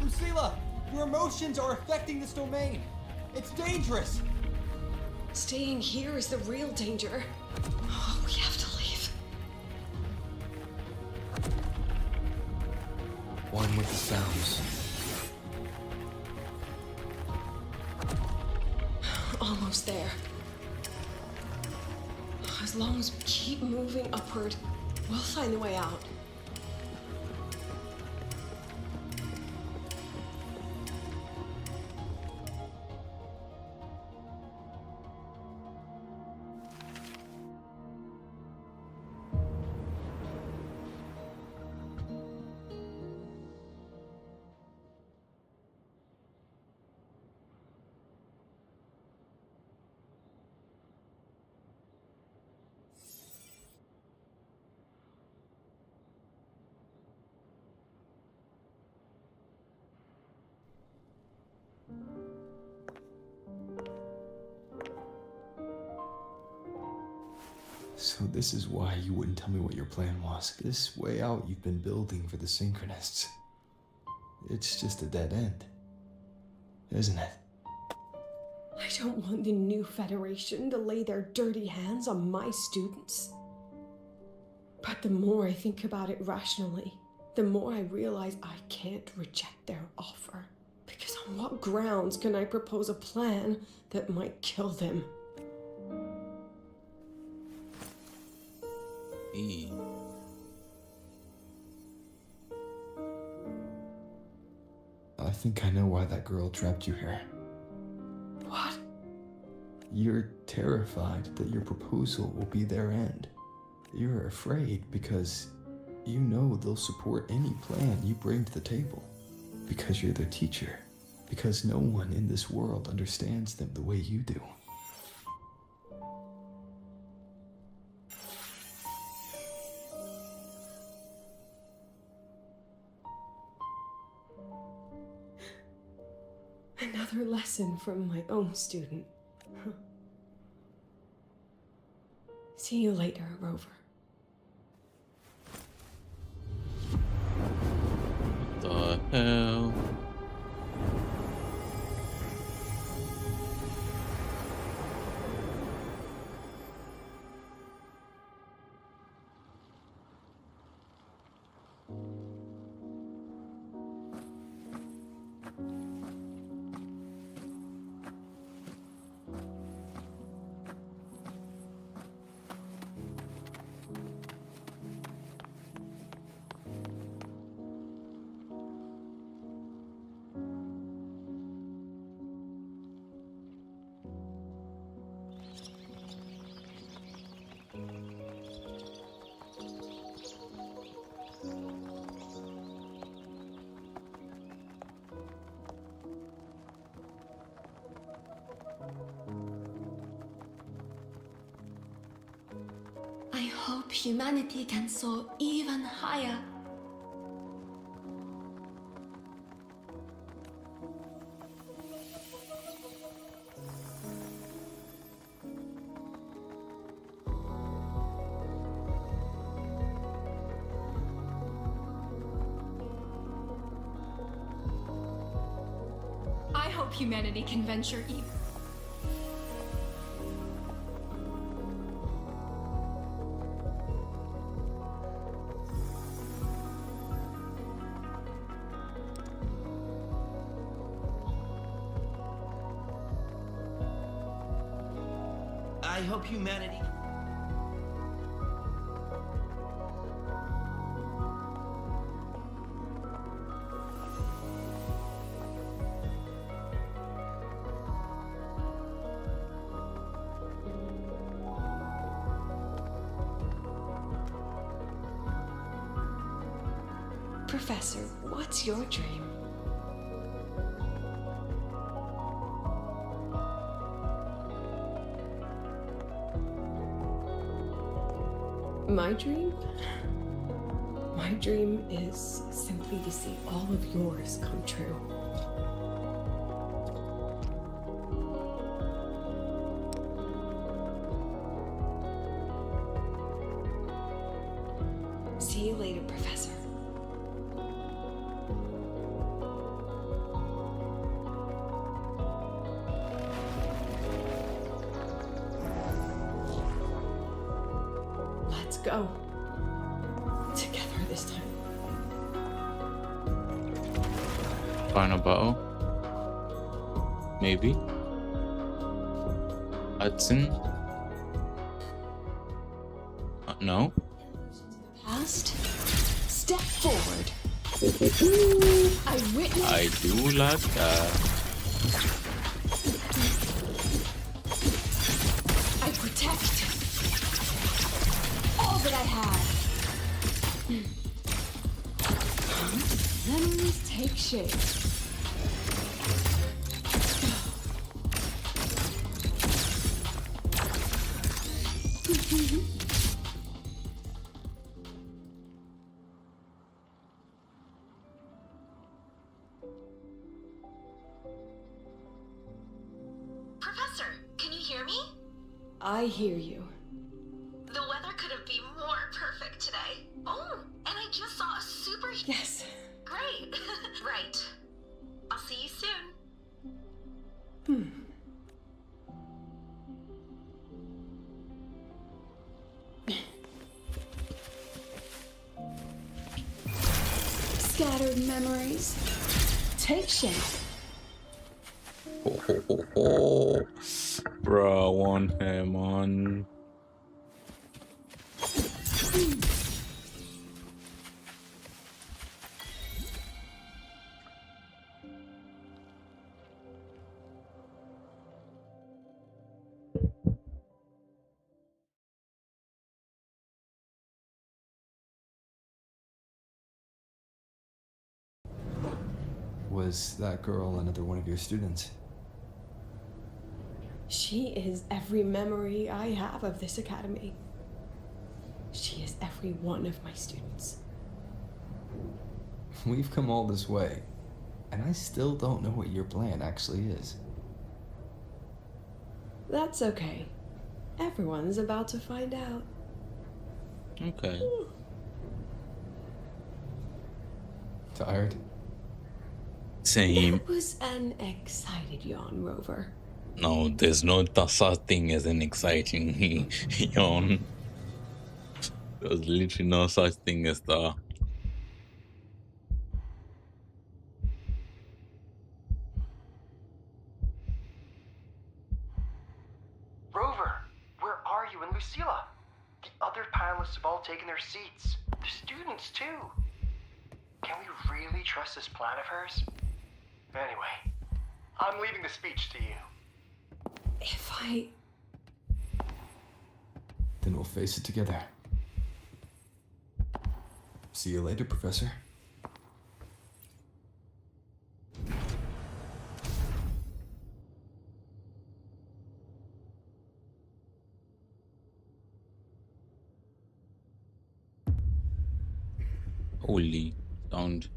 Lucilla, your emotions are affecting this domain. It's dangerous. Staying here is the real danger. Oh, we have to leave. One with the sounds. Almost there. As long as we keep moving upward, we'll find the way out. So this is why you wouldn't tell me what your plan was. This way out you've been building for the Synchronists. It's just a dead end. isn't it? I don't want the new Federation to lay their dirty hands on my students. But the more I think about it rationally, the more I realize I can't reject their offer. Because on what grounds can I propose a plan that might kill them? I think I know why that girl trapped you here. What? You're terrified that your proposal will be their end. You're afraid because you know they'll support any plan you bring to the table. Because you're their teacher. Because no one in this world understands them the way you do. Another lesson from my own student. See you later, Rover. The hell? I hope humanity can soar even higher. I hope humanity can venture even. I hope humanity... Professor, what's your dream? My dream? My dream is simply to see all of yours come true. See you later, Professor. Let's go. Together this time. Final battle? Maybe? Hudson? No? Past? Step forward. I do like that. I protect all that I have. Memories take shape. Professor, can you hear me? I hear you. The weather couldn't be more perfect today. Oh, and I just saw a super... Yes. Great. Right. I'll see you soon. Scattered memories take shape. Bro, I want him on. Was that girl another one of your students? She is every memory I have of this academy. She is every one of my students. We've come all this way, and I still don't know what your plan actually is. That's okay. Everyone's about to find out. Okay. Tired? Same. That was an excited yawn, Rover. No, there's no such thing as an exciting yawn. There's literally no such thing as that. Rover, where are you and Lucilla? The other panelists have all taken their seats. The students, too. Can we really trust this plan of hers? Anyway, I'm leaving the speech to you. If I... Then we'll face it together. See you later, Professor. Holy sound.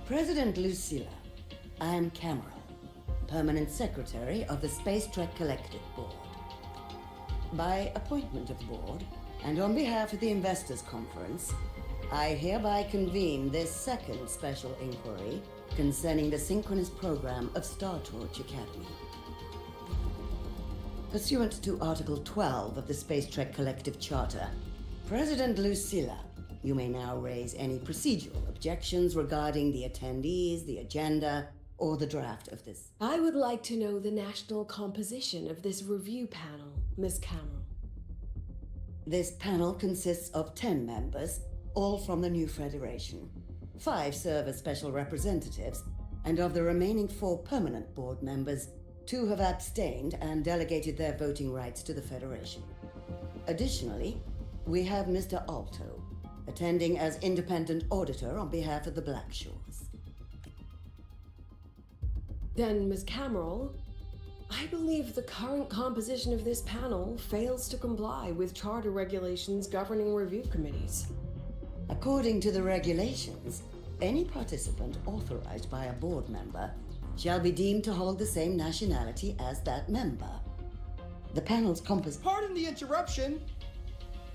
President Lucilla, I am Cameron, Permanent Secretary of the Space Trek Collective Board. By appointment of the board, and on behalf of the Investors Conference, I hereby convene this second special inquiry concerning the synchronous program of Star Torch Academy. Pursuant to Article 12 of the Space Trek Collective Charter, President Lucilla, you may now raise any procedural objections regarding the attendees, the agenda, or the draft of this. I would like to know the national composition of this review panel, Miss Cameron. This panel consists of 10 members, all from the new Federation. 5 serve as special representatives, and of the remaining 4 permanent board members, 2 have abstained and delegated their voting rights to the Federation. Additionally, we have Mr. Alto, attending as independent auditor on behalf of the Black Shores. Then, Ms. Cameron, I believe the current composition of this panel fails to comply with charter regulations governing review committees. According to the regulations, any participant authorized by a board member shall be deemed to hold the same nationality as that member. The panel's composition... Pardon the interruption!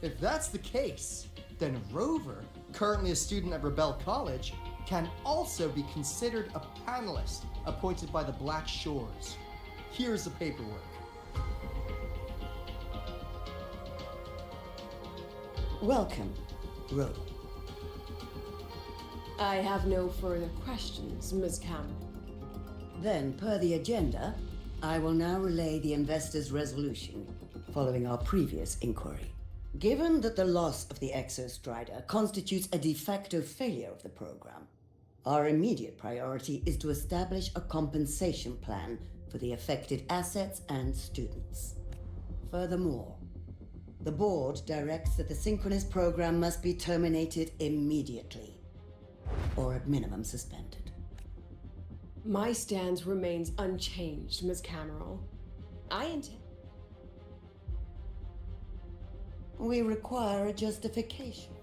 If that's the case, then Rover, currently a student at Rebel College, can also be considered a panelist appointed by the Black Shores. Here's the paperwork. Welcome, Rover. I have no further questions, Ms. Cameron. Then, per the agenda, I will now relay the investors' resolution following our previous inquiry. Given that the loss of the Exostrider constitutes a de facto failure of the program, Our immediate priority is to establish a compensation plan for the affected assets and students. Furthermore, the board directs that the synchronous program must be terminated immediately, or at minimum suspended. My stance remains unchanged, Ms. Cameron. I intend... We require a justification.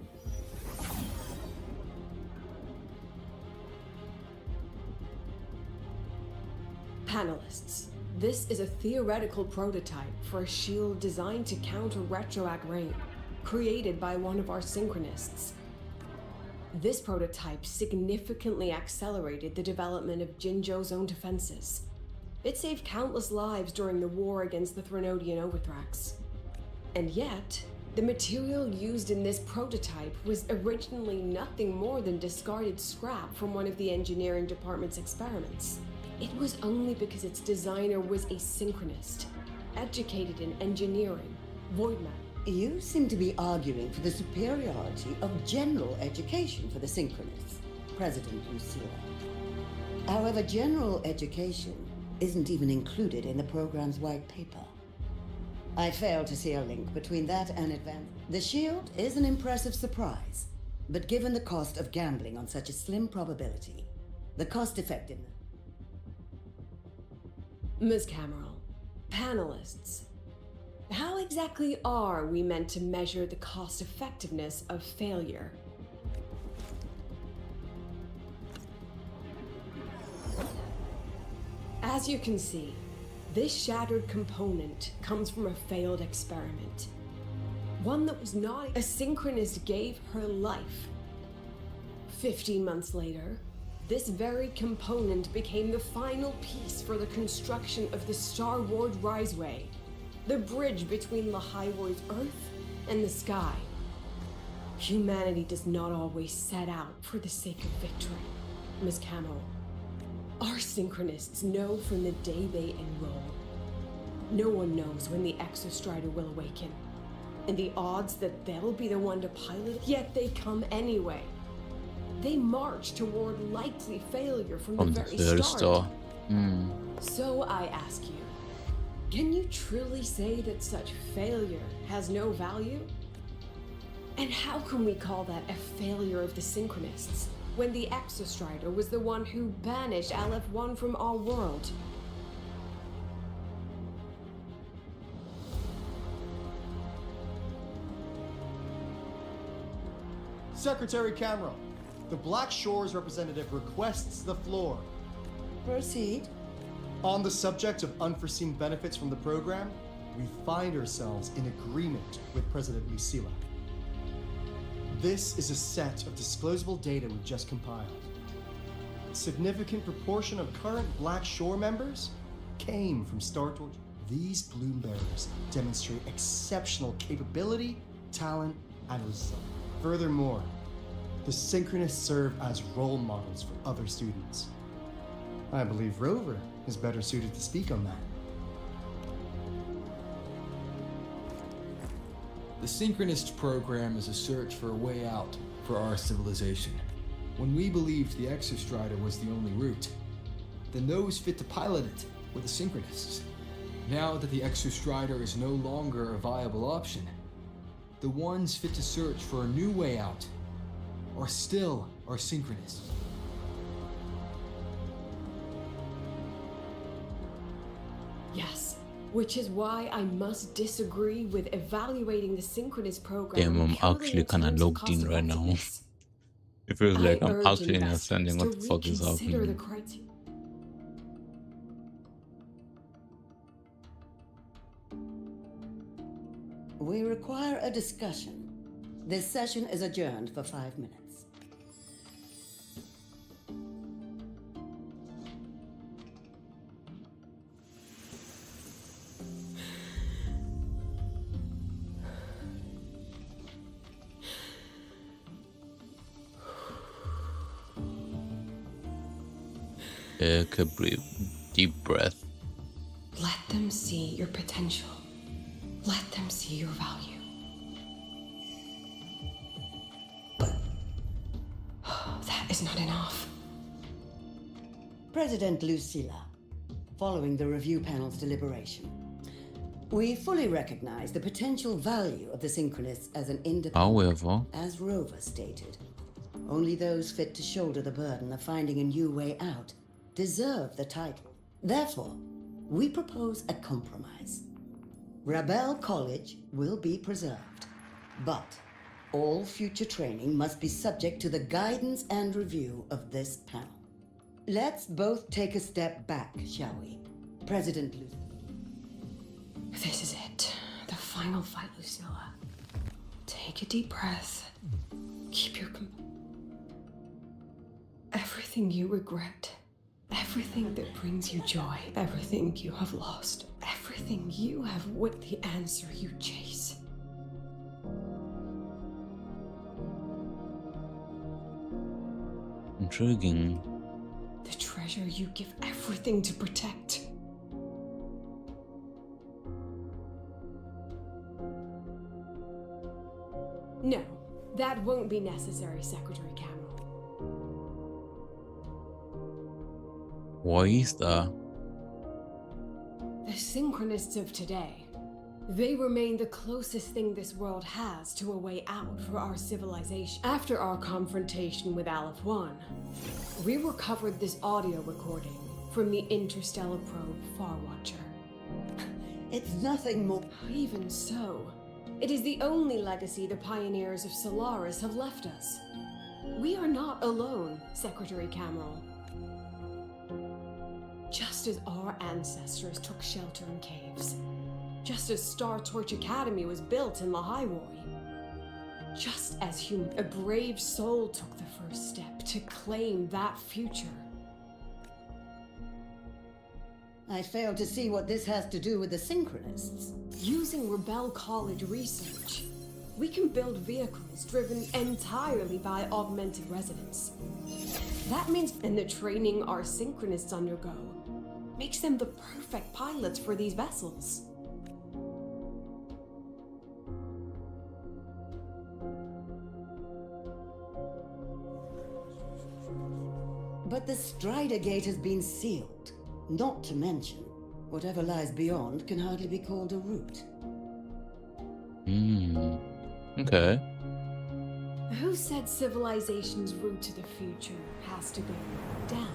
Panelists, this is a theoretical prototype for a shield designed to counter retroact rain, created by one of our synchronists. This prototype significantly accelerated the development of Jinzhou's own defenses. It saved countless lives during the war against the Threnodian Overthrax. And yet, the material used in this prototype was originally nothing more than discarded scrap from one of the engineering department's experiments. It was only because its designer was a synchronist, educated in engineering, void matter. You seem to be arguing for the superiority of general education for the synchronists, President Lucilla. However, general education isn't even included in the program's white paper. I fail to see a link between that and advance. The shield is an impressive surprise, but given the cost of gambling on such a slim probability, the cost-effectiveness... Ms. Cameron, panelists, how exactly are we meant to measure the cost-effectiveness of failure? As you can see, this shattered component comes from a failed experiment. One that was not... A synchronist gave her life. 15 months later, this very component became the final piece for the construction of the Star Ward Riseway, the bridge between Lahaiwoi's Earth and the sky. Humanity does not always set out for the sake of victory, Ms. Cameron. Our synchronists know from the day they enroll. No one knows when the Exostrider will awaken, and the odds that they'll be the one to pilot it, yet they come anyway. They march toward likely failure from the very start. So I ask you, can you truly say that such failure has no value? And how can we call that a failure of the synchronists, when the Exostrider was the one who banished Aleph-1 from our world? Secretary Cameron, the Black Shores representative requests the floor. Proceed. On the subject of unforeseen benefits from the program, we find ourselves in agreement with President Lucilla. This is a set of disclosable data we've just compiled. A significant proportion of current Black Shore members came from Star Torch. These bloom bearers demonstrate exceptional capability, talent, and result. Furthermore, the synchronists serve as role models for other students. I believe Rover is better suited to speak on that. The Synchronist program is a search for a way out for our civilization. When we believed the Exostrider was the only route, then those fit to pilot it were the Synchronists. Now that the Exostrider is no longer a viable option, the ones fit to search for a new way out are still our Synchronists. Yes, which is why I must disagree with evaluating the synchronous program. Damn, I'm actually kind of logged in right now. It feels like I'm actually understanding what the fuck is happening. We require a discussion. This session is adjourned for 5 minutes. Take a deep breath. Let them see your potential. Let them see your value. But that is not enough. President Lucilla, following the review panel's deliberation, we fully recognize the potential value of the Synchronists as an independent. However, as Rover stated, only those fit to shoulder the burden of finding a new way out deserve the title. Therefore, we propose a compromise. Rebel College will be preserved, but all future training must be subject to the guidance and review of this panel. Let's both take a step back, shall we? President Lucilla. This is it. The final fight, Lucilla. Take a deep breath. Keep your everything you regret, everything that brings you joy, everything you have lost, everything you have with the answer you chase. Intriguing. The treasure you give everything to protect. No, that won't be necessary, Secretary Cameron. Why is that? The Synchronists of today, they remain the closest thing this world has to a way out for our civilization. After our confrontation with Aleph 1, we recovered this audio recording from the interstellar probe Farwatcher. It's nothing more. Even so, it is the only legacy the pioneers of Solaris have left us. We are not alone, Secretary Cameron. Just as our ancestors took shelter in caves, just as Star Torch Academy was built in Lahaywari, just as a brave soul took the first step to claim that future. I fail to see what this has to do with the Synchronists. Using Rebel College research, we can build vehicles driven entirely by augmented resonance. That means, and the training our Synchronists undergo makes them the perfect pilots for these vessels. But the Strider Gate has been sealed. Not to mention, whatever lies beyond can hardly be called a route. Okay. Who said civilization's route to the future has to go down?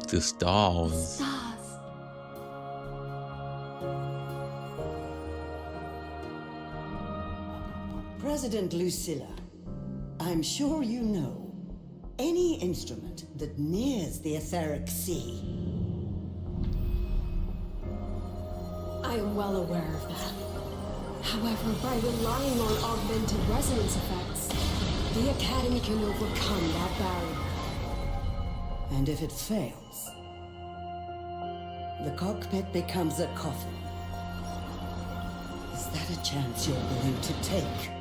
The stars. Stars. President Lucilla, I'm sure you know, any instrument that nears the etheric sea. I am well aware of that. However, by relying on augmented resonance effects, the Academy can overcome that barrier. And if it fails, the cockpit becomes a coffin. Is that a chance you're willing to take?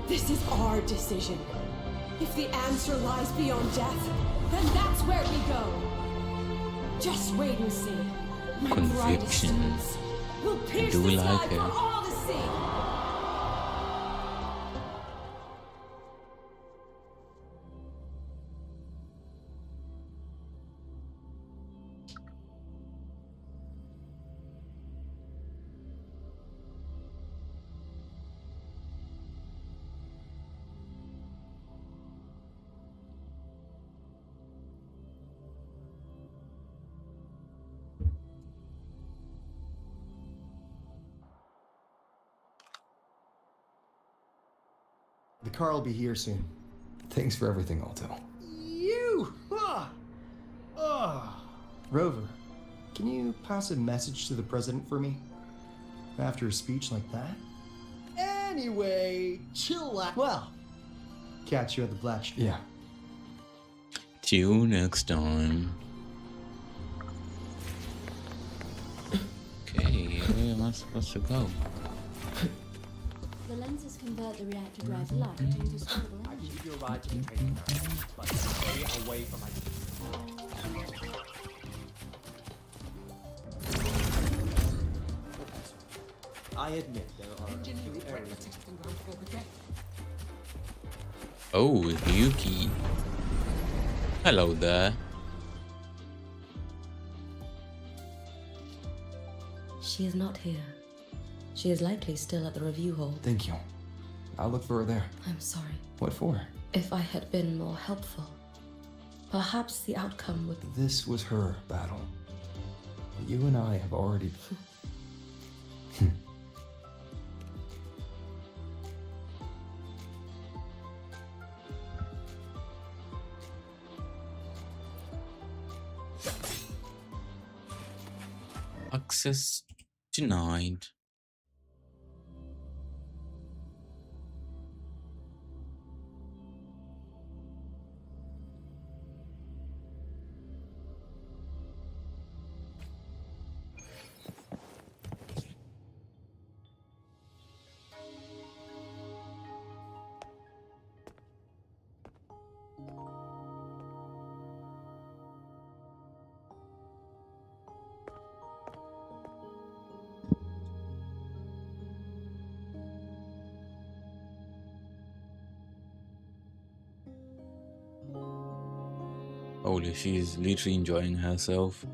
This is our decision. If the answer lies beyond death, then that's where we go. Just wait and see. My brightest Conviction. stars will pierce do the like sky it. for all to see. Carl will be here soon. Thanks for everything, Alto. You! Rover, can you pass a message to the president for me? After a speech like that? Anyway, chill out. Well, catch you at the Black Show. Yeah. See you next time. Okay, where am I supposed to go? The lenses convert the reactor drive light into stable I energy. give you a ride to the training ground, but stay away from my... I admit there are a few areas... Oh, Yuki. Hello there. She is not here. She is likely still at the review hall. Thank you. I'll look for her there. I'm sorry. What for? If I had been more helpful, perhaps the outcome would... This was her battle. You and I have already... Access denied. Holy, she's literally enjoying herself.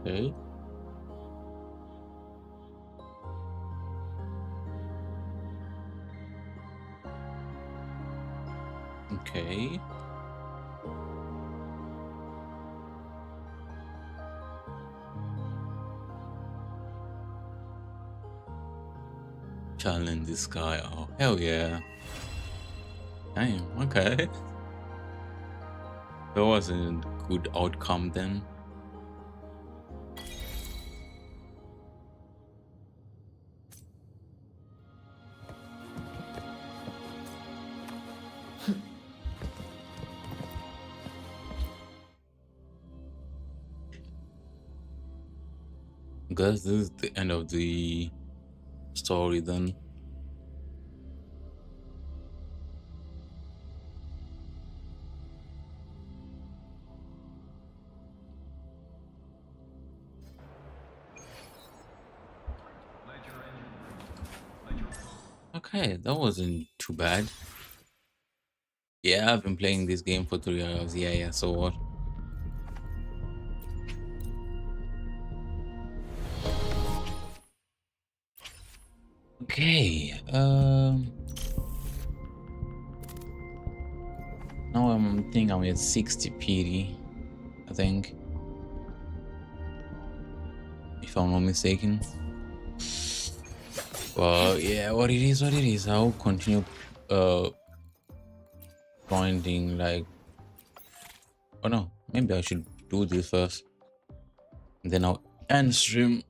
Okay. Okay. Challenge this guy. Oh, hell yeah. Damn, okay. That wasn't a good outcome then. Guess this is the end of the story then. Okay, that wasn't too bad. Yeah, I've been playing this game for 3 hours. Yeah, so what? Okay, now I'm at 60 PD, I think, if I'm not mistaken. Well, yeah, what it is. I'll continue grinding, like, oh no, maybe I should do this first, and then I'll end stream.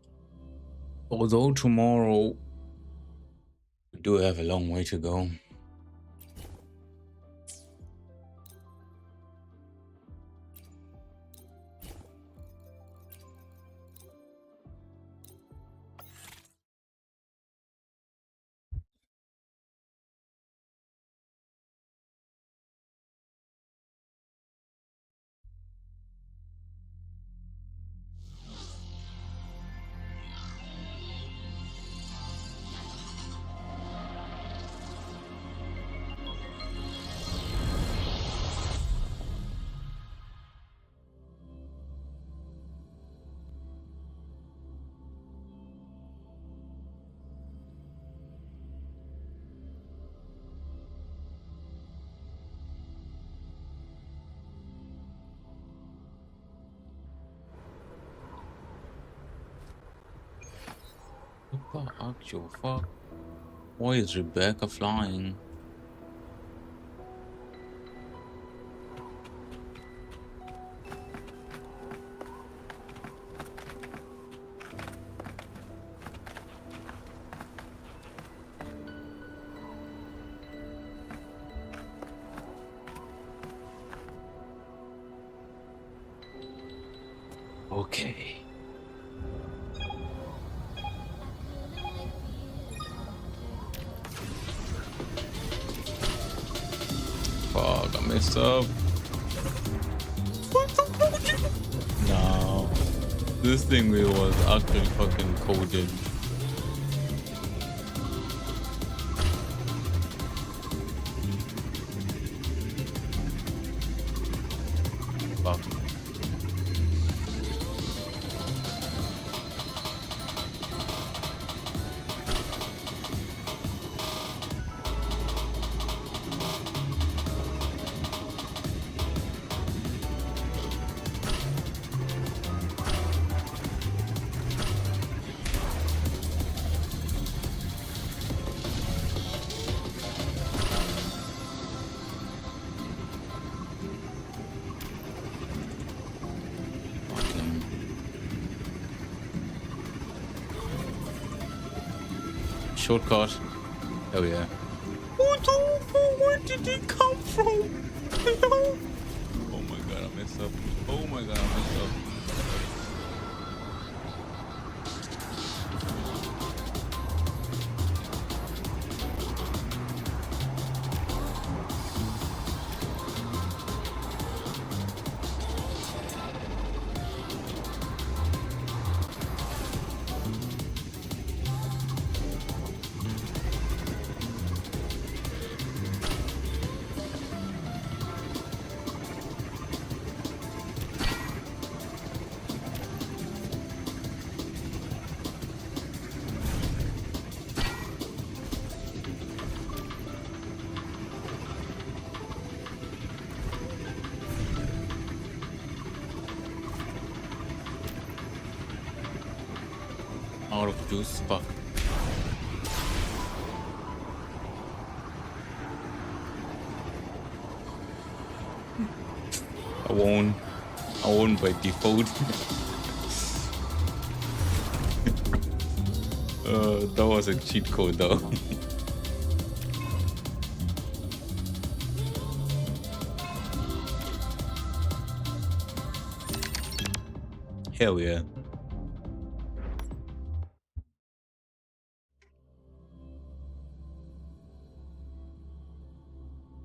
Although tomorrow we do have a long way to go. Fuck, actual fuck. Why is Rebecca flying? Okay. Fuck, I messed up. No. This thing was actually fucking coded. Fuck. Shortcut. Oh yeah. What the fuck? Where did it come from? Hello? Oh my god, I messed up. Oh my god, I messed up. Out of juice, fuck. I won't by default. That was a cheat code though. Hell yeah.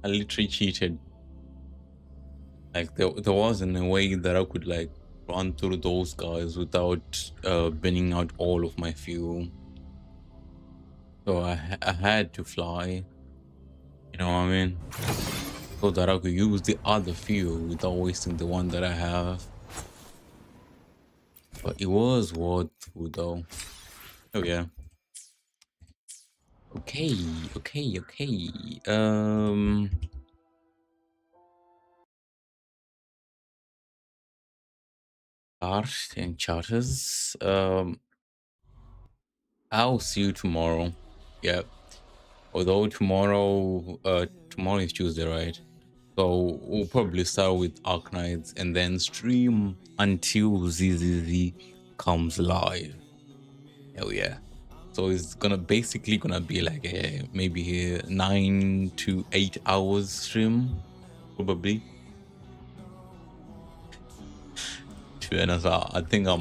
I literally cheated. Like there wasn't a way that I could like run through those guys without burning out all of my fuel. So I had to fly. You know what I mean? So that I could use the other fuel without wasting the one that I have. But it was worth it though. Oh yeah. Okay. Art and charters. I'll see you tomorrow. Yeah. Although tomorrow is Tuesday, right? So we'll probably start with Arknights and then stream until ZZZ comes live. Hell yeah. So it's basically gonna be like maybe a 9 to 8 hours stream, probably. To be honest, I think I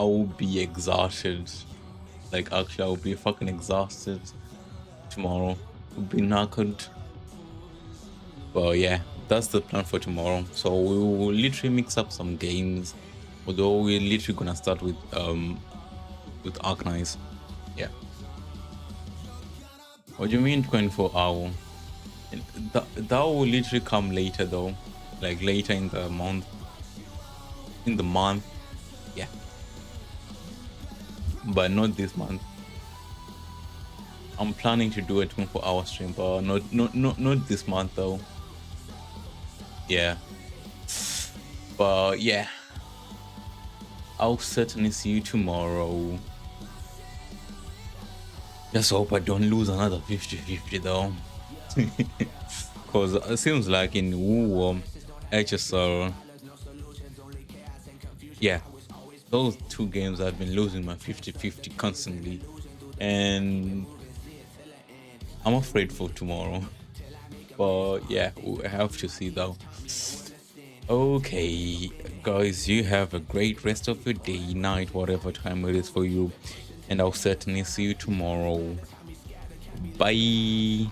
will be exhausted. Like actually, I will be fucking exhausted tomorrow. Will be knackered. But yeah, that's the plan for tomorrow. So we will literally mix up some games. Although we're literally gonna start with Arknights. Yeah. What do you mean 24-hour? That will literally come later though. Like later in the month. Yeah. But not this month. I'm planning to do a 24-hour stream, but not this month though. Yeah. But yeah. I'll certainly see you tomorrow. Just hope I don't lose another 50-50 though. Because it seems like in Wu HSR, yeah, those two games I've been losing my 50-50 constantly, and I'm afraid for tomorrow. But yeah, we have to see though. Okay, guys, you have a great rest of your day, night, whatever time it is for you, and I'll certainly see you tomorrow. Bye.